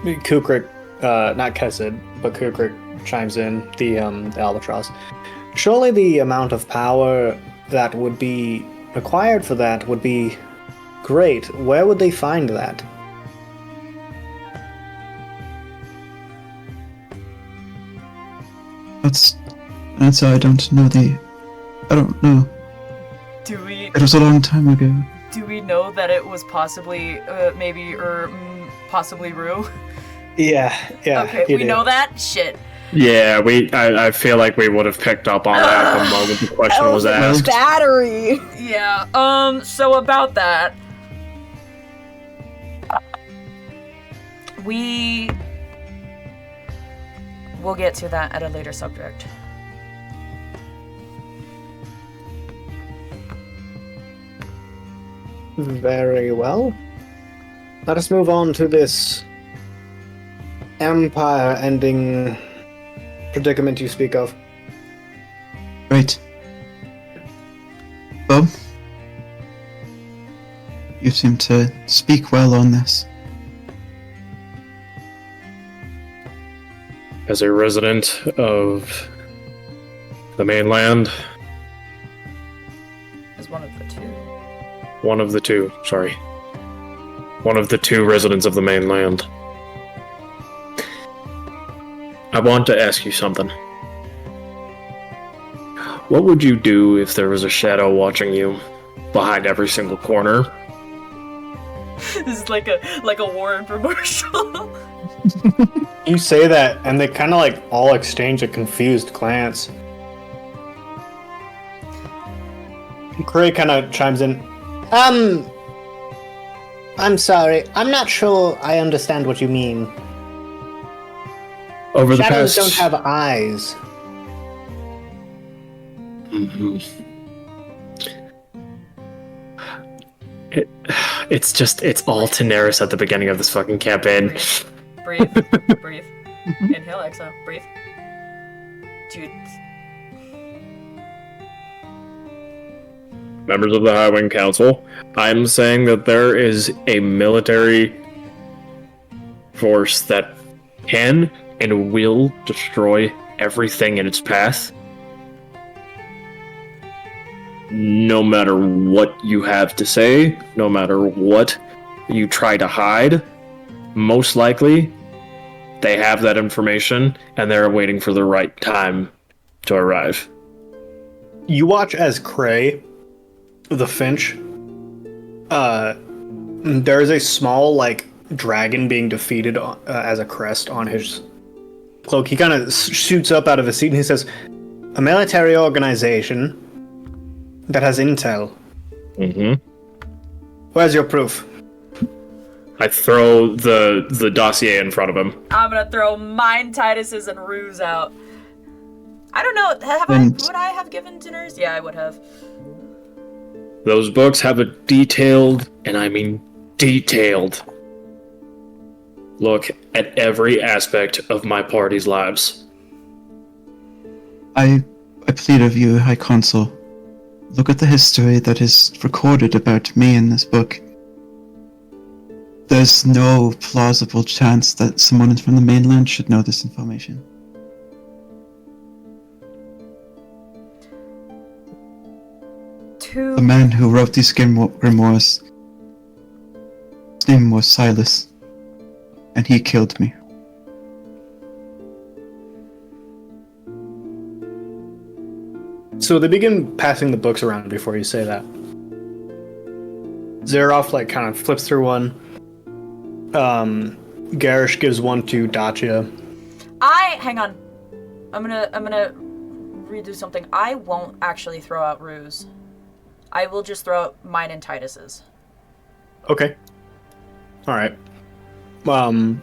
Kukrik, not Kessid, but Kukrik chimes in, the albatross. Surely the amount of power that would be acquired for that would be great. Where would they find that? That's an answer I don't know. I don't know. It was a long time ago. Do we know that it was possibly, possibly Rue? Yeah. Okay, we know that? Shit. Yeah, I feel like we would have picked up on that the moment the question was asked. Battery. Yeah, so about that. We'll get to that at a later subject. Very well. Let us move on to this empire-ending predicament you speak of. Right. Bob? You seem to speak well on this. As a resident of the mainland, As one of the two. one of the two residents of the mainland, I want to ask you something. What would you do if there was a shadow watching you behind every single corner? This is like a war infomercial. You say that, and they kind of like all exchange a confused glance. Cray kind of chimes in. I'm sorry. I'm not sure I understand what you mean. Over the Shadows past... don't have eyes. Mhm. It's all Daenerys at the beginning of this fucking campaign. Breathe. Breathe. Inhale, exhale. Breathe. Dude. Members of the High Wing Council, I'm saying that there is a military force that can and will destroy everything in its path. No matter what you have to say, no matter what you try to hide, most likely they have that information and they're waiting for the right time to arrive. You watch as Cray, the Finch, there's a small, like, dragon being defeated as a crest on his cloak, he kind of shoots up out of his seat and he says, "A military organization that has intel. Mm-hmm. Where's your proof?" I throw the dossier in front of him. I'm gonna throw mine, Titus's, and Rue's out. I don't know. Would I have given dinners? Yeah, I would have. Those books have a detailed, and I mean detailed, look at every aspect of my party's lives. I plead of you, High Consul, look at the history that is recorded about me in this book. There's no plausible chance that someone from the mainland should know this information. The man who wrote these grimoires, his name was Silas, and he killed me. So they begin passing the books around before you say that. Zeroff kind of flips through one. Garish gives one to Dacia. Hang on. I'm gonna redo something. I won't actually throw out Rue's. I will just throw out mine and Titus's. Okay. Alright. And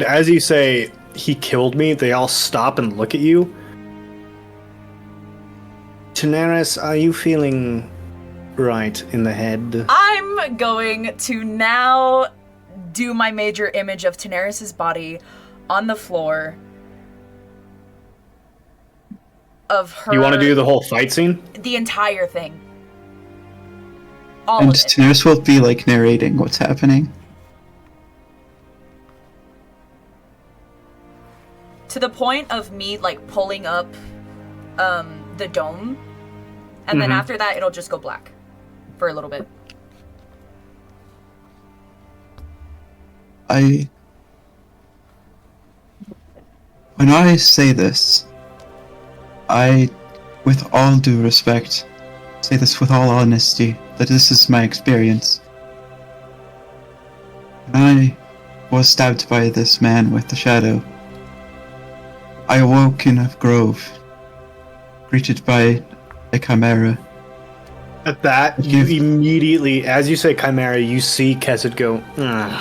as you say, "He killed me," they all stop and look at you. Daenerys, are you feeling right in the head? I'm going to now do my major image of Daenerys' body on the floor. Of her. You want to do the whole fight scene? The entire thing. All And of it. Daenerys will be narrating what's happening. To the point of me pulling up the dome. And then after that it'll just go black for a little bit. When I say this, I, with all due respect, say this with all honesty, that this is my experience. When I was stabbed by this man with the shadow, I awoke in a grove, greeted by a chimera. At that, you immediately, as you say chimera, you see Kessid go, "Ugh."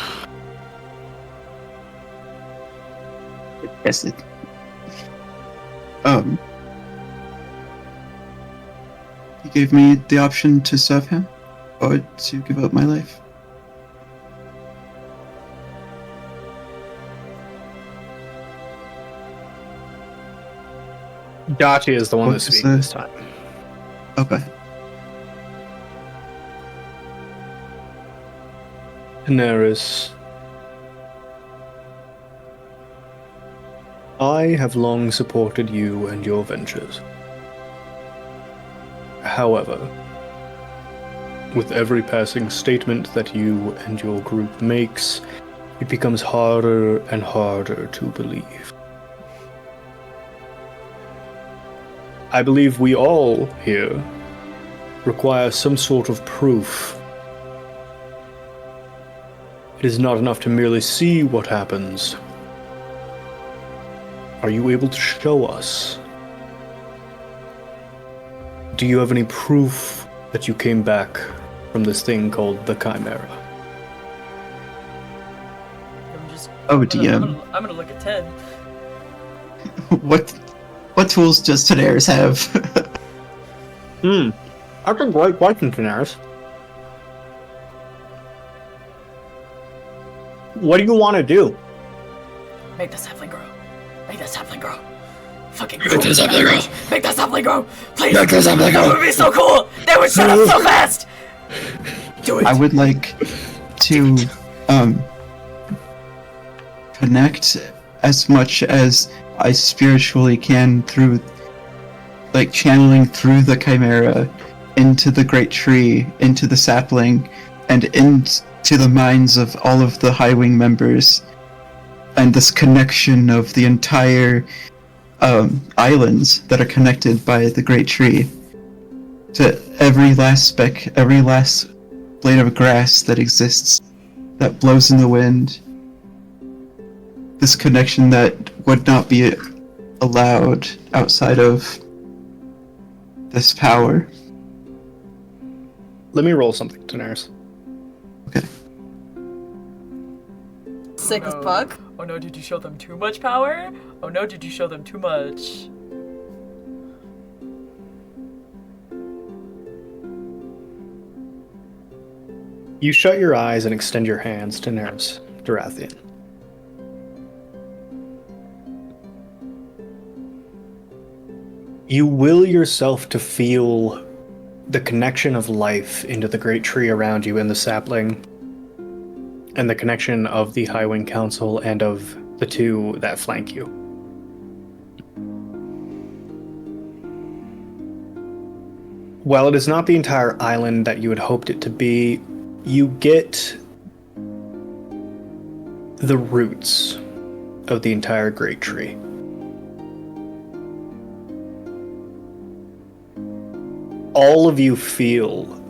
Yes, it. He gave me the option to serve him, or to give up my life. Dacia is the one What that's is speaking the- this time. Okay. Daenerys, I have long supported you and your ventures. However, with every passing statement that you and your group makes, it becomes harder and harder to believe. I believe we all here require some sort of proof. It is not enough to merely see what happens. Are you able to show us? Do you have any proof that you came back from this thing called the Chimera? Oh, DM. I'm gonna look at Ted. What tools does Daenerys have? That's a great question, Daenerys. What do you want to do? Make the sapling grow. Make the sapling grow. Fucking Make the sapling grow. Make the sapling grow. Please. Make the sapling That grow. would be so cool. They would shut up so fast. Do it. I would like to connect as much as I spiritually can through, channeling through the Chimera into the great tree, into the sapling, and into the minds of all of the High Wing members, and this connection of the entire islands that are connected by the great tree to every last speck, every last blade of grass that exists that blows in the wind. This connection that would not be allowed outside of this power. Let me roll something, Daenerys. Okay. Sick as fuck. Oh no, did you show them too much power? Oh no, did you show them too much? You shut your eyes and extend your hands to Daenerys Baratheon. You will yourself to feel the connection of life into the great tree around you and the sapling, and the connection of the Highwing Council and of the two that flank you. While it is not the entire island that you had hoped it to be, you get the roots of the entire great tree. All of you feel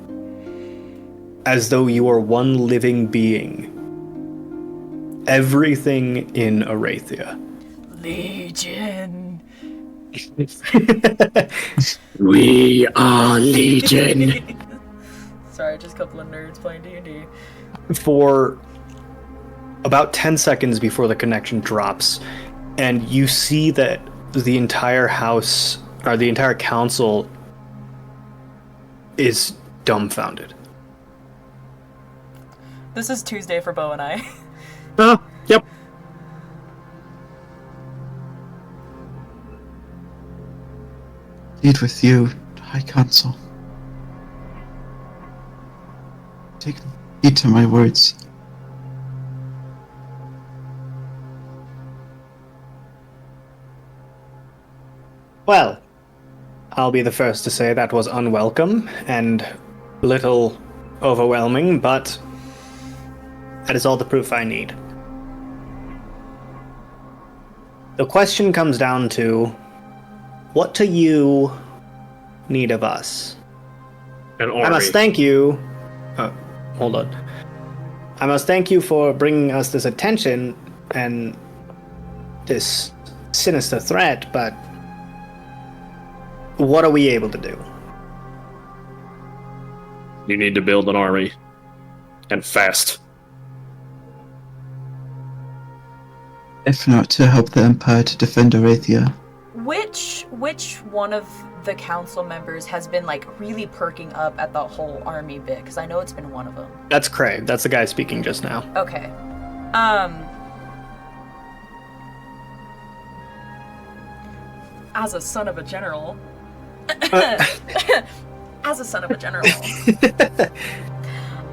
as though you are one living being. Everything in Arathia. Legion. We are Legion. Sorry, just a couple of nerds playing D&D. For about 10 seconds before the connection drops, and you see that the entire house, or the entire council, is dumbfounded. This is Tuesday for Bo and I. Yep. Lead with you, High Council. Take heed to my words. Well, I'll be the first to say that was unwelcome and a little overwhelming, but that is all the proof I need. The question comes down to, what do you need of us? An army. I must thank you. Hold on. I must thank you for bringing us this attention and this sinister threat, but what are we able to do? You need to build an army. And fast. If not to help the Empire to defend Arathia. Which one of the council members has been like really perking up at the whole army bit? Because I know it's been one of them. That's Craig. That's the guy speaking just now. Okay. As a son of a general. As a son of a general.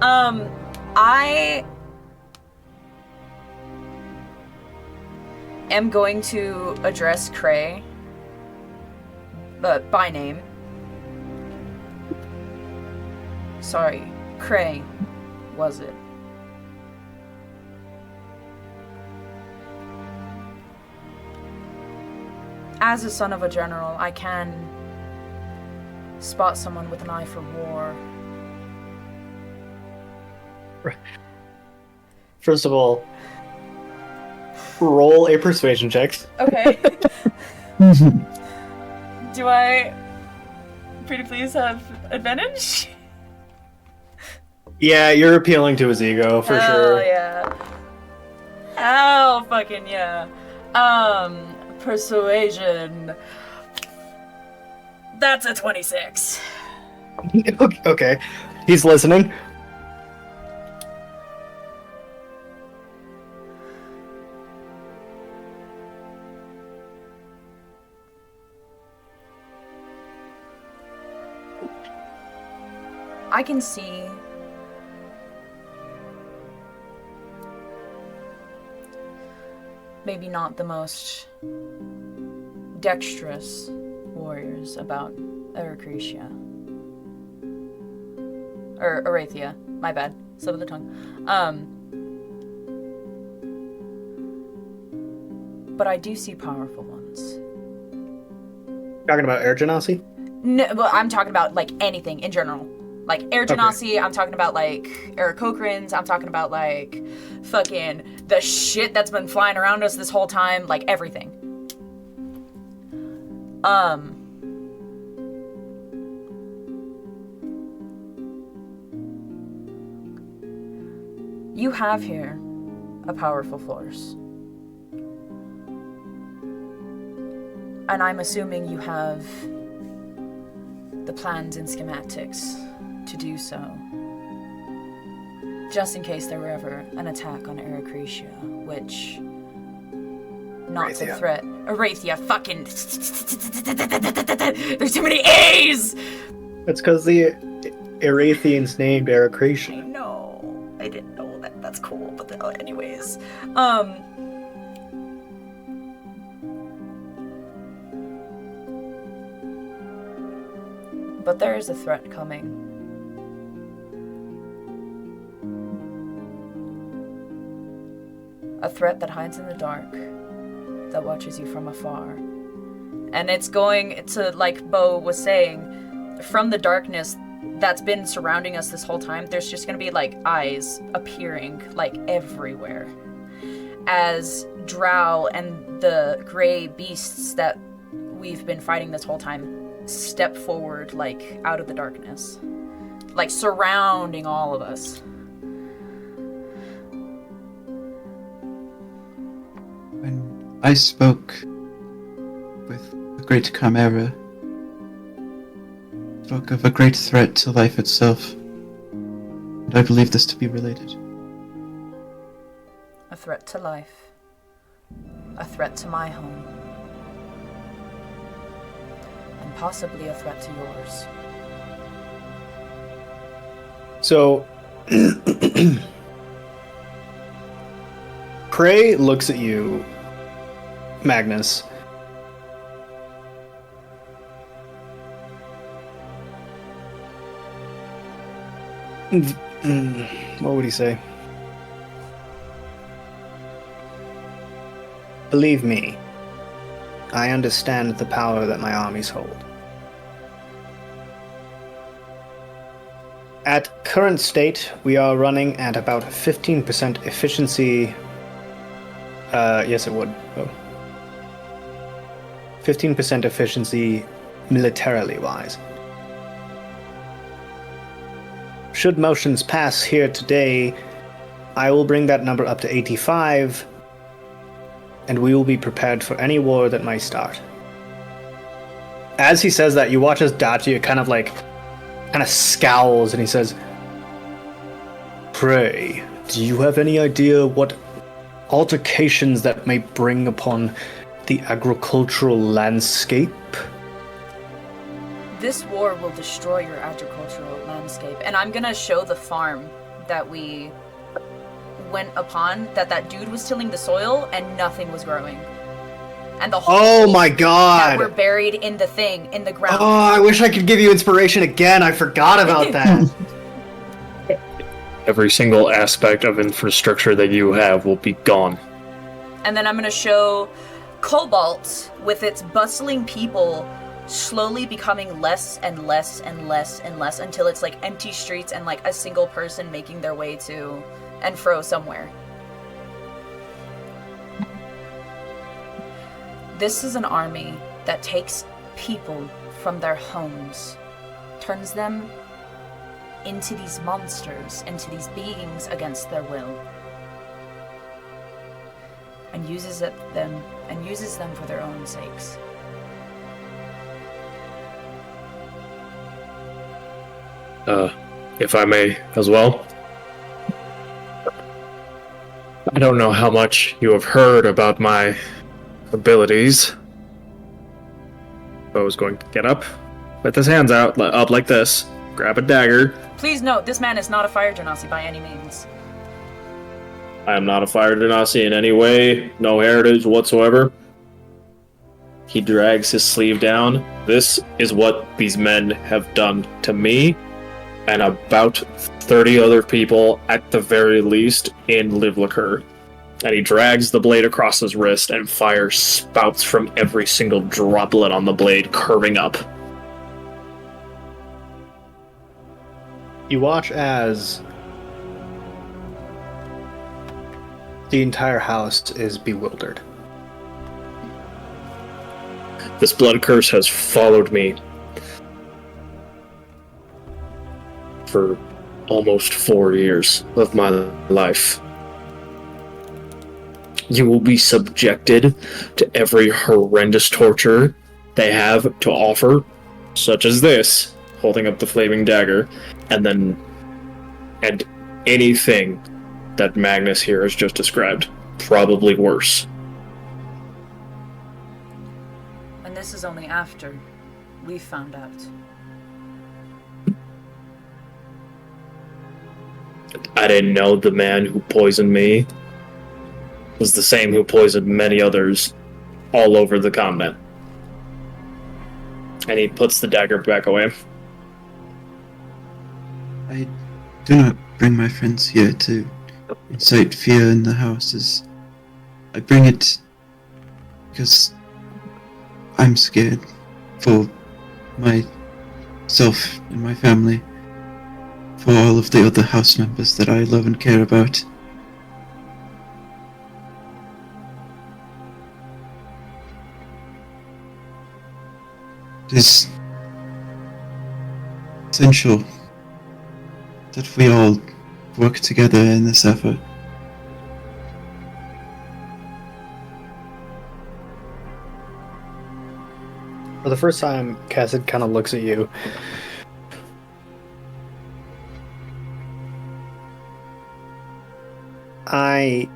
I am going to address Cray, but by name. Sorry, Cray, was it? As a son of a general, I can spot someone with an eye for war. First of all, roll a persuasion check. Okay. Do I pretty please have advantage? Yeah, you're appealing to his ego, for Hell sure. yeah. Hell fucking yeah. Persuasion. That's a 26. Okay. He's listening. I can see maybe not the most dexterous warriors about Aracretia. Or Arathia, my bad. Slip of the tongue. But I do see powerful ones. Talking about Air Genasi? No, but I'm talking about like anything in general. Like air genasi, I'm talking about like Aarakocrans, I'm talking about like fucking the shit that's been flying around us this whole time, like everything. You have here a powerful force. And I'm assuming you have the plans and schematics to do so. Just in case there were ever an attack on Aracretia, which... not a threat. Arathia, fucking... There's too many A's! It's because the Erathians named Aracretia. I know. I didn't know that. That's cool, but anyways. But there is a threat coming. A threat that hides in the dark, that watches you from afar. And it's going to, like Bo was saying, from the darkness that's been surrounding us this whole time, there's just gonna be like eyes appearing like everywhere. As Drow and the gray beasts that we've been fighting this whole time step forward, like, out of the darkness. Like, surrounding all of us. When I spoke with the great Chimera, spoke of a great threat to life itself, and I believe this to be related. A threat to life. A threat to my home. And possibly a threat to yours. So, Prey looks at you, Magnus. What would he say? Believe me, I understand the power that my armies hold. At current state, we are running at about 15% efficiency. Yes, it would. Oh. 15% efficiency militarily wise. Should motions pass here today, I will bring that number up to 85, and we will be prepared for any war that might start. As he says that, you watch as Dacia kind of scowls, and he says, Pray, do you have any idea what altercations that may bring upon the agricultural landscape? This war will destroy your agricultural landscape. And I'm gonna show the farm that we went upon, that dude was tilling the soil and nothing was growing. And the Oh my god! that were buried in the thing, in the ground. Oh, I wish I could give you inspiration again. I forgot about that. Every single aspect of infrastructure that you have will be gone. And then I'm gonna show Cobalt with its bustling people slowly becoming less and less and less and less until it's like empty streets and like a single person making their way to and fro somewhere. This is an army that takes people from their homes, turns them into these monsters, into these beings against their will, and uses them for their own sakes. If I may as well. I don't know how much you have heard about my abilities. Bo's going to get up, with his hands out, up like this, grab a dagger. Please note, this man is not a fire genasi by any means. I am not a fire genasi in any way, no heritage whatsoever. He drags his sleeve down. This is what these men have done to me, and about 30 other people at the very least in Livliker. And he drags the blade across his wrist, and fire spouts from every single droplet on the blade, curving up. You watch as the entire house is bewildered. This blood curse has followed me for almost 4 years of my life. You will be subjected to every horrendous torture they have to offer, such as this, holding up the flaming dagger, and anything that Magnus here has just described, probably worse. And this is only after we found out. I didn't know the man who poisoned me was the same who poisoned many others all over the continent. And he puts the dagger back away. I do not bring my friends here to incite fear in the houses. I bring it because I'm scared for myself and my family, for all of the other house members that I love and care about. It is essential that we all work together in this effort. For the first time, Cassid kind of looks at you. I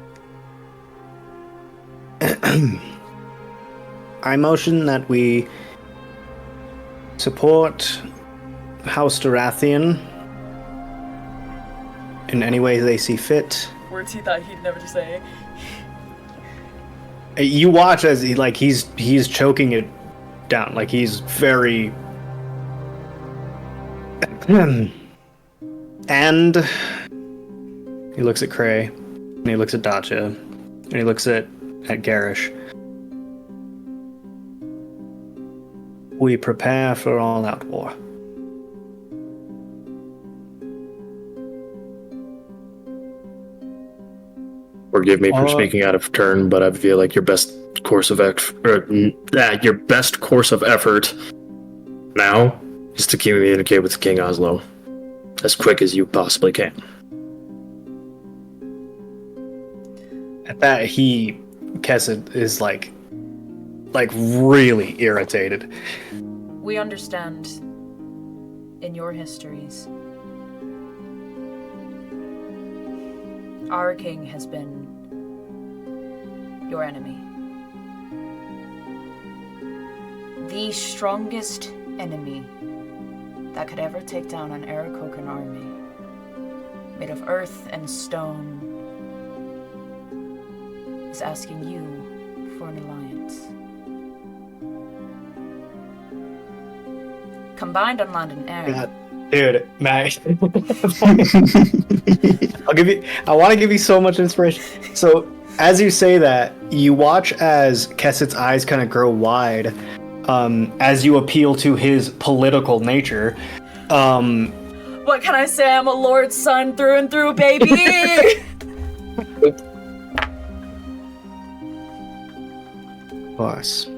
motion that we support House Dorathian in any way they see fit. Words he thought he'd never say. You watch as he's choking it down, like he's very and he looks at Cray, and he looks at Dacha, and he looks at Garish. We prepare for all-out war. Forgive me for speaking out of turn, but I feel like your best course of effort now is to communicate with King Oslo as quick as you possibly can. At that, Kessid is like really irritated. We understand in your histories. Our king has been your enemy. The strongest enemy that could ever take down an Aarakocra army, made of earth and stone, is asking you for an alliance. Combined on land and air. God, dude, Max. I want to give you so much inspiration. So, as you say that, you watch as Kesset's eyes kind of grow wide, as you appeal to his political nature. What can I say? I'm a Lord's son through and through, baby! Of course.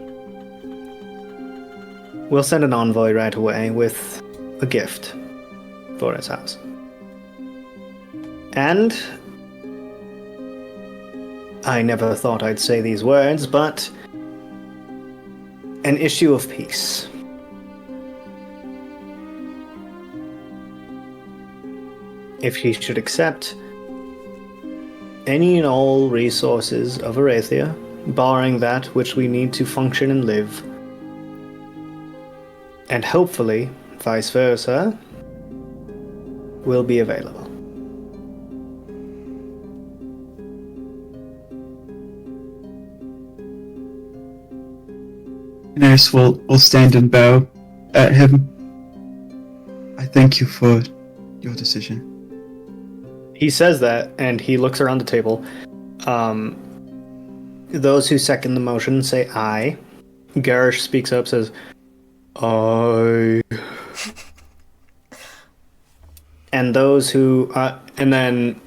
We'll send an envoy right away with a gift for his house. And I never thought I'd say these words, but an issue of peace. If he should accept any and all resources of Arathia, barring that which we need to function and live, and hopefully, vice versa, will be available. Nurse will stand and bow at him. I thank you for your decision. He says that, and he looks around the table. Those who second the motion say aye. Garish speaks up, says, aye. and those who, and then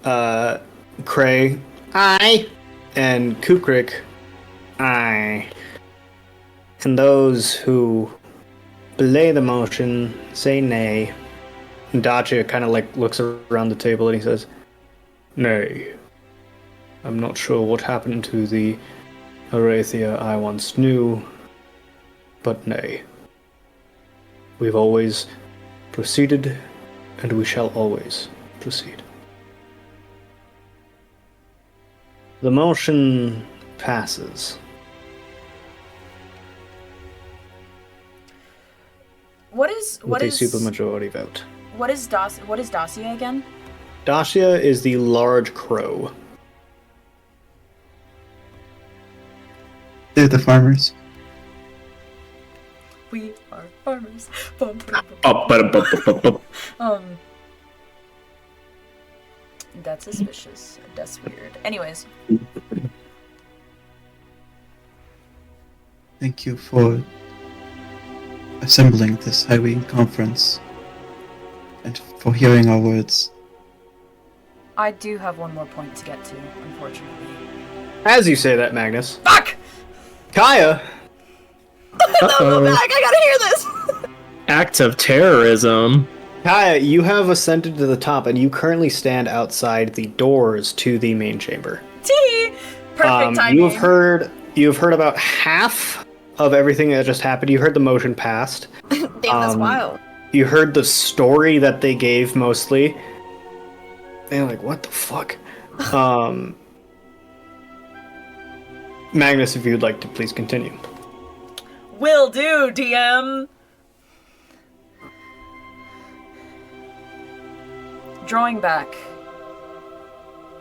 Cray, aye, and Kukrik, aye, and those who belay the motion say nay. And Dacia kind of like looks around the table and he says, nay. I'm not sure what happened to the Arathia I once knew, but nay. We've always proceeded, and we shall always proceed. The motion passes. What is With a supermajority vote. What is Dacia again? Dacia is the large crow. They're the farmers. We are farmers. Bum, bum, bum. That's suspicious. That's weird. Anyways, Thank you for assembling this highway conference and for hearing our words. I do have one more point to get to, unfortunately. As you say that, Magnus. Fuck! Kaya! No, go back. I gotta hear this. Acts of terrorism. Kaya, you have ascended to the top, and you currently stand outside the doors to the main chamber. Tee! Perfect timing. You've heard about half of everything that just happened. You heard the motion passed. Damn, that's wild. You heard the story that they gave mostly. They're like, what the fuck? Magnus, if you'd like to please continue. Will do, DM. Drawing back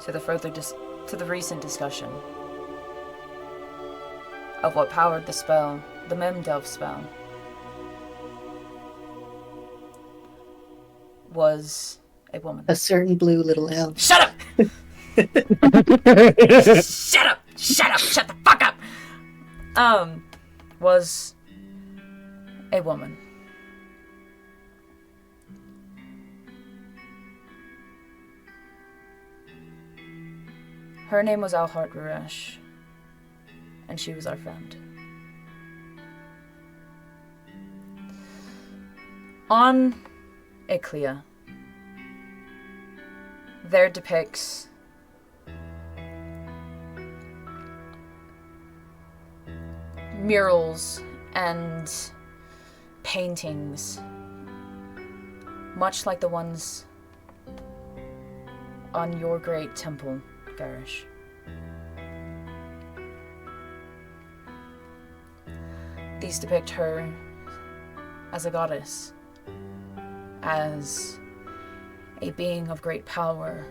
to the recent discussion of what powered the spell, the Memdelf spell, was a woman. A certain blue little elf. Shut up! Shut up! Shut up! Shut the fuck up! Was a woman. Her name was Alhart Ruresh, and she was our friend. On Iclea, there depicts murals and paintings, much like the ones on your great temple, Garish. These depict her as a goddess, as a being of great power,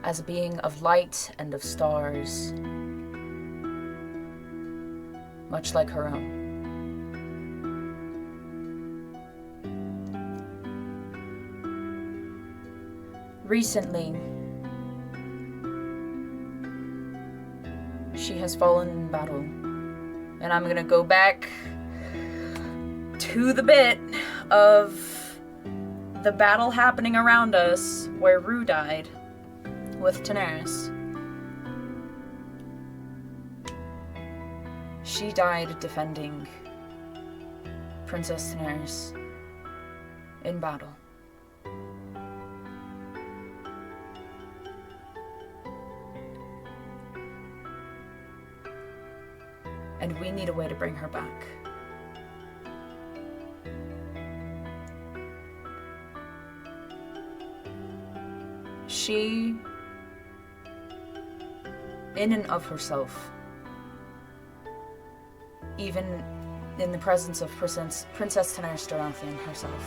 as a being of light and of stars, much like her own. Recently, she has fallen in battle, and I'm gonna go back to the bit of the battle happening around us where Rue died with Daenerys. She died defending Princess Daenerys in battle. And we need a way to bring her back. She, in and of herself, even in the presence of Princess Daenerys Baratheon herself,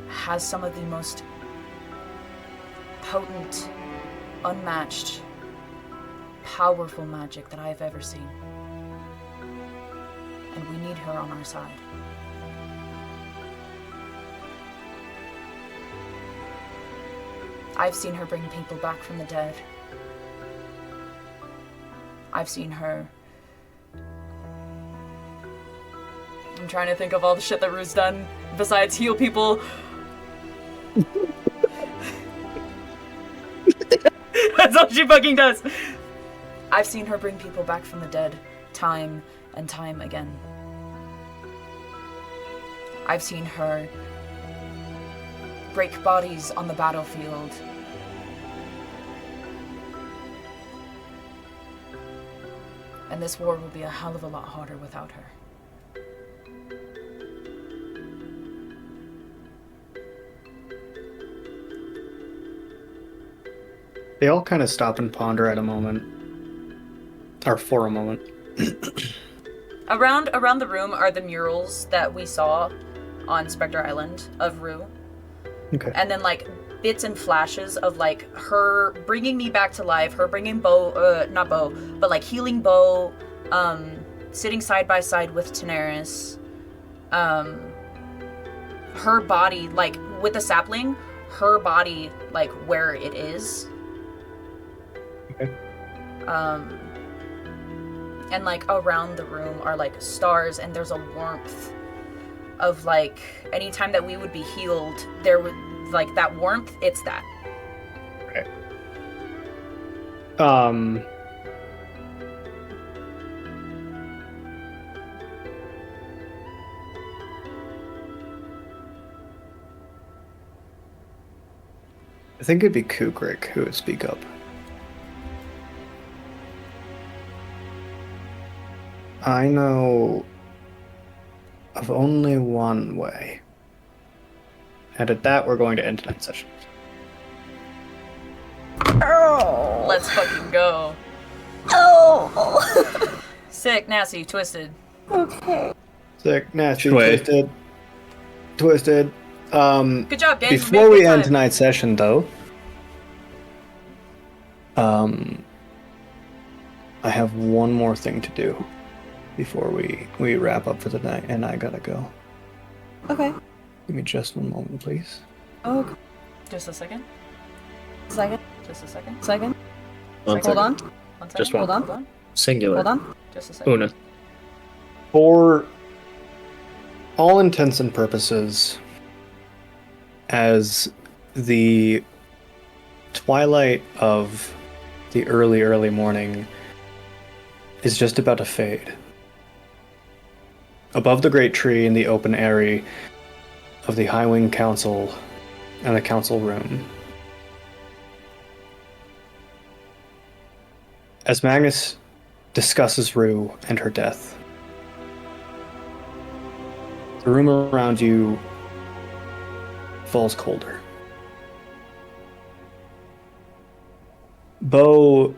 has some of the most potent, unmatched, powerful magic that I've ever seen. And we need her on our side. I've seen her bring people back from the dead. I've seen her I'm trying to think of all the shit that Rue's done besides heal people. That's all she fucking does. I've seen her bring people back from the dead time and time again. I've seen her break bodies on the battlefield. And this war will be a hell of a lot harder without her. They all kind of stop and ponder at a moment. Or for a moment. Around the room are the murals that we saw on Spectre Island of Rue. Okay. And then, like, bits and flashes of, like, her bringing me back to life, her bringing not Bo, but, like, healing Bo, sitting side by side with Daenerys, her body, like, with the sapling, her body, like, where it is. Okay. And, like, around the room are, like, stars, and there's a warmth of, like, anytime that we would be healed, there would, like, that warmth, it's that. Okay. I think it'd be Kukrik who would speak up. I know of only one way. And at that, we're going to end tonight's session. Oh. Let's fucking go. Oh. Sick, nasty, twisted. Okay. Sick, nasty, Sway. twisted. Good job, Dan. Before we end tonight's session, though, I have one more thing to do before we wrap up for the night, and I gotta go. Okay. Give me just one moment, please. Okay. Just a second. Second. Just a second. Second. One Hold on. 1 second. Just one. Hold on. Hold on. Singular. Hold on. Just a second. Una. For all intents and purposes, as the twilight of the early morning is just about to fade, above the great tree in the open area of the High Wing Council and the council room, as Magnus discusses Rue and her death, the room around you falls colder. Bo,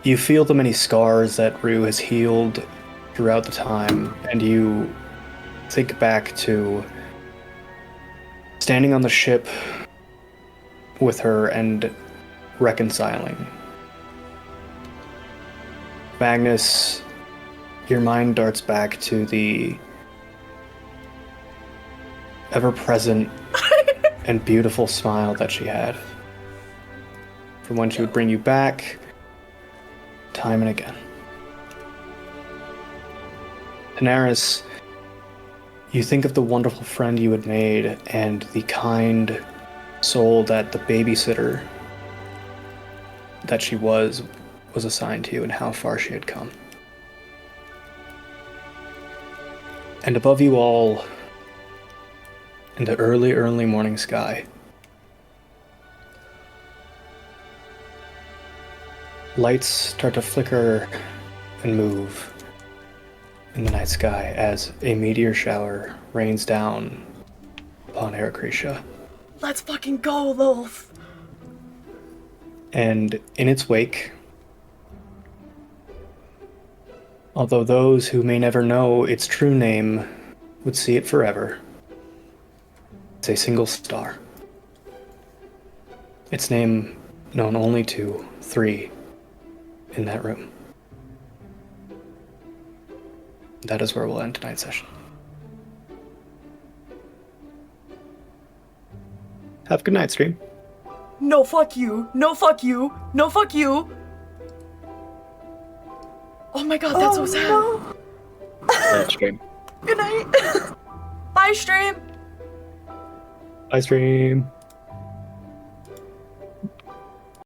you feel the many scars that Rue has healed throughout the time, and you think back to standing on the ship with her and reconciling. Magnus, your mind darts back to the ever-present and beautiful smile that she had from when she would bring you back time and again. Daenerys, you think of the wonderful friend you had made and the kind soul that the babysitter that she was assigned to you, and how far she had come. And above you all, in the early morning sky, lights start to flicker and move in the night sky as a meteor shower rains down upon Heracretia. Let's fucking go, Lilf. And in its wake, although those who may never know its true name would see it forever, it's a single star. Its name known only to 3 in that room. That is where we'll end tonight's session. Have a good night, stream. No, fuck you. No, fuck you. No, fuck you. Oh my god, that's so sad. That's great. Good night. Bye, stream. Ice cream.